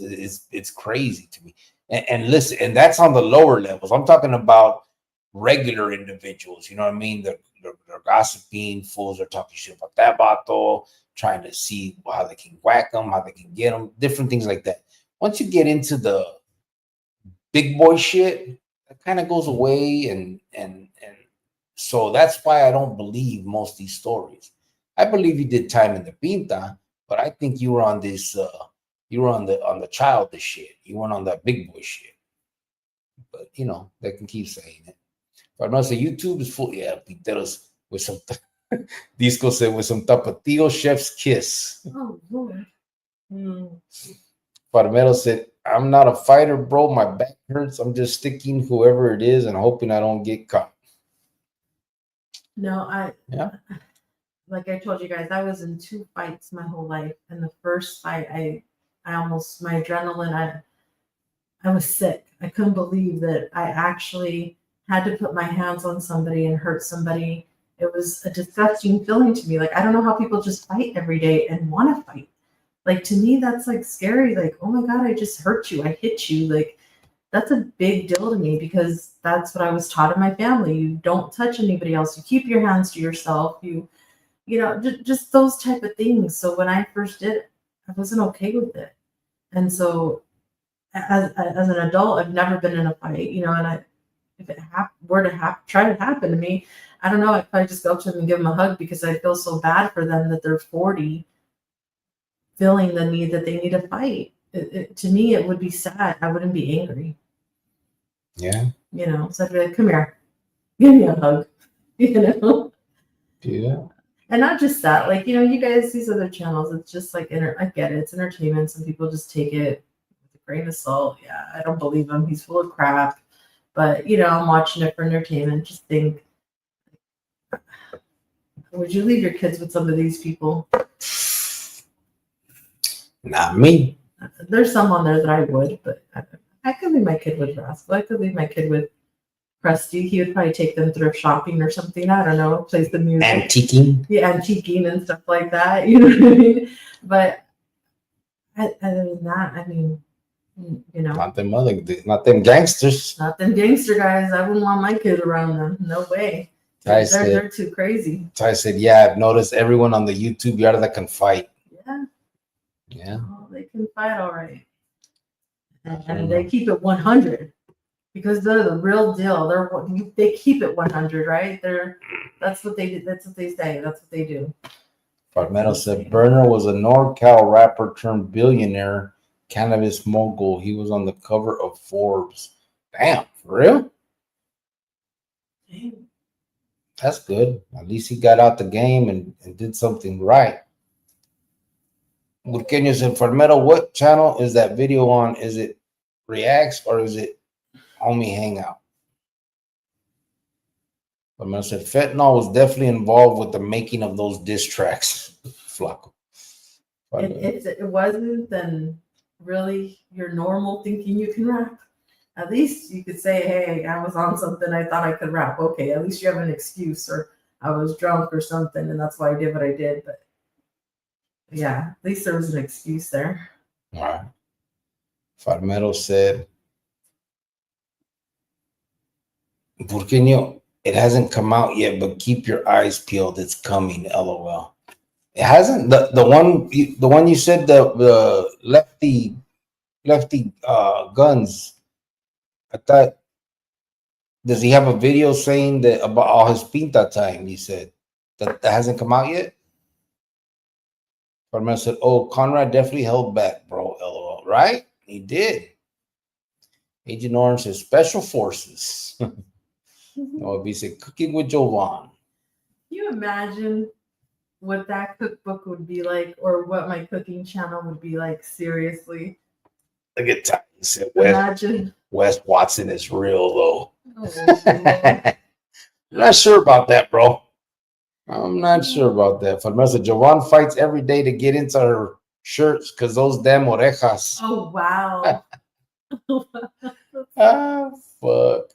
It's crazy to me. And listen, and that's on the lower levels. I'm talking about regular individuals. You know what I mean? They're gossiping, fools are talking shit about that bato, trying to see how they can whack them, how they can get them, different things like that. Once you get into the big boy shit, that kind of goes away, and so that's why I don't believe most of these stories. I believe you did time in the Pinta, but I think you were on this. You were on the childish shit. You weren't on that big boy shit. But they can keep saying it. But no, say YouTube is full. Yeah, Pinteros with some. Disco said with some tapatio chef's kiss. Oh Lord. Farmero said, I'm not a fighter, bro. My back hurts. I'm just sticking whoever it is and hoping I don't get caught. No, Yeah. Like I told you guys, I was in 2 fights my whole life. And the first fight, I almost, my adrenaline, I was sick. I couldn't believe that I actually had to put my hands on somebody and hurt somebody. It was a disgusting feeling to me. Like, I don't know how people just fight every day and want to fight. Like, to me, that's like scary. Like, oh my God, I just hurt you. I hit you. Like, that's a big deal to me because that's what I was taught in my family. You don't touch anybody else. You keep your hands to yourself. Just those type of things. So when I first did it, I wasn't okay with it. And so as an adult, I've never been in a fight, and if it were to try to happen to me, I don't know, I'd probably just go up to them and give them a hug because I feel so bad for them that they're 40 feeling the need that they need to fight. To me, it would be sad. I wouldn't be angry. Yeah. So I'd be like, come here, give me a hug, Yeah. And not just that, like, you guys, these other channels, it's just like, I get it, it's entertainment. Some people just take it with a grain of salt. Yeah, I don't believe him. He's full of crap. But, I'm watching it for entertainment. Just think, would you leave your kids with some of these people? Not me. There's some on there that I would, but I could leave my kid with Rascal. I could leave my kid with Krusty. He would probably take them thrift shopping or something. I don't know. Plays the music. Antiquing. Yeah, antiquing and stuff like that. You know what I mean? But other than that, I mean, Not them gangsters. Not them gangster guys. I wouldn't want my kid around them. No way. They're too crazy. Ty said, yeah, I've noticed everyone on the YouTube yard that can fight. Yeah. Yeah. Oh, they can fight all right. And they keep it 100 because they're the real deal. They keep it 100, right? That's what they do. That's what they say. That's what they do. Farmedo said Burner was a NorCal rapper turned billionaire cannabis mogul. He was on the cover of Forbes. Damn, for real? Damn. That's good. At least he got out the game and did something right. Burqueño said, Farmedo, what channel is that video on? Is it Reacts or is it Homie Hangout? Farmedo said, Fentanyl was definitely involved with the making of those diss tracks. Flaco. If it wasn't, then really you're normal thinking you can rap. At least you could say, hey, I was on something, I thought I could rap. Okay, at least you have an excuse, or I was drunk or something, and that's why I did what I did. But yeah, at least there was an excuse there. All right. Farmedo said, Burqueño, it hasn't come out yet, but keep your eyes peeled. It's coming, LOL. It hasn't. The one you said, the lefty guns. I thought, does he have a video saying that about all his pinta time? He said that hasn't come out yet. But I said, oh, Conrad definitely held back, bro. LOL. Right? He did. Agent Orange says special forces. No, he said cooking with Jovan. Can you imagine what that cookbook would be like, or what my cooking channel would be like? Seriously. Look at Ty. He said Wes Watson is real though. Oh, I'm not sure about that, bro. I'm not sure about that. Farmesa Jovan fights every day to get into her shirts because those damn orejas. Oh wow. Ah, fuck.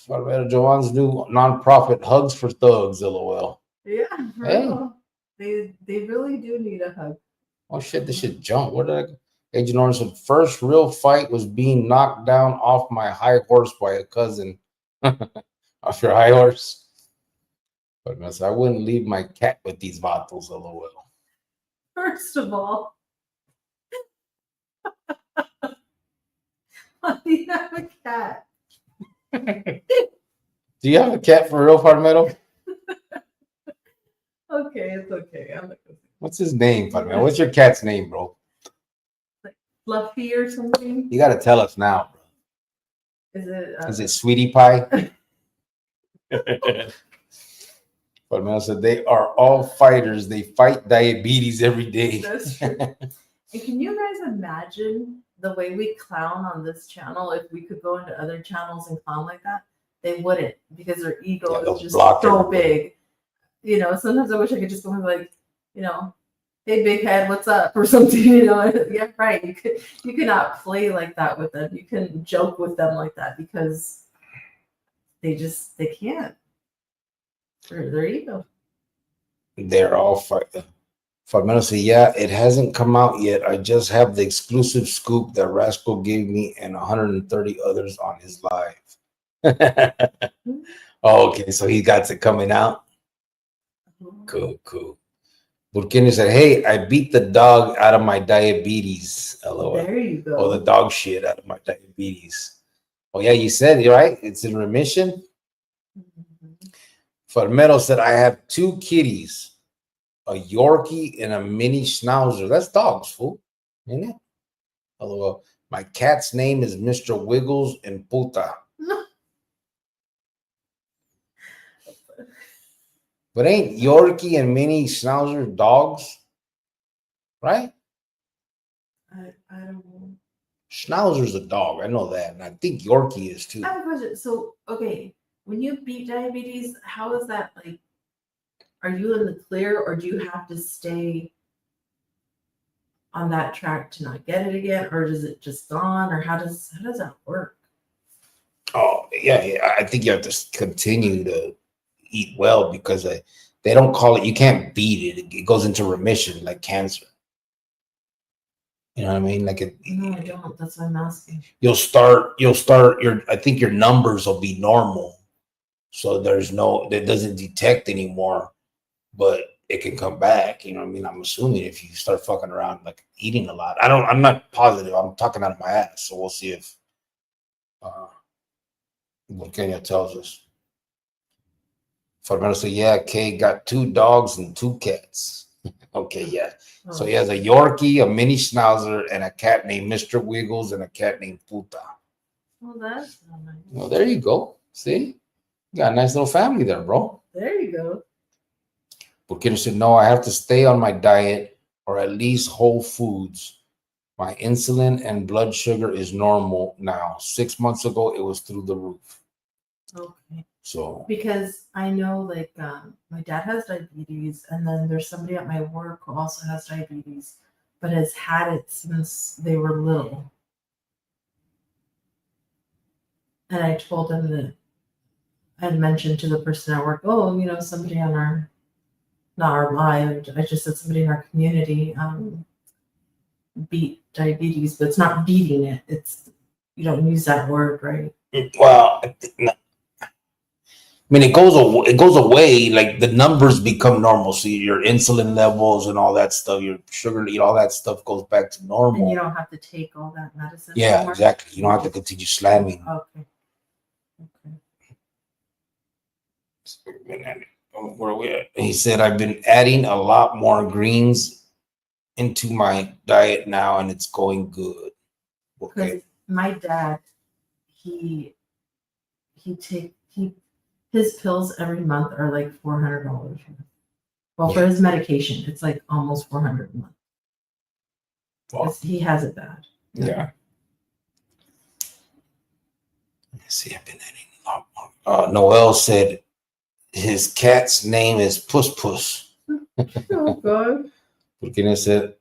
Farmesa Jovan's new nonprofit Hugs for Thugs, LOL. Yeah, bro. Hey. They really do need a hug. Oh shit, this shit jumped. Where did I go? Agent Orange said, first real fight was being knocked down off my high horse by a cousin. Off your high horse? But I wouldn't leave my cat with these vatos, LOL. First of all, why do you have a cat? Do you have a cat for real, Farmedo? Okay, it's okay. What's his name, Farmedo? What's your cat's name, bro? Like Fluffy or something? You gotta tell us now, bro. Is it Sweetie Pie? Farmedo said they are all fighters. They fight diabetes every day. That's true. And can you guys imagine the way we clown on this channel? If we could go into other channels and clown like that, they wouldn't, because their ego is just so big. Sometimes I wish I could just go and be like, hey, big head, what's up? Or something, you know. Yeah, right. You cannot play like that with them. You can joke with them like that because they can't. For their ego. They're all Farmero said, yeah, it hasn't come out yet. I just have the exclusive scoop that Rascal gave me and 130 others on his live. Oh, okay, so he got it coming out. Cool, cool. Burkini said, hey, I beat the dog out of my diabetes. LOL. There you go. Oh, the dog shit out of my diabetes. Oh, yeah, you said it, right? It's in remission. Farmero said, I have 2 kitties, a Yorkie and a mini Schnauzer. That's dogs, fool. Isn't it? LOL. My cat's name is Mr. Wiggles and Puta. But ain't Yorkie and mini Schnauzer dogs? Right? I don't know. Schnauzer's a dog. I know that. And I think Yorkie is too. I have a question. So, okay, when you beat diabetes, how is that like? Are you in the clear, or do you have to stay on that track to not get it again, or is it just gone, or how does that work? Oh, yeah. I think you have to continue to eat well because they don't call it, you can't beat it. It goes into remission like cancer. You know what I mean? Like No, I don't. That's why I'm asking. You'll start I think your numbers will be normal. So it doesn't detect anymore, but it can come back. You know what I mean? I'm assuming if you start fucking around like eating a lot. I'm not positive. I'm talking out of my ass. So we'll see if what Kenya tells us. Farmero said, yeah, Kay got 2 dogs and 2 cats. Okay, yeah. Oh. So he has a Yorkie, a mini Schnauzer, and a cat named Mr. Wiggles and a cat named Puta. Well, that's not nice. Well, there you go. See? You got a nice little family there, bro. There you go. Burkina said, no, I have to stay on my diet or at least whole foods. My insulin and blood sugar is normal now. 6 months ago, it was through the roof. Okay. So because I know like my dad has diabetes, and then there's somebody at my work who also has diabetes, but has had it since they were little. And I told him that I had mentioned to the person at work, oh, you know, somebody on our, not our live, I just said somebody in our community beat diabetes, but it's not beating it. It's, you don't use that word, right? well, I mean, it goes away. Like the numbers become normal. So your insulin levels and all that stuff, your sugar, all that stuff goes back to normal. And you don't have to take all that medicine. Yeah, anymore? exactly. You don't have to continue slamming. Okay. Where are we at? He said, I've been adding a lot more greens into my diet now, and it's going good. Okay. My dad, his pills every month are like $400. Well, for his medication, it's like almost $400 a month. Well, he has it bad. Yeah. Let's see, I've been adding a lot more. Noel said his cat's name is Puss Puss. Oh God. Porque said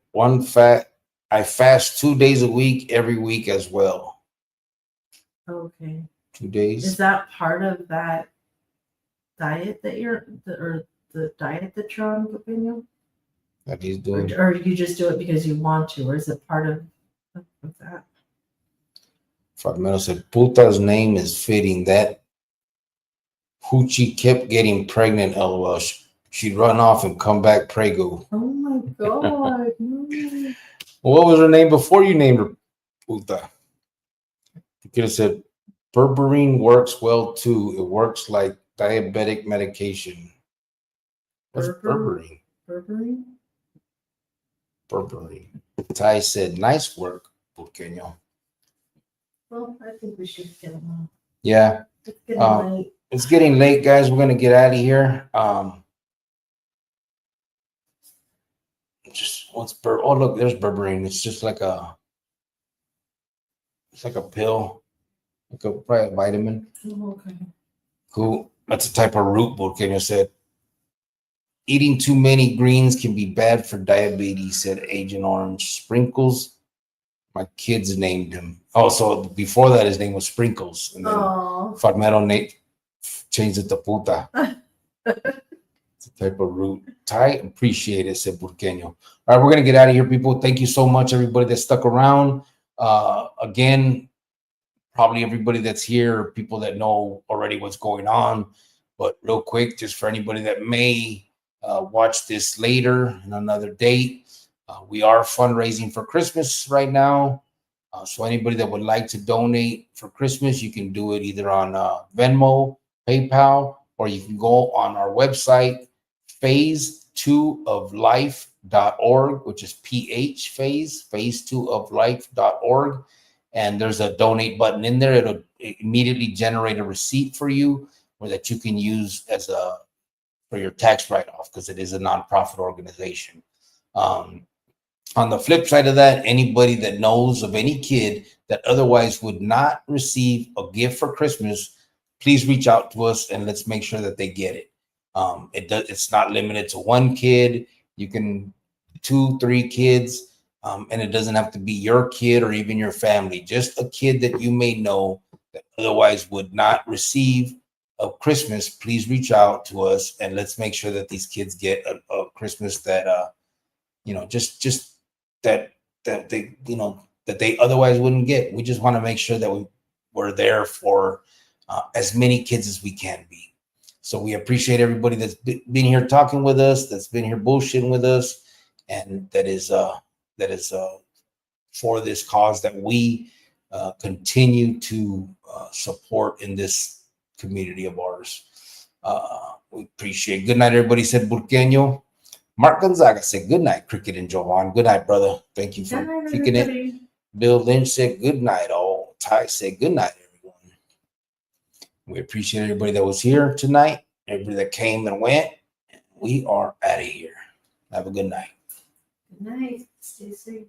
I fast 2 days a week, every week as well. Okay. 2 days. Is that part of that diet that the diet that you're on, Pepino? That he's doing. Or you just do it because you want to, or is it part of that? Fragmento said, Puta's name is fitting. That hoochie kept getting pregnant, LOL. She'd run off and come back prego. Oh my God. No. What was her name before you named her Puta? You could have said, berberine works well too. It works like diabetic medication. What's berberine? Berberine? Berberine. Ty said, nice work, Burqueño. Well, I think we should get them. Yeah. It's getting late. It's getting late, guys. We're gonna get out of here. Just what's oh look, there's berberine. It's just like a pill, like probably a vitamin. Oh, okay. Cool. That's a type of root, Burqueño said. Eating too many greens can be bad for diabetes, said Agent Orange. Sprinkles, my kids named him. Oh, so before that, his name was Sprinkles. And then Farmero Nate changed it to Puta. It's a type of root. Ty, appreciate it, said Burqueño. All right, we're going to get out of here, people. Thank you so much, everybody that stuck around. Again, probably everybody that's here, people that know already what's going on. But real quick, just for anybody that may watch this later in another date, we are fundraising for Christmas right now. So anybody that would like to donate for Christmas, you can do it either on Venmo, PayPal, or you can go on our website, phase2oflife.org, which is phase2oflife.org. And there's a donate button in there. It'll immediately generate a receipt for you, or that you can use as for your tax write-off, because it is a nonprofit organization. On the flip side of that, anybody that knows of any kid that otherwise would not receive a gift for Christmas, please reach out to us and let's make sure that they get it. It's not limited to one kid. You can 2, 3 kids, and it doesn't have to be your kid or even your family. Just a kid that you may know that otherwise would not receive a Christmas. Please reach out to us and let's make sure that these kids get a Christmas that just that they that they otherwise wouldn't get. We just want to make sure that we're there for as many kids as we can be. So we appreciate everybody that's been here talking with us, that's been here bullshitting with us, and that is for this cause that we continue to support in this community of ours. We appreciate. Good night, everybody, said Burqueño. Mark Gonzaga said, good night, Cricket and Jovan. Good night, brother. Thank you for kicking it. Bill Lynch said, good night, all. Ty said, good night, everyone. We appreciate everybody that was here tonight, everybody that came and went. We are out of here. Have a good night. Good night. Stay safe.